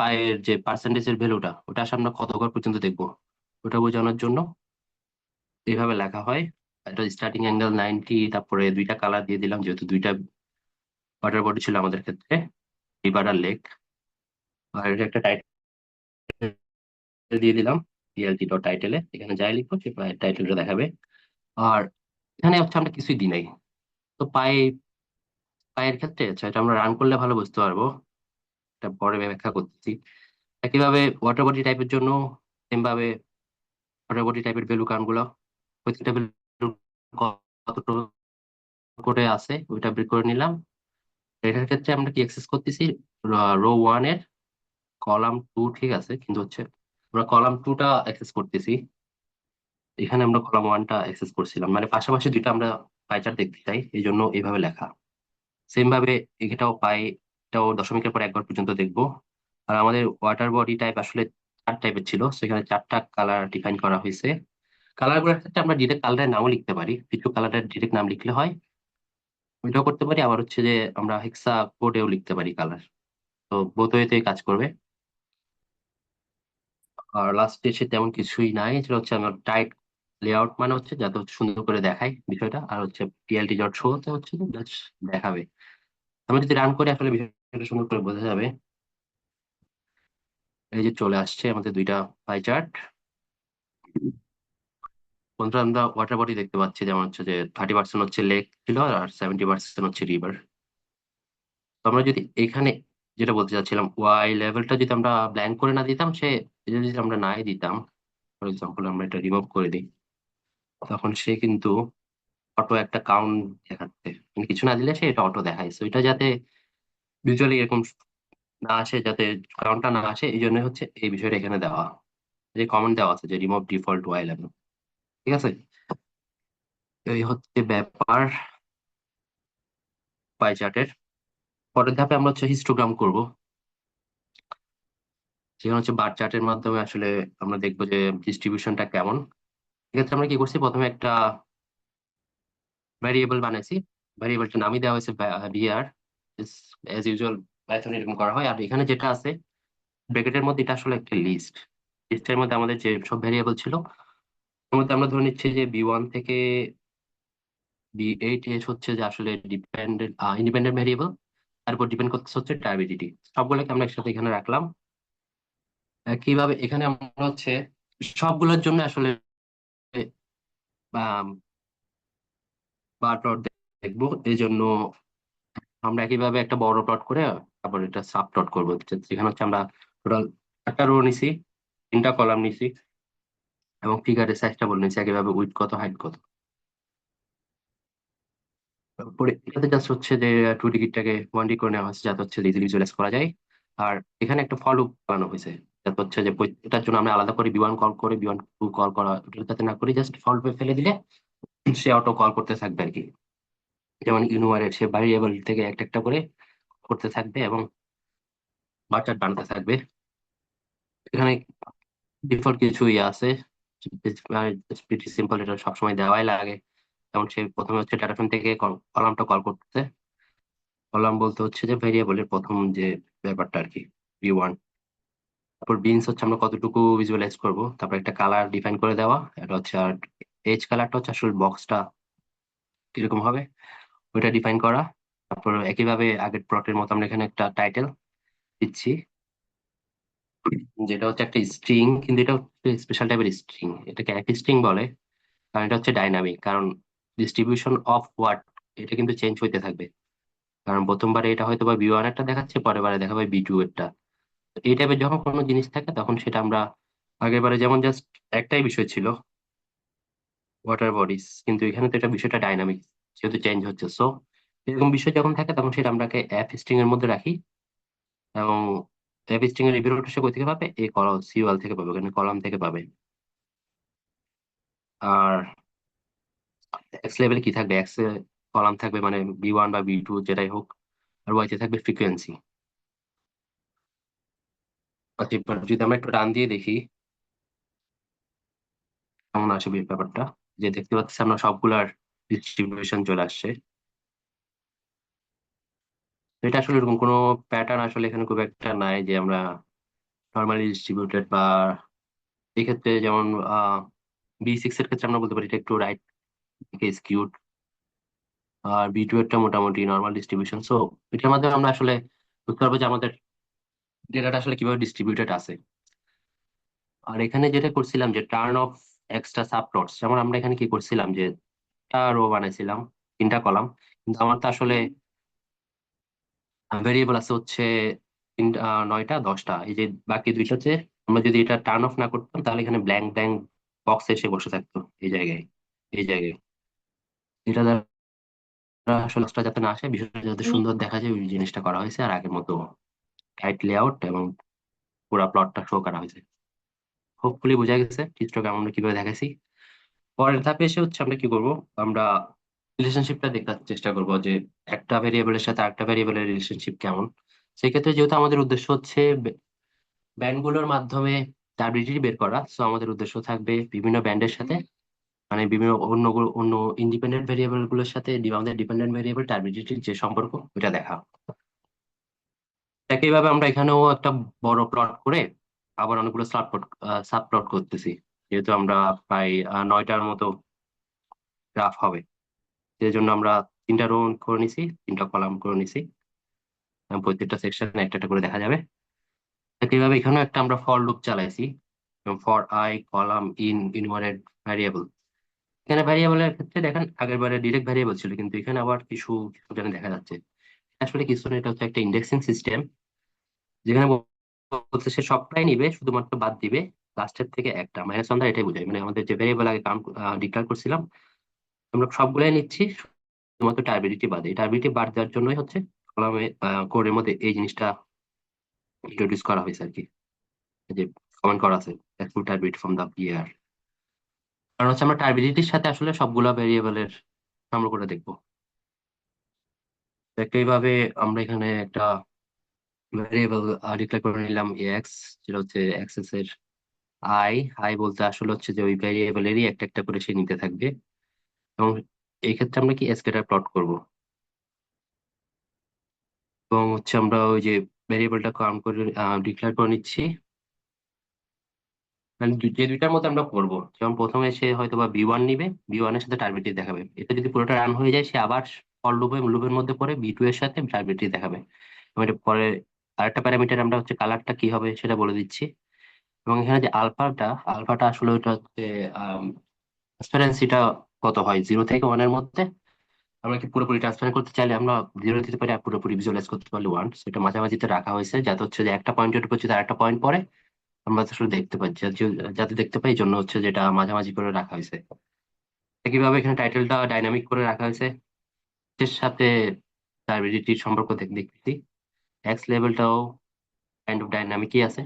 পায়ের যে পার্সেন্টেজের ভ্যালুটা ওটা আসলে আমরা কত ঘর পর্যন্ত দেখবো ওটা বোঝানোর জন্য এইভাবে লেখা হয়। এটা স্টার্টিং অ্যাঙ্গেল 90, তারপরে দুইটা কালার দিয়ে দিলাম যেহেতু দুইটা ওয়াটার বডি ছিল আমাদের ক্ষেত্রে, রিভার আর লেক। আর এটা একটা টাইটেল দিয়ে দিলাম, টিএলটি ডট টাইটেলে, এখানে যাই লিখবো সে টাইটেলটা দেখাবে। আর এখানে হচ্ছে আমরা কিছুই দিই নাই। তো পায়ের ক্ষেত্রে আচ্ছা এটা আমরা রান করলে ভালো বুঝতে পারবো, এটা পরে ব্যাখ্যা করতেছি। একইভাবে ওয়াটার বডি টাইপের জন্য সেম ভাবে ওয়াটার বডি টাইপের ভ্যালু কাউন্ট প্রত্যেকটা ভ্যালু কতটুকু করে আছে ওইটা বের করে নিলাম। এটার ক্ষেত্রে আমরা কি অ্যাক্সেস করতেছি, রো 1 এর কলাম 2। ঠিক আছে, কিন্তু হচ্ছে আমরা কলাম 2টা অ্যাক্সেস করতেছি, এখানে আমরা কলাম 1টা অ্যাক্সেস করছিলাম, মানে পাশাপাশি দুইটা আমরা পাইচার্ট দেখতে চাই, এই জন্য এইভাবে লেখা। সেম ভাবে এটাও পাই, এটাও দশমিকের পর 1 ঘর পর্যন্ত দেখবো। আর আমাদের ওয়াটার বডি টাইপ আসলে 4 টাইপের ছিল, সেখানে 4টা কালার ডিফাইন করা হয়েছে। কালার গুলোর ক্ষেত্রে আমরা ডিরেক্ট কালারের নামও লিখতে পারি, কিছু কালারের ডিরেক্ট নাম লিখলে হয়, ওইটাও করতে পারি। আবার হচ্ছে যে আমরা হেক্সা কোডেও লিখতে পারি কালার, তো বোথ ওয়েতেই কাজ করবে। আর লাস্টে এসে তেমন কিছুই নাই, যেটা হচ্ছে আমার টাইট লেআউট, মানে হচ্ছে যাতে হচ্ছে সুন্দর করে দেখায় বিষয়টা, আর হচ্ছে টিএলটি ডট শো তে হচ্ছে যে just দেখাবে। আমি যদি রান করি আসলে বিষয়টা সুন্দর করে বোঝা যাবে। এই যে চলে আসছে আমাদের দুইটা পাই চার্ট। বন্ধুরা আমরা ওয়াটার বডি দেখতে পাচ্ছি, যেমন হচ্ছে যে 30% হচ্ছে লেক ছিল আর 70% হচ্ছে রিভার। তো আমরা যদি এখানে যেটা বলতে চাচ্ছিলাম, ওয়াই লেভেলটা যদি আমরা ব্ল্যাঙ্ক করে না দিতাম, সে এটা যদি আমরা নাই দিতাম, ফর এক্সাম্পল আমরা এটা রিমুভ করে দিই, তখন সে কিন্তু অটো একটা কাউন্ট দেখাচ্ছে, মানে কিছু না দিলে সে এটা অটো দেখায়। তো এটা যাতে ভিজুয়ালি এরকম না আসে, যাতে কাউন্টটা না আসে, এই জন্য হচ্ছে এই বিষয়টা এখানে দেওয়া, যে কমেন্ট দেওয়া আছে যে রিমুভ ডিফল্ট ওয়াই লেভেল। ঠিক আছে, এই হচ্ছে ব্যাপার পাই চার্টের। পরের ধাপে আমরা হচ্ছে হিস্টোগ্রাম করব, যেখানে হচ্ছে বার চার্টের মাধ্যমে আসলে আমরা দেখবো যে ডিস্ট্রিবিউশনটা কেমন। এক্ষেত্রে আমরা কি করছি, প্রথমে একটা ভ্যারিয়েবল বানাইছি, ভ্যারিয়েবলটার নামই দেওয়া হয়েছে বিআর, এজ ইউজুয়াল পাইথন এরকম করা হয়। আর এখানে যেটা আছে ব্র্যাকেটের মধ্যে, এটা আসলে একটা লিস্ট। লিস্টের মধ্যে আমাদের যে সব ভ্যারিয়েবল ছিল, তার মধ্যে আমরা ধরে নিচ্ছি যে বি1 থেকে বি8 হচ্ছে যে আসলে ডিপেন্ডেন্ট ইন্ডিপেন্ডেন্ট ভ্যারিয়েবল, তারপর ডিপেন্ড করতেছে হচ্ছে টার্বিডিটি। সবগুলোকে আমরা একসাথে এখানে রাখলাম। কিভাবে এখানে আমরা হচ্ছে সবগুলোর জন্য আসলে বার প্লট দেখবো, এই জন্য আমরা একইভাবে একটা বড় প্লট করে তারপর এটা সাব প্লট করবো, যেখানে হচ্ছে আমরা টোটাল একটা রো নিছি, 3টা কলাম নিছি, এবং ফিগারের সাইজটা বলে নিছি একইভাবে, উইডথ কত, হাইট কত। তারপরে এটাতে জাস্ট হচ্ছে যে 2D গিটটাকে 1D করে নেওয়া হয়েছে, যাতে হচ্ছে ইজিলি ভিজুয়ালাইজ করা যায়। আর এখানে একটা ফর লুপ বানানো হয়েছে, যাতে হচ্ছে যে এটার জন্য আমরা আলাদা করে বি1 কল করে বি1 কল করা, যাতে না করি, জাস্ট ফর লুপে ফেলে দিলে সে অটো কল করতে থাকবে আর কি। যেমন ইউনুয়ারের সে ভ্যারিয়েবল থেকে একটা একটা করে করতে থাকবে এবং বারচার্ট বানাতে থাকবে। এখানে ডিফল্ট কিছু ইয়ে আছে, প্রিটি সিম্পল, এটা সবসময় দেওয়াই লাগে। যেমন সে প্রথমে হচ্ছে ডাটা ফ্রেম থেকে কলামটা কল করতেছে। কলাম বলতে হচ্ছে যে ভেরিয়েবলের প্রথম যে ব্যাপারটা আর কি, বি1। তারপর বিনস হচ্ছে আমরা কতটুকু ভিজুয়ালাইজ করব, তারপর একটা কালার ডিফাইন করে দেওয়া, এটা হচ্ছে। আর এজ কালারটা হচ্ছে আসলে বক্সটা কিরকম হবে ওইটা ডিফাইন করা। তারপর একইভাবে আগের প্লটের মতো আমরা এখানে একটা টাইটেল দিচ্ছি, যেটা হচ্ছে একটা স্ট্রিং, কিন্তু এটা হচ্ছে স্পেশাল টাইপের স্ট্রিং। এটাকে এক স্ট্রিং বলে, কারণ এটা হচ্ছে ডাইনামিক। কারণ ডিস্ট্রিবিউশন অফ ওয়ার্ড এটা কিন্তু চেঞ্জ হইতে থাকবে। কারণ প্রথমবারে এটা হয়তো বা বি1 একটা দেখাচ্ছে, পরের বারে দেখাবে বি2 একটা। তো এই টাইপের যখন কোনো জিনিস থাকে, তখন সেটা আমরা আগের বারে যেমন জাস্ট একটাই বিষয় ছিল ওয়াটার বডিজ, কিন্তু এখানে তো এটা বিষয়টা ডাইনামিক, যেহেতু চেঞ্জ হচ্ছে। সো এরকম বিষয় যখন থাকে, তখন সেটা আমরাকে এফ স্ট্রিং এর মধ্যে রাখি। এবং এফ স্ট্রিং এর রিপিট সে কোথা থেকে পাবে, এই কলাম সিওএল থেকে পাবে, ওখানে কলাম থেকে পাবে। আর এক্স লেভেলে কি থাকবে, এক্স এ কলাম থাকবে, মানে বি1 বা বি2 যেটাই হোক। আর ওয়াইতে থাকবে ফ্রিকোয়েন্সি। আচ্ছা, এবার যদি আমরা একটু ডান দিয়ে দেখি কেমন আসবে এই ব্যাপারটা, যে দেখতে পাচ্ছি আমরা সবগুলার ডিস্ট্রিবিউশন চলে আসছে। তো এটা আসলে এরকম কোনো প্যাটার্ন আসলে এখানে খুব একটা নাই যে আমরা নর্মালি ডিস্ট্রিবিউটেড, বা এক্ষেত্রে যেমন বি6 এর ক্ষেত্রে আমরা বলতে পারি এটা একটু রাইট দিকে স্কিউড। আর বি2 এরটা মোটামুটি নর্মাল ডিস্ট্রিবিউশন। সো এটার মাধ্যমে আমরা আসলে বুঝতে পারবো যে আমাদের ডেটাটা আসলে কিভাবে ডিস্ট্রিবিউটেড আছে। আর এখানে যেটা করছিলাম যে টার্ন অফ এক্সট্রা সাবপ্লটস, যেমন আমরা এখানে কি করছিলাম যে রো বানাইছিলাম, 3টা কলাম, কিন্তু আমার তো আসলে ভেরিয়েবল আছে হচ্ছে 9টা 10টা। এই যে বাকি 2টা হচ্ছে, আমরা যদি এটা টার্ন অফ না করতাম, তাহলে এখানে ব্ল্যাঙ্ক ব্ল্যাঙ্ক বক্স এসে বসে থাকতো এই জায়গায়, এই জায়গায়। এটা দ্বারা আসলে box টা যাতে না আসে, বিষয়টা যাতে সুন্দর দেখা যায়, ওই জিনিসটা করা হয়েছে। আর আগের মতো টাইট লেআউট এবং পুরো প্লটটা শো করা হয়েছে। হোপফুলি বোঝা গেছে চিত্রকে আমরা কিভাবে দেখাইছি। পরের ধাপে এসে হচ্ছে আমরা কি করব, আমরা রিলেশনশিপটা দেখার চেষ্টা করব যে একটা ভেরিয়েবলের সাথে আরেকটা ভেরিয়েবলের রিলেশনশিপ কেমন। সেক্ষেত্রে যেহেতু আমাদের উদ্দেশ্য হচ্ছে ব্যান্ডগুলোর মাধ্যমে স্ট্যাবিলিটি বের করা, সো আমাদের উদ্দেশ্য থাকবে বিভিন্ন ব্যান্ডের সাথে, মানে বিভিন্ন অন্য অন্য ইন্ডিপেন্ডেন্ট ভেরিয়েবল গুলোর সাথে আমাদের ডিপেন্ডেন্ট ভেরিয়েবল স্ট্যাবিলিটির যে সম্পর্ক, ওটা দেখা। একইভাবে আমরা এখানেও একটা বড় প্লট করে আবার অনেকগুলো সাব প্লট করতেছি, যেহেতু আমরা প্রায় 9টার মতো গ্রাফ হবে। সেই জন্য আমরা 3টা রো করে নিছি, 3টা কলাম করে নিছি, এবং প্রত্যেকটা সেকশন একটা একটা করে দেখা যাবে। একইভাবে এখানেও একটা আমরা ফর লুপ চালাইছি, for I column in inward variable. এখানে ভ্যারিয়েবলের ক্ষেত্রে দেখেন আগের বারে ডিরেক্ট ভ্যারিয়েবল ছিল, কিন্তু এখানে আবার কিছু কিছু যেন দেখা যাচ্ছে। আসলে কিছু না, এটা হচ্ছে একটা ইন্ডেক্সিং সিস্টেম, যেখানে বলতে সে সবটাই নিবে, শুধুমাত্র বাদ দিবে লাস্টের থেকে একটা -1 দ্বারা। এটাই বোঝায়, মানে আমাদের যে ভ্যারিয়েবল আগে কাউন্ট ডিক্লেয়ার করছিলাম, আমরা সবগুলাই নিচ্ছি, শুধুমাত্র টার্বিডিটি বাদে। এই টার্বিডিটি বাদ দেওয়ার জন্যই হচ্ছে কলামে কোডের মধ্যে এই জিনিসটা ইন্ট্রোডিউস করা হয়েছে আর কি, এই যে কমেন্ট করা আছে এক্সক্লুড টার্বিডিটি ফ্রম দা ইয়ার। কারণ হচ্ছে আমরা টার্বিডিটির সাথে আসলে সবগুলা ভেরিয়েবলের সম্পর্কটা দেখবো। এইভাবে আমরা এখানে একটা ভ্যারিয়েবল ডিক্লেয়ার করে নিলাম এক্স, যেটা হচ্ছে এক্সেস এর আই। আই বলতে আসলে হচ্ছে যে ওই ভ্যারিয়েবলেরই একটা একটা করে সে নিতে থাকবে। এবং এই ক্ষেত্রে আমরা কি স্কেটার প্লট করব, এবং হচ্ছে আমরা ওই যে ভ্যারিয়েবলটা কাউন্ট করে ডিক্লেয়ার করে নিচ্ছি। মানে যে দুইটার মধ্যে আমরা করবো, যেমন প্রথমে সে হয়তো বা বি ওয়ান নিবে, বি ওয়ান এর সাথে টার্গেটটি দেখাবে। এটা যদি পুরোটা রান হয়ে যায়, সে আবার ফর লুপের মধ্যে পরে বি টু এর সাথে টার্গেটটি দেখাবে। এবং এটা পরে আরেকটা প্যারামিটার আমরা হচ্ছে কালারটা কি হবে সেটা বলে দিচ্ছি। এবং এখানে যে আলফাটা, আলফাটা আসলে ওটা হচ্ছে ট্রান্সপারেন্সিটা কত হয় 0 থেকে 1 এর মধ্যে। আমরা কি পুরোপুরি ট্রান্সপারেন্ট করতে চাইলে আমরা 0 দিতে পারি, আর পুরোপুরি ভিজুয়ালাইজ করতে পারলে 1। সেটা মাঝামাঝিতে রাখা হয়েছে, যাতে হচ্ছে যে একটা পয়েন্টের উপর যদি আরেকটা পয়েন্ট পড়ে আমরা আসলে দেখতে পাই, যাতে দেখতে পাই, এই জন্য হচ্ছে যেটা মাঝামাঝি করে রাখা হয়েছে। একইভাবে এখানে টাইটেলটা ডাইনামিক করে রাখা হয়েছে, এর সাথে টার্বিডিটির সম্পর্ক দেখতেছি। এক্স লেভেলটাও কাইন্ড অফ ডাইনামিকই আছে।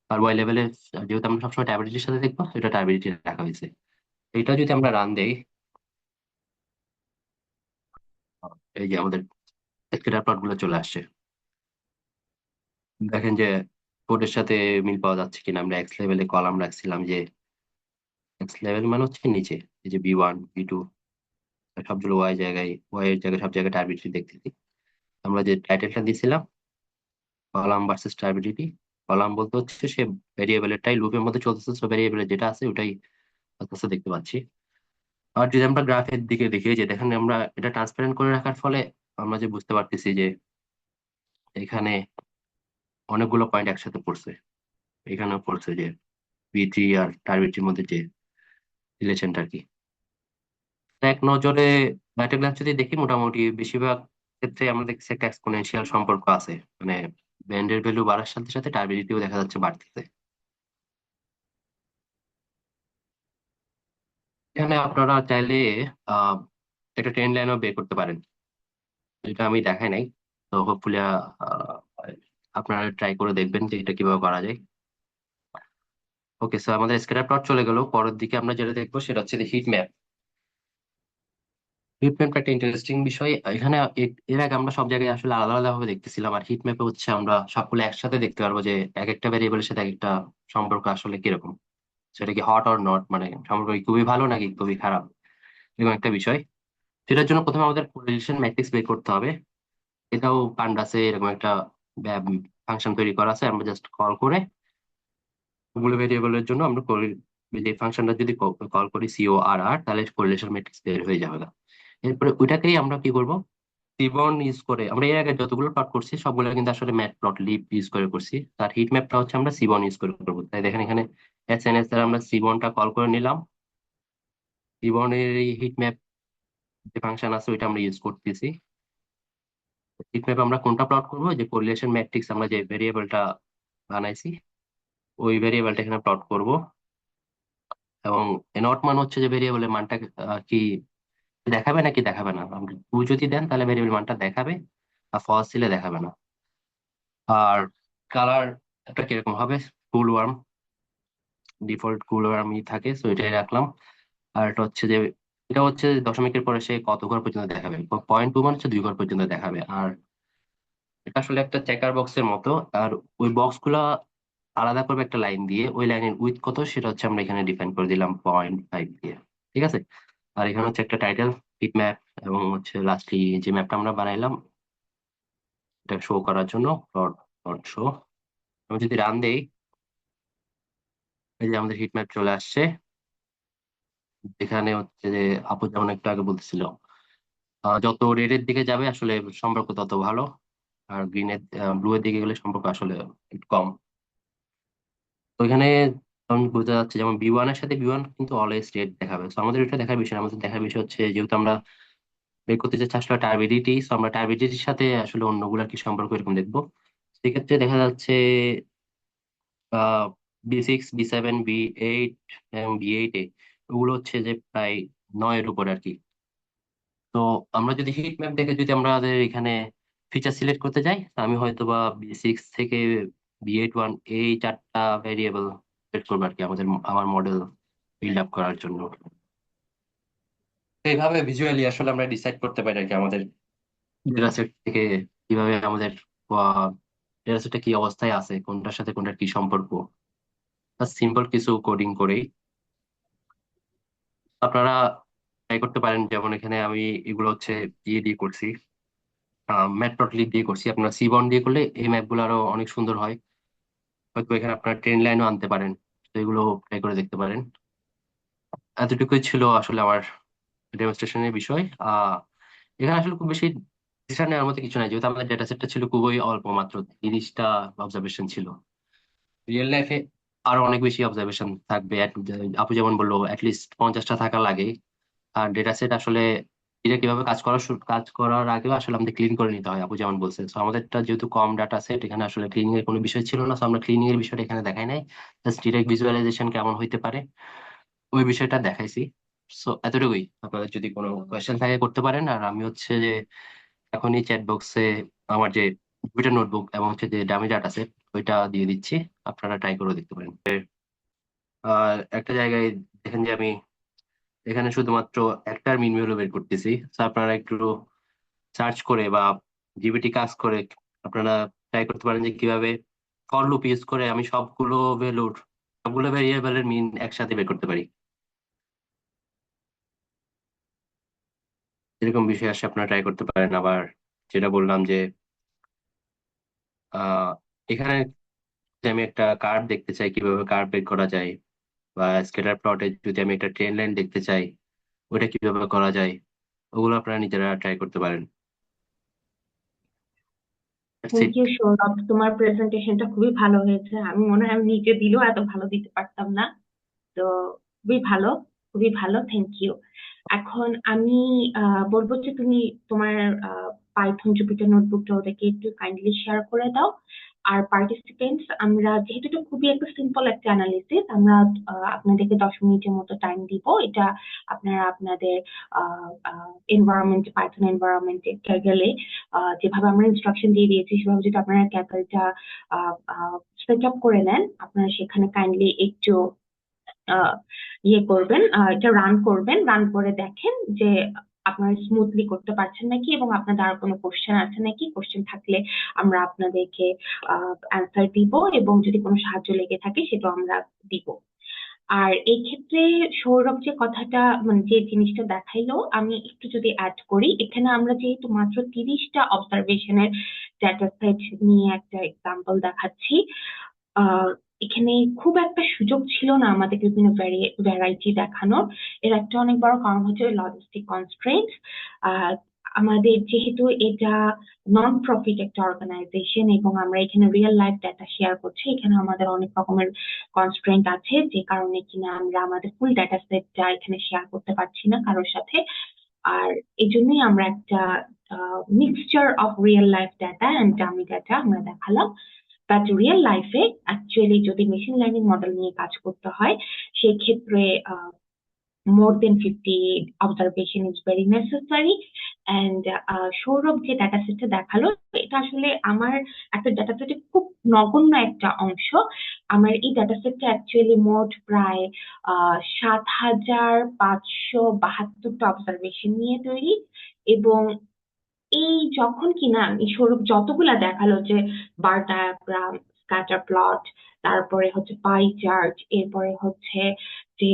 আর ওয়াই লেভেলে যেহেতু আমরা সবসময় টার্বিডিটির সাথে দেখবো, এটা টার্বিডিটি রাখা হয়েছে। এটা যদি আমরা রান দেই, এই যে আমাদের স্কেটার প্লট গুলো চলে আসছে। দেখেন যে কোডের সাথে মিল পাওয়া যাচ্ছে কিনা। আমরা এক্স লেভেলে কলাম রাখছিলাম, যে এক্স লেভেল মানে হচ্ছে নিচে, এই যে বি ওয়ান বি টু, সবগুলো ওয়াই এর জায়গায় সব জায়গায় টার্বিডিটি দেখতেছি। আমরা যে টাইটেলটা দিয়েছিলাম কলাম ভার্সেস টার্বিডিটি, কলাম বলতে হচ্ছে সে ভেরিয়েবলেরটাই লুপের মধ্যে চলতেছে, ভেরিয়েবলের যেটা আছে ওটাই আস্তে দেখতে পাচ্ছি। আর যদি আমরা গ্রাফের দিকে দেখি, যে দেখেন আমরা এটা ট্রান্সপারেন্ট করে রাখার ফলে আমরা যে বুঝতে পারতেছি যে এখানে অনেকগুলো পয়েন্ট একসাথে পড়ছে। এখানে পড়ছে যে বি3 আর টার্বিটির মধ্যে যে রিলেশনটা আর কি। এক নজরে ডাটাগ্রাফ যদি দেখি, মোটামুটি বেশিরভাগ ক্ষেত্রে আমরা দেখছি একটা এক্সপোনেনশিয়াল সম্পর্ক আছে। মানে ব্যান্ডের ভ্যালু বাড়ার সাথে সাথে টার্বিডিটিও দেখা যাচ্ছে বাড়তেছে। এখানে আপনারা চাইলে আহ একটা ট্রেন লাইনও বের করতে পারেন, যেটা আমি দেখাই নাই। তো হোপফুলি আপনারা ট্রাই করে দেখবেন যে এটা কিভাবে করা যায়। ওকে, স্যার, আমাদের স্ক্যাটার প্লট চলে গেল। পরের দিকে আমরা যেটা দেখবো সেটা হচ্ছে হিট ম্যাপ। হিট ম্যাপটা একটা ইন্টারেস্টিং বিষয়। এখানে এর আগে আমরা সব জায়গায় আসলে আলাদা আলাদা ভাবে দেখতেছিলাম, আর হিট ম্যাপে হচ্ছে আমরা সবগুলো একসাথে দেখতে পারবো, যে এক একটা ভেরিয়েবলের সাথে এক একটা সম্পর্ক আসলে কিরকম, সেটা কি হট অর নট, মানে সম্পর্ক কি খুবই ভালো নাকি খুবই খারাপ, এরকম একটা বিষয়। সেটার জন্য প্রথমে আমাদের কোরিলেশন ম্যাট্রিক্স বের করতে হবে। এটাও পান্ডাসে এরকম একটা ফাংশন তৈরি করা আছে। আমরা জাস্ট কল করে সবগুলো ভেরিয়েবলের জন্য আমরা যে ফাংশনটা যদি কল করি CORR, তাহলে কোরিলেশন ম্যাট্রিক্স বের হয়ে যাবে। এরপরে ওইটাকেই আমরা কি করব, সিবন ইউজ করে। আমরা এর আগে যতগুলো প্লট করছি সবগুলো কিন্তু আসলে ম্যাট প্লট লিপ ইউজ করে করছি। তার হিট ম্যাপটা হচ্ছে আমরা সিবন ইউজ করে করবো। তাই দেখেন এখানে SNS দ্বারা আমরা সিবনটা কল করে নিলাম। সিবনের এই হিট ম্যাপ যে ফাংশন আছে ওইটা আমরা ইউজ করতেছি। হিট ম্যাপ আমরা কোনটা প্লট করবো, যে কোরিলেশন ম্যাট্রিক্স আমরা যে ভেরিয়েবলটা বানাইছি ওই ভেরিয়েবলটা এখানে প্লট করব। এবং নট মান হচ্ছে যে ভেরিয়েবলের মানটা কি দেখাবে নাকি দেখাবে না। আপনি টু যদি দেন তাহলে ভেরিয়েবল মানটা দেখাবে, আর ফলস দিলে দেখাবে না। আর কালার একটা কিরকম হবে, কুল ওয়ার্ম, ডিফল্ট কুল ওয়ার্মই থাকে, সো এটাই রাখলাম। আর এটা হচ্ছে যে এটা হচ্ছে দশমিকের পরে সে কত ঘর পর্যন্ত দেখাবে, 0.2 মানে হচ্ছে 2 ঘর পর্যন্ত দেখাবে। আর এটা আসলে একটা চেকার বক্সের মতো। আর ওই বক্স গুলা আলাদা করবে একটা লাইন দিয়ে, ওই লাইনের উইথ কত সেটা হচ্ছে আমরা এখানে ডিফাইন করে দিলাম 0.5 দিয়ে। ঠিক আছে। আর এখানে হচ্ছে একটা টাইটেল, হিট ম্যাপ, এবং হচ্ছে লাস্টলি যে ম্যাপটা আমরা বানাইলাম এটা শো করার জন্য ডট ডট শো। আমি যদি রান দেই, এই যে আমাদের হিট ম্যাপ চলে আসছে। এখানে হচ্ছে যে আপু যেমন একটু আগে বলতেছিল, যত রেড এর দিকে যাবে আসলে সম্পর্ক তত ভালো, আর ব্লু এর দিকে গেলে সম্পর্ক আসলে একটু কম। তো এখানে আমি বোঝা যাচ্ছে যেমন বি ওয়ান এর সাথে বি ওয়ান কিন্তু অলওয়েজ রেড দেখাবে। তো আমাদের এটা দেখার বিষয় না। আমাদের দেখার বিষয় হচ্ছে যেহেতু আমরা বের করতে চাচ্ছি আসলে টার্বিডিটি, তো আমরা টার্বিডিটির সাথে আসলে অন্যগুলার কি সম্পর্ক এরকম দেখবো। সেক্ষেত্রে দেখা যাচ্ছে B6 B7 B8 এবং B8-এ ওগুলো হচ্ছে যে প্রায় 9-এর উপরে আর কি। তো আমরা যদি হিট ম্যাপ দেখে যদি আমাদের এখানে ফিচার সিলেক্ট করতে যাই, তো আমি হয়তো বা B6 থেকে B81 এই চারটা ভেরিয়েবল সিলেক্ট করবো আর কি আমার মডেল বিল্ড আপ করার জন্য। তো এইভাবে ভিজুয়ালি আসলে আমরা ডিসাইড করতে পারি আর কি আমাদের ডেটা সেট থেকে কিভাবে আমাদের ডেটা সেটটা কি অবস্থায় আছে, কোনটার সাথে কোনটার কি সম্পর্ক, সিম্পল কিছু কোডিং করেই আপনারা ট্রাই করতে পারেন। যেমন এখানে আমি এগুলো হচ্ছে ইয়ে দিয়ে করছি, ম্যাটপ্লটলিব দিয়ে করছি। আপনার সিবন দিয়ে করলে এই ম্যাপ গুলো আরো অনেক সুন্দর হয়। হয়তো এখানে আপনার ট্রেন লাইনও আনতে পারেন, তো এগুলো ট্রাই করে দেখতে পারেন। এতটুকুই ছিল আসলে আমার ডেমনস্ট্রেশনের বিষয়। এখানে আসলে খুব বেশি ডিসিশন নেওয়ার মতো কিছু নাই, যেহেতু আমাদের ডেটা সেটটা ছিল খুবই অল্প, মাত্র 30টা অবজারভেশন ছিল। রিয়েল লাইফে আরো অনেক বেশি অবজারভেশন থাকবে। আপু যেমন বললো অ্যাটলিস্ট 50টা থাকা লাগে। আর ডেটা সেট আসলে এটা কিভাবে কাজ করার আগেও আসলে আমাদের ক্লিন করে নিতে হয়, আপু যেমন বলছে। তো আমাদেরটা যেহেতু কম ডাটা সেট, এখানে আসলে ক্লিনিং এর কোনো বিষয় ছিল না, তো আমরা ক্লিনিং এর বিষয়টা এখানে দেখাই নাই। জাস্ট ডিরেক্ট ভিজুয়ালাইজেশন কেমন হইতে পারে ওই বিষয়টা দেখাইছি। সো এতটুকুই। আপনাদের যদি কোনো কোয়েশ্চেন থাকে করতে পারেন। আর আমি হচ্ছে যে এখনই চ্যাট বক্সে আমার যে দুইটা নোটবুক এবং হচ্ছে যে ডামি ডাটা সেট ওইটা দিয়ে দিচ্ছি, আপনারা ট্রাই করে দেখতে পারেন। আর একটা জায়গায় দেখেন যে আমি এখানে শুধুমাত্র একটার মিন ভ্যালু বের করতেছি। তো আপনারা একটু সার্চ করে বা জিপিটি কাজ করে আপনারা ট্রাই করতে পারেন যে কিভাবে ফর লুপ ইউজ করে আমি সবগুলো ভেরিয়েবলের মিন একসাথে বের করতে পারি। এরকম বিষয় আসে, আপনারা ট্রাই করতে পারেন। আবার যেটা বললাম যে আহ এখানে যদি আমি একটা কার্ভ দেখতে চাই, কিভাবে কার্ভ বের করা যায়, বা স্ক্যাটার প্লটে যদি আমি একটা ট্রেন লাইন দেখতে চাই ওটা কিভাবে করা যায়, ওগুলো আপনারা নিজেরা ট্রাই করতে পারেন। That's thank it. You Sourav, তোমার প্রেজেন্টেশনটা খুবই ভালো হয়েছে। আমি মনে হয় আমি নিজে দিলেও এত ভালো দিতে পারতাম না। তো খুবই ভালো, খুবই ভালো, থ্যাংক ইউ। এখন আমি বলবো যে তুমি তোমার পাইথন জুপিটার নোটবুকটা ওদেরকে একটু কাইন্ডলি শেয়ার করে দাও। আর পার্টিসিপেন্টস, আমরা যেহেতু এটা খুবই একটা সিম্পল একটা অ্যানালিসিস, আমরা আপনাদেরকে 10 মিনিটের মতো টাইম দিব। এটা আপনারা আপনাদের এনভায়রনমেন্ট, পাইথন এনভায়রনমেন্টে গেলে যেভাবে আমরা ইনস্ট্রাকশন দিয়ে দিয়েছি সেভাবে যদি আপনারা ক্যাপেলটা সেট আপ করে নেন, আপনারা সেখানে কাইন্ডলি একটু আহ, ইয়ে করবেন, এটা রান করবেন, রান করে দেখেন যে আপনারা স্মুথলি করতে পারছেন নাকি, এবং আপনাদের আর কোনো কোশ্চেন আছে নাকি। কোশ্চেন থাকলে আমরা আপনাদেরকে অ্যান্সার দিব, এবং যদি কোনো সাহায্য লেগে থাকে সেটাও আমরা দিব। আর এই ক্ষেত্রে সৌরভ যে কথাটা, মানে যে জিনিসটা দেখাইলো, আমি একটু যদি অ্যাড করি, এখানে আমরা যেহেতু মাত্র 30টা অবজারভেশনের ডেটা সেট নিয়ে একটা এক্সাম্পল দেখাচ্ছি, আহ এখানে খুব একটা সুযোগ ছিল না আমাদের বিভিন্ন ভ্যারাইটি দেখানোর। এর একটা অনেক বড় কারণ হচ্ছে লজিস্টিক কনস্ট্রেন্ট। আমাদের যেহেতু এটা নন প্রফিট একটা অর্গানাইজেশন এবং আমরা এখানে রিয়েল লাইফ ডাটা শেয়ার করছি, এখানে আমাদের অনেক রকমের কনস্ট্রেন্ট আছে, যে কারণে কিনা আমরা আমাদের ফুল ডাটা সেটটা এখানে শেয়ার করতে পারছি না কারোর সাথে। আর এই জন্যই আমরা একটা mixture of real life data and dummy data আমরা দেখালাম। বাট রিয়েল লাইফে অ্যাকচুয়ালি যদি মেশিন লার্নিং মডেল নিয়ে কাজ করতে হয়, সেক্ষেত্রে more than 50 observation is very necessary. And Sourav যে ডাটা সেটটা দেখালো, এটা আসলে আমার একটা ডাটা সেটে খুব নগণ্য একটা অংশ। আমার এই ডাটা সেটটা অ্যাকচুয়ালি মোট প্রায় 7,572টা অবজারভেশন নিয়ে তৈরি। এবং এই যখন কিনা এই সৌরভ যতগুলা দেখালো, যে বার ডায়াগ্রাম, স্ক্যাটার প্লট, তারপরে হচ্ছে পাই চার্ট, এরপরে হচ্ছে যে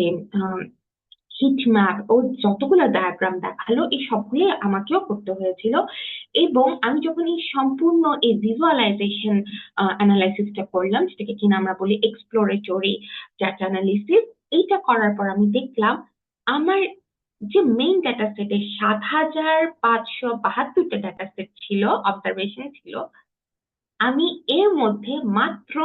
হিট ম্যাপ, ও যতগুলো ডায়াগ্রাম দেখালো, এই সবগুলো আমাকেও করতে হয়েছিল। এবং আমি যখন এই সম্পূর্ণ এই ভিজুয়ালাইজেশন অ্যানালাইসিসটা করলাম, যেটাকে কিনা আমরা বলি এক্সপ্লোরেটরি ডাটা অ্যানালিসিস, এইটা করার পর আমি দেখলাম আমার যে মেইন ডাটা সেটে 7,572টা ডাটা সেট ছিল, অবজারভেশন ছিল, আমি এর মধ্যে মাত্র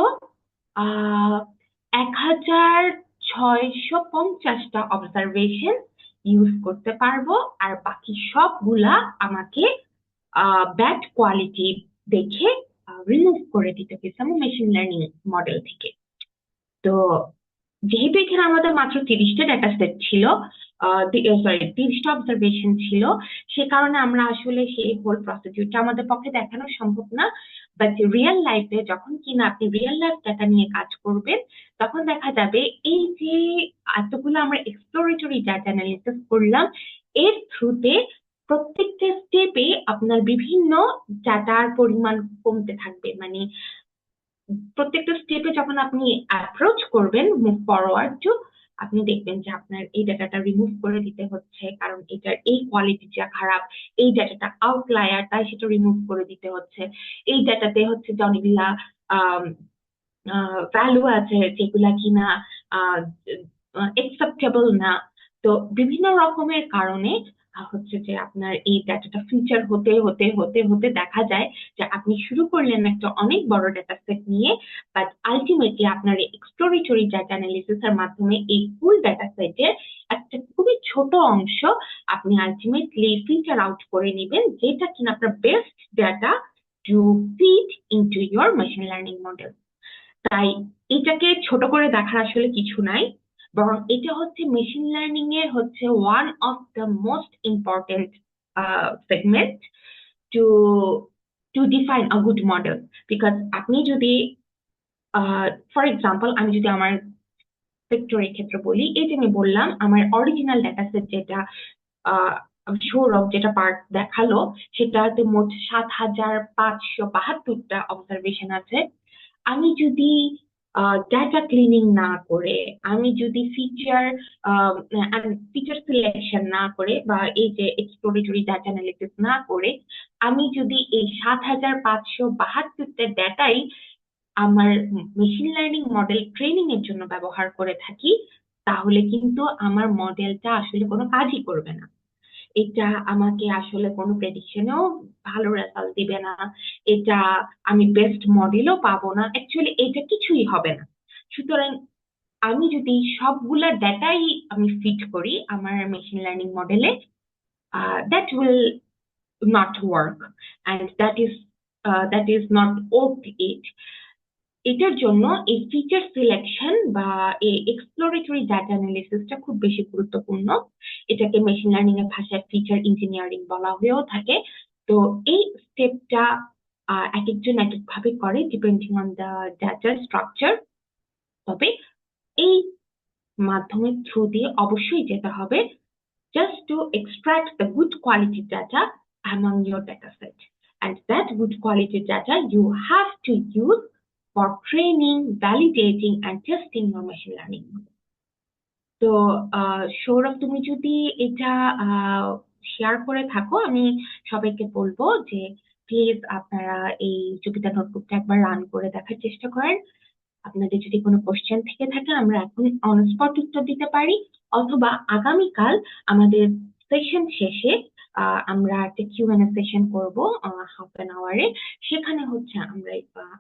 1,650টা অবজারভেশন ইউজ করতে পারবো। আর বাকি সবগুলা আমাকে ব্যাড কোয়ালিটি দেখে রিমুভ করে দিতে হয়েছে আমার মেশিন লার্নিং মডেল থেকে। তো যেহেতু এখানে আমাদের মাত্র 30টা ডাটা সেট ছিল, সরি 30টা অবজারভেশন ছিল, সে কারণে আমরা আসলে সেই হোল প্রসিডিউরটা আমাদের পক্ষে দেখানো সম্ভব না। বাট রিয়েল লাইফে যখন কিনা আপনি রিয়েল লাইফ ডাটা নিয়ে কাজ করবেন, তখন দেখা যাবে এই যে এতগুলো আমরা এক্সপ্লোরেটরি ডাটা অ্যানালিসিস করলাম, এর থ্রুতে প্রত্যেকটা স্টেপে আপনার বিভিন্ন ডাটার পরিমাণ কমতে থাকবে। মানে প্রত্যেকটা স্টেপে যখন আপনি অ্যাপ্রোচ করবেন, মুভ ফরওয়ার্ড টু, আপনি দেখবেন যে আপনার এই ডাটাটা রিমুভ করে দিতে হচ্ছে কারণ এটার এই কোয়ালিটিটা খারাপ, এই ডাটাটা আউটলায়ার তাই সেটা রিমুভ করে দিতে হচ্ছে, এই ডাটাতে হচ্ছে যে অনেকগুলা ভ্যালু আছে যেগুলা কিনা একসেপ্টেবল না। তো বিভিন্ন রকমের কারণে হচ্ছে যে আপনার এই ডাটাটা ফিচার হতে হতে হতে হতে দেখা যায় যে আপনি শুরু করলেন একটা অনেক বড় ডাটা সেট নিয়ে, বাট আলটিমেটলি আপনার এক্সপ্লোরেটরি ডাটা অ্যানালিসিস এর মাধ্যমে এই ফুল ডাটা সেটের একটা খুবই ছোট অংশ আপনি আলটিমেটলি ফিল্টার আউট করে নেবেন, যেটা কিনা আপনার best data to feed into your machine learning model. তাই এটাকে ছোট করে দেখার আসলে কিছু নাই, বরং এটা হচ্ছে মেশিন লার্নিং এর হচ্ছে one of the most important segment to to define a good model. Because আপনি যদি ফর এক্সাম্পল আমি যদি আমার সেক্টরের ক্ষেত্রে বলি, এই যে আমি বললাম আমার অরিজিনাল ডাটা সেট যেটা সৌরভ যেটা পার্ট দেখালো, সেটাতে মোট ৭,৫৭২টা অবজারভেশন আছে। আমি যদি ডাটা ক্লিনিং না করে, আমি যদি ফিচার সিলেকশন না করে, বা এই যে এক্সপ্লোরেটরি ডাটা অ্যানালিসিস না করে, আমি যদি এই ৭,৫৭২টা ডাটাই আমার মেশিন লার্নিং মডেল ট্রেনিং এর জন্য ব্যবহার করে থাকি, তাহলে কিন্তু আমার মডেলটা আসলে কোনো কাজই করবে না। এটা আমাকে আসলে কোনো প্রেডিকশনেও ভালো রেজাল্ট দিবে না, এটা আমি বেস্ট মডেলও পাবো না, অ্যাকচুয়ালি এটা কিছুই হবে না। সুতরাং আমি যদি সবগুলা ডাটাই আমি ফিট করি আমার মেশিন লার্নিং মডেলে, that will not work, and that is not worth it. এটার জন্য এই ফিচার সিলেকশন বা এই এক্সপ্লোরেটরি ডাটা অ্যানালিসিসটা খুব বেশি গুরুত্বপূর্ণ। এটাকে মেশিন লার্নিং এর ভাষায় ফিচার ইঞ্জিনিয়ারিং বলা হয়েও থাকে। তো এই স্টেপটা এক একজন এক এক ভাবে করে depending on the data structure. তবে এই মাধ্যমের থ্রু দিয়ে অবশ্যই যেতে হবে just to extract the good quality data among your data set. And that good quality data you have to use for training, validating, and testing your machine learning model. তো সৌরভ, তুমি যদি এটা শেয়ার করে থাকো, আমি সবাইকে বলবো যে প্লিজ আপনারা এই জুপিটার নোটবুকটা একবার রান করে দেখার চেষ্টা করেন। আপনাদের যদি কোনো কোশ্চেন থেকে থাকে আমরা এখন অন স্পট উত্তর দিতে পারি, অথবা আগামীকাল আমাদের সেশন শেষে আমরা একটা কিউএনএ সেশন করবো হাফ অ্যান আওয়ারে, সেখানে হচ্ছে আমরা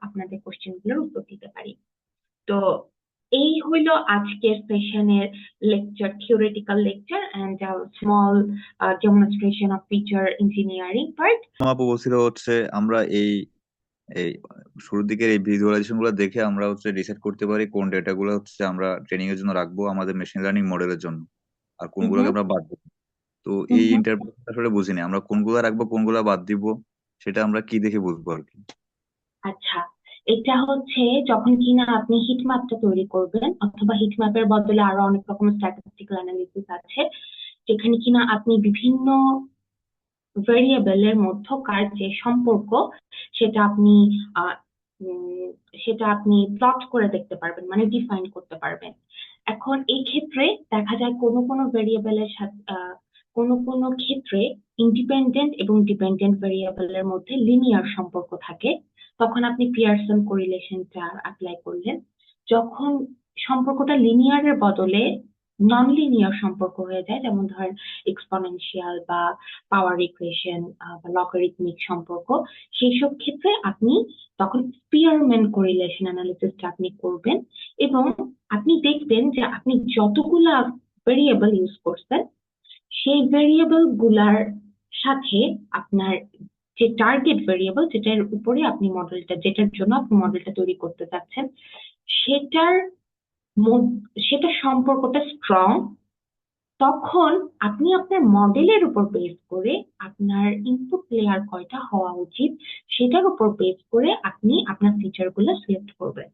আপনাদের কোশ্চেন গুলোর উত্তর দিতে পারি। তো এই হইলো আজকের সেশনের lecture, theoretical lecture and small demonstration of feature engineering part. আপু বলছিল হচ্ছে আমরা এই এই শুরুর দিকের এই ভিজুয়ালাইজেশন গুলো দেখে আমরা হচ্ছে ডিসাইড করতে পারি কোন ডেটা গুলো হচ্ছে আমরা ট্রেনিং এর জন্য রাখবো আমাদের মেশিন লার্নিং মডেলের জন্য, আর কোনগুলোকে আমরা বাদ দেবো। তো এই ইন্টারপ্রেট আসলে বুঝিনি আমরা কোনগুলো রাখবো কোনগুলো বাদ দিব, সেটা আমরা কি দেখে বুঝবো আর কি? আচ্ছা, এটা হচ্ছে যখন কিনা আপনি হিট ম্যাপটা তৈরি করবেন, অথবা হিট ম্যাপের বদলে আরো অনেক রকমের স্ট্যাটিস্টিক্যাল অ্যানালিসিস আছে, যেখানে কিনা আপনি বিভিন্ন ভেরিয়েবলের মধ্যকার যে সম্পর্ক সেটা আপনি আহ, সেটা আপনি প্লট করে দেখতে পারবেন, মানে ডিফাইন করতে পারবেন। এখন এই ক্ষেত্রে দেখা যায় কোনো কোনো ভেরিয়েবলের সাথে কোনো কোনো ক্ষেত্রে ইন্ডিপেন্ডেন্ট এবং ডিপেন্ডেন্ট ভেরিয়েবলের মধ্যে লিনিয়ার সম্পর্ক থাকে, তখন আপনি পিয়ারসন কোরিলেশনটা অ্যাপ্লাই করলেন। যখন সম্পর্কটা লিনিয়ারের বদলে নন লিনিয়ার সম্পর্ক হয়ে যায়, যেমন ধরেন এক্সপোনেনশিয়াল বা পাওয়ার ইকুয়েশন বা লগারিথমিক সম্পর্ক, সেই সব ক্ষেত্রে আপনি তখন স্পিয়ারম্যান কোরিলেশন অ্যানালিসিসটা আপনি করবেন, এবং আপনি দেখবেন যে আপনি যতগুলা ভেরিয়েবল ইউজ করছেন সেই ভেরিয়েবল গুলার সাথে আপনার যে টার্গেট ভেরিয়েবল, যেটার উপরে আপনি মডেলটা, যেটার জন্য আপনি মডেলটা তৈরি করতে যাচ্ছেন, সেটার সেটা সম্পর্কটা স্ট্রং, তখন আপনি আপনার মডেলের উপর বেস করে আপনার ইনপুট লেয়ার কয়টা হওয়া উচিত সেটার উপর বেস করে আপনি আপনার ফিচার গুলো সিলেক্ট করবেন।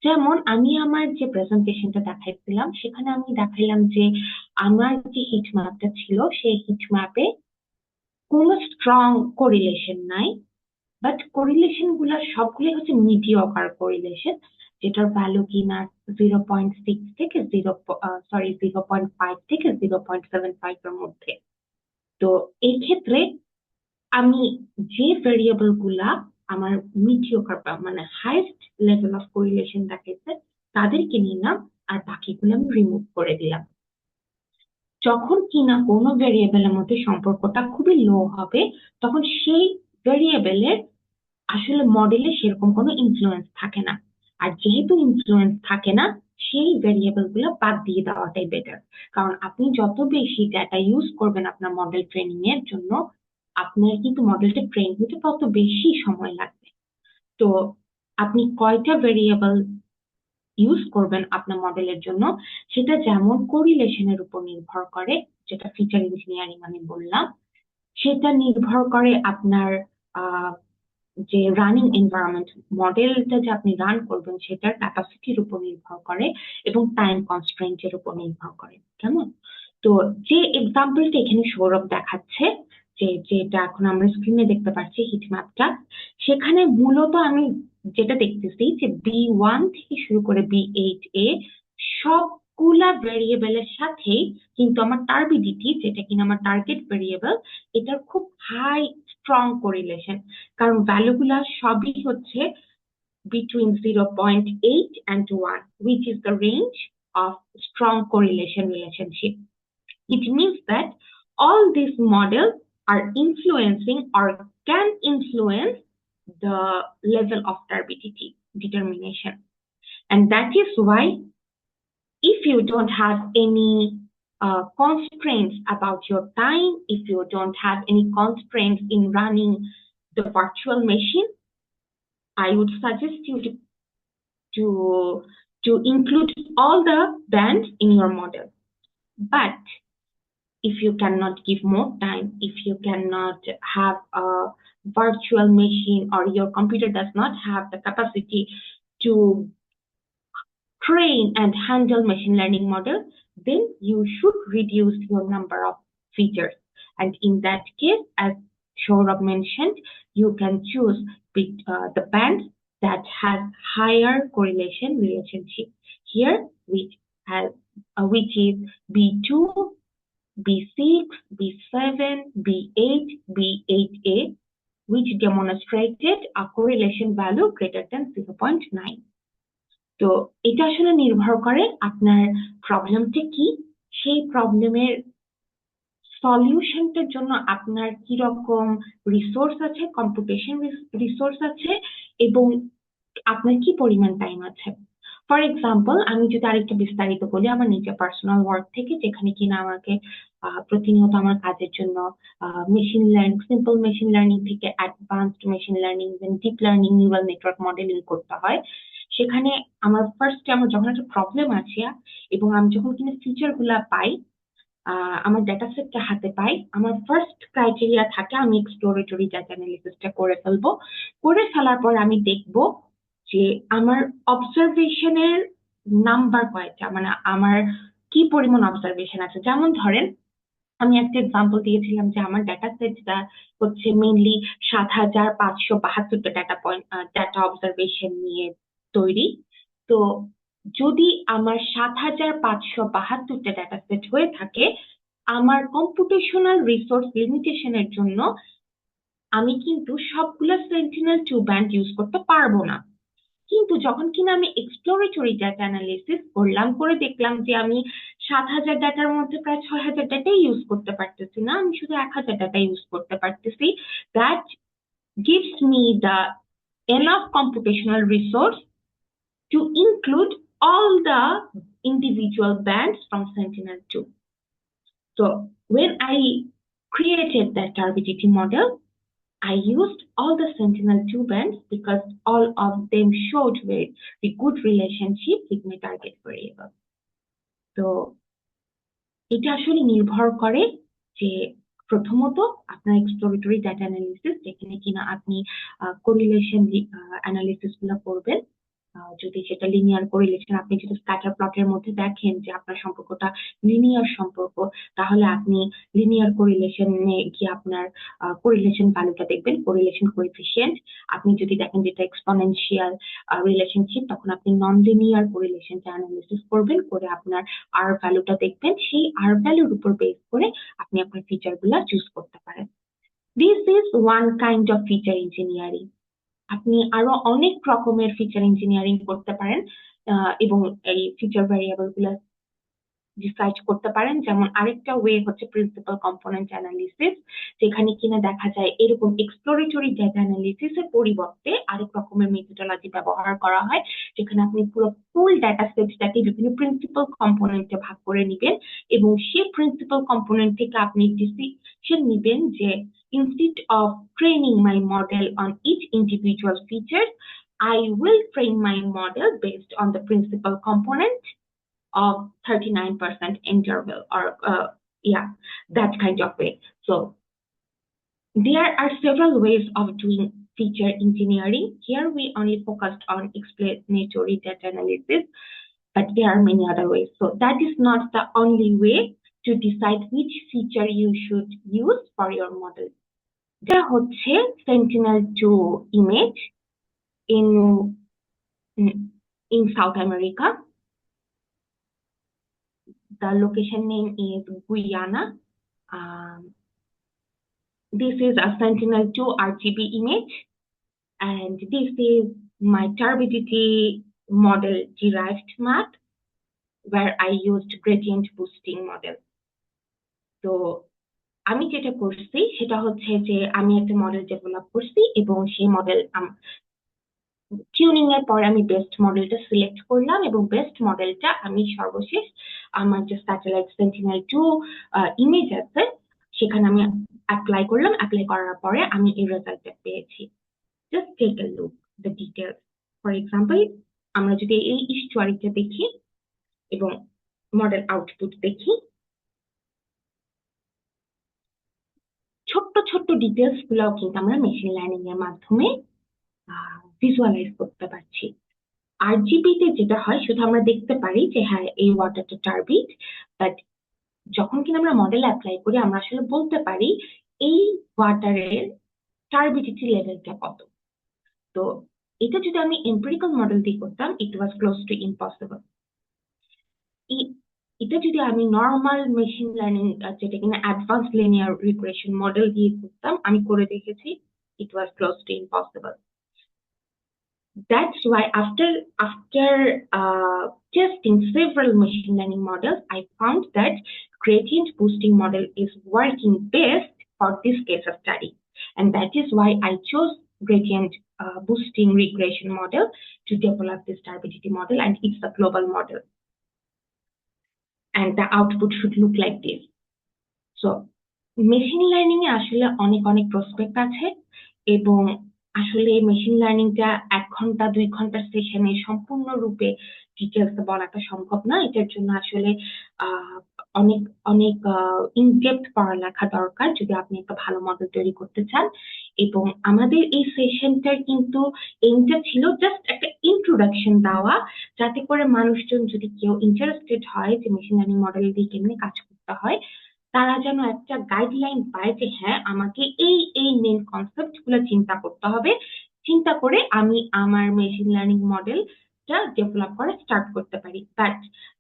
যেমন আমি আমার যে প্রেজেন্টেশনটা দেখাইছিলাম, সেখানে আমি দেখাইলাম যে আমার যে হিট ম্যাপটা ছিল সেই হিট ম্যাপে কোনো স্ট্রং কোরিলেশন নাই, বাট কোরিলেশন গুলা সবগুলোই হচ্ছে মিডিওকার কোরিলেশন, যেটার ভ্যালু কিনা 0.6 থেকে 0.5 থেকে 0.75 এর মধ্যে। তো এই ক্ষেত্রে আমি যে ভেরিয়েবল গুলা আমার মিডিওকার মানে হাইয়েস্ট লেভেল অফ কোরিলেশন দেখাইছে তাদেরকে নিলাম, আর বাকিগুলো আমি রিমুভ করে দিলাম। যখন কিনা কোনো ভেরিয়েবলের মধ্যে সম্পর্কটা খুবই লো হবে, তখন সেই ভেরিয়েবলের আসলে মডেলে সেরকম কোনো ইনফ্লুয়েন্স থাকে না। আর যেহেতু ইনফ্লুয়েন্স থাকে না, সেই ভেরিয়েবল গুলো বাদ দিয়ে দেওয়াটাই বেটার। কারণ আপনি যত বেশি ডাটা ইউজ করবেন আপনার মডেল ট্রেনিং এর জন্য, আপনার কিন্তু মডেলটা ট্রেন হতে তত বেশি সময় লাগবে। তো আপনি কয়টা ভেরিয়েবল ইউজ করবেন আপনার মডেলের জন্য, সেটা যেমন কোরিলেশনের উপর নির্ভর করে, যেটা ফিচার ইঞ্জিনিয়ারিং আমি বললাম, সেটা নির্ভর করে আপনার যে রানিং এনভায়রনমেন্ট, মডেলটা যে আপনি রান করবেন সেটার ক্যাপাসিটির উপর নির্ভর করে, এবং টাইম কনস্ট্রেন্টের উপর নির্ভর করে। কেমন? তো যে এক্সাম্পলটা এখানে সৌরভ দেখাচ্ছে, যেটা এখন আমরা স্ক্রিনে দেখতে পাচ্ছি হিট ম্যাপটা, সেখানে মূলত আমি যেটা দেখতেছি যে B1 থেকে শুরু করে B8 সবগুলা ভেরিয়েবলের সাথেই কিন্তু আমার টার্বিডিটি, যেটা কিনা আমার টার্গেট ভেরিয়েবল, এটার খুব হাই স্ট্রং কোরিলেশন। কারণ ভ্যালুগুলা সবই হচ্ছে between 0.8 and 1, which is the range of strong correlation relationship. It means that all these models are influencing or can influence the level of turbidity determination. And that is why if you don't have any constraints about your time, if you don't have any constraints in running the virtual machine, I would suggest you to include all the bands in your model. But if you cannot give more time, if you cannot have a virtual machine, or your computer does not have the capacity to train and handle machine learning model, then you should reduce your number of features. And in that case, as Saurabh mentioned, you can choose the band that has higher correlation relationship here, which is B2, B6, B7, B8, B8A, which demonstrated a correlation value greater than 0.9. তো এটা আসলে নির্ভর করে আপনার প্রবলেমটা কি, সেই প্রবলেমের সলিউশনটার জন্য আপনার কি রকম রিসোর্স আছে, কম্পিউটেশন রিসোর্স আছে, এবং আপনার কি পরিমাণ টাইম আছে। ফর এক্সাম্পল, আমি যদি আরেকটু বিস্তারিত বলি আমার নিজের পার্সোনাল ওয়ার্ক থেকে, যেখানে কিনা আমাকে প্রতিনিয়ত আমার কাজের জন্য machine learning, simple machine learning থেকে advanced machine learning, deep learning, neural network modelling করতে হয়। সেখানে আমার যখন একটা প্রবলেম আছে এবং আমি যখন কিনা ফিচার গুলা পাই, আমার ডেটা সেটটা হাতে পাই, আমার ফার্স্ট ক্রাইটেরিয়া থাকে আমি এক্সপ্লোরেটরি ডাটা অ্যানালিসিসটা করে ফেলবো। করে ফেলার পর আমি দেখবো যে আমার অবজারভেশনের নাম্বার কয়টা, মানে আমার কি পরিমাণ অবজারভেশন আছে। যেমন ধরেন, আমি একটা এক্সাম্পল দিয়েছিলাম যে আমার ডাটা সেটটা হচ্ছে মেইনলি 7,572টা ডাটা অবজারভেশন নিয়ে তৈরি। তো যদি আমার 7,572টা ডাটা সেট হয়ে থাকে, আমার কম্পিউটেশনাল রিসোর্স লিমিটেশনের জন্য আমি কিন্তু সবগুলো সেন্টিনেল-2 ব্যান্ড ইউজ করতে পারবো না। কিন্তু যখন কিনা আমি এক্সপ্লোরেটরি ডাটা অ্যানালিসিস করলাম, করে দেখলাম যে আমি 7,000 ডাটার মধ্যে প্রায় 6,000 ডাটাই ইউজ করতে পারতেছি না, আমি শুধু 1,000 ডাটা ইউজ করতে পারতেছি, that gives me the enough computational resource to include all the individual bands from Sentinel-2. So when I created that turbidity model, I used all the Sentinel-2 bands because all of them showed very good relationship with my target variable. তো এটা আসলে নির্ভর করে যে প্রথমত আপনার exploratory data analysis, যেখানে কিনা আপনি কোরিলেশন অ্যানালিসিস গুলো করবেন, যদি সেটা লিনিয়ার কোরিলেশন, আপনি যদি স্ক্যাটার প্লটের মধ্যে দেখেন যে আপনার সম্পর্কটা লিনিয়ার সম্পর্ক, তাহলে আপনি লিনিয়ার কোরিলেশনে গিয়ে আপনার কোরিলেশন ভ্যালুটা দেখবেন, কোরিলেশন কোএফিসিয়েন্ট। আপনি যদি দেখেন যেটা এক্সপোনেনশিয়াল রিলেশনশিপ, তখন আপনি নন লিনিয়ার কোরিলেশনটা অ্যানালিসিস করবেন, করে আপনার আর ভ্যালুটা দেখবেন, সেই আর ভ্যালুর উপর বেস করে আপনি আপনার ফিচারগুলো চুজ করতে পারেন। This is one kind of feature engineering. আপনি আরো অনেক রকমের ফিচার ইঞ্জিনিয়ারিং করতে পারেন এবং এই ফিচার ভ্যারিয়েবল গুলো ডিসাইড করতে পারেন। যেমন আরেকটা ওয়ে হচ্ছে প্রিন্সিপাল কম্পোনেন্ট অ্যানালিসিস, যেখানে কিনা দেখা যায় এরকম এক্সপ্লোরেটরি ডেটা অ্যানালিসিস এর পরিবর্তে আরেক রকমের মেথোডোলজি ব্যবহার করা হয়, যেখানে আপনি পুরো ফুল ডাটা সেটটাকে বিভিন্ন প্রিন্সিপাল কম্পোনেন্টে ভাগ করে নেবেন এবং সেই প্রিন্সিপাল কম্পোনেন্ট থেকে আপনি ডিসিশন নেবেন যে instead of training my model on each individual feature, I will train my model based on the principal component of 39% interval, or that kind of way. So there are several ways of doing feature engineering. Here we only focused on explanatory data analysis, but there are many other ways. So that is not the only way to decide which feature you should use for your model. There হচ্ছে Sentinel-2 image in South America. The location name is Guyana. This is a Sentinel-2 RGB image, and this is my turbidity model derived map where I used gradient boosting model. So আমি যেটা করছি সেটা হচ্ছে যে আমি একটা model develop করছি এবং সেই মডেল টিউনিং এর পরে আমি বেস্ট মডেলটা সিলেক্ট করলাম এবং বেস্ট মডেলটা আমি সর্বশেষ আমার যে স্যাটেলাইট সেন্টিনেল-2 ইমেজ আছে সেখানে আমি অ্যাপ্লাই করলাম। অ্যাপ্লাই করার পরে আমি এই রেজাল্টটা পেয়েছি। Just take a look the details. For example, আমরা যদি এই ইস্টুয়ারিটা দেখি এবং মডেল আউটপুট দেখি, ছোট্ট ছোট্ট ডিটেইলস গুলাও কিন্তু আমরা মেশিন লার্নিং এর মাধ্যমে ভিজুয়ালাইজ করতে পারছি। আরজিবি তে যেটা হয় শুধু আমরা দেখতে পারি যে হ্যাঁ এই ওয়াটারটা টার্বিড, বাট যখন কিনা আমরা মডেল অ্যাপ্লাই করি আমরা আসলে বলতে পারি এই ওয়াটারের টার্বিডিটি লেভেলটা কত। তো এটা যদি আমি এমপিরিক্যাল মডেল দিয়ে করতাম, ইট ওয়াজ ক্লোজ টু ইম্পসিবল। এটা যদি আমি নর্মাল মেশিন লার্নিং যেটা কিনা অ্যাডভান্স লিনিয়ার রিগ্রেশন মডেল দিয়ে করতাম, আমি করে দেখেছি it was close to impossible. That's why after testing several machine learning models, I found that gradient boosting model is working best for this case of study, and that is why I chose gradient boosting regression model to develop this turbidity model, and it's a global model, and the output should look like this. So machine learning এ আসলে অনেক অনেক prospect আছে এবং আসলে machine লার্নিংটা 1 ঘন্টা 2 ঘন্টার সেশনে সম্পূর্ণরূপে ডিটেইলস বলাটা সম্ভব না। এটার জন্য আসলে অনেক অনেক ইনডেপথ পড়ালেখা দরকার যদি আপনি একটা ভালো মডেল তৈরি করতে চান। এবং আমাদের এই সেশনটার কিন্তু এইটা ছিল জাস্ট একটা ইন্ট্রোডাকশন দেওয়া, যাতে করে মানুষজন যদি কেউ ইন্টারেস্টেড হয় যে মেশিন লার্নিং মডেল দিয়ে কেমনে কাজ করতে হয়, তারা যেন একটা গাইডলাইন পায় যে হ্যাঁ আমাকে এই মেইন কনসেপ্ট গুলো চিন্তা করতে হবে, চিন্তা করে আমি আমার মেশিন লার্নিং মডেলটা ডেভেলপ করা স্টার্ট করতে পারি। বাট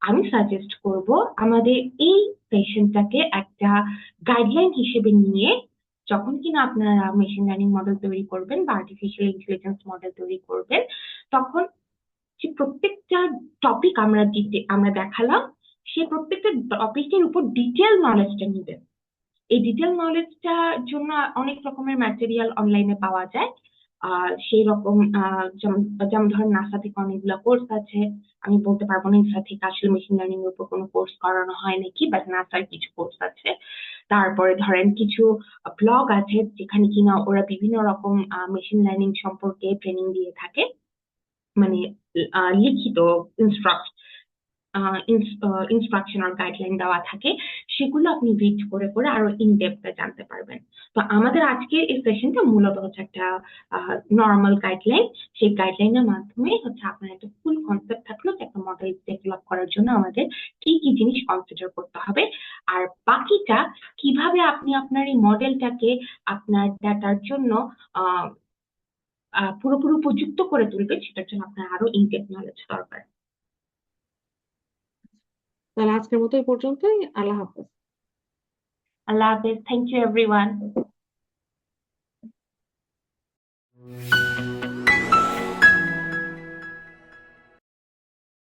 আমি সাজেস্ট করব আমাদের এই সেশনটাকে একটা গাইডলাইন হিসেবে নিয়ে যখন কিনা আপনারা মেশিন লার্নিং মডেল তৈরি করবেন বা আর্টিফিশিয়াল ইন্টেলিজেন্স মডেল তৈরি করবেন, তখন যে প্রত্যেকটা টপিক আমরা দেখালাম সে প্রত্যেকটা টপিকের উপর ডিটেইল নলেজটা নেবেন। এই ডিটেইল নলেজটার জন্য অনেক রকমের ম্যাটেরিয়াল অনলাইনে পাওয়া যায়। সেই রকম যেমন ধরেন নাসা থেকে অনেকগুলো কোর্স আছে। আমি বলতে পারবো না নাসা থেকে আসলে মেশিন লার্নিং এর উপর কোনো কোর্স করানো হয় নাকি, বাট নাসার কিছু কোর্স আছে। তারপরে ধরেন কিছু ব্লগ আছে যেখানে কিনা ওরা বিভিন্ন রকম মেশিন লার্নিং সম্পর্কে ট্রেনিং দিয়ে থাকে, মানে লিখিত ইনস্ট্রাকশন আর গাইডলাইন দেওয়া থাকে। সেগুলো আপনি রিড করে করে আরো ইন ডেপথে জানতে পারবেন। তো আমাদের আজকের এই সেশনটা মূলত হচ্ছে একটা নর্মাল গাইডলাইন। সেই গাইডলাইনের মাধ্যমে হচ্ছে আপনার একটা ফুল কনসেপ্ট থাকলো যে একটা মডেল ডেভেলপ করার জন্য আমাদের কি কি জিনিস কনসিডার করতে হবে, আর বাকিটা কিভাবে আপনি আপনার এই মডেলটাকে আপনার ডাটার জন্য পুরোপুরি উপযুক্ত করে তুলবেন, সেটার জন্য আপনার আরো ইনডেপথ নলেজ দরকার। তাহলে আজকের মতো এই পর্যন্তই। আল্লাহ হাফেজ। আল্লাহ হাফেজ। Thank you everyone.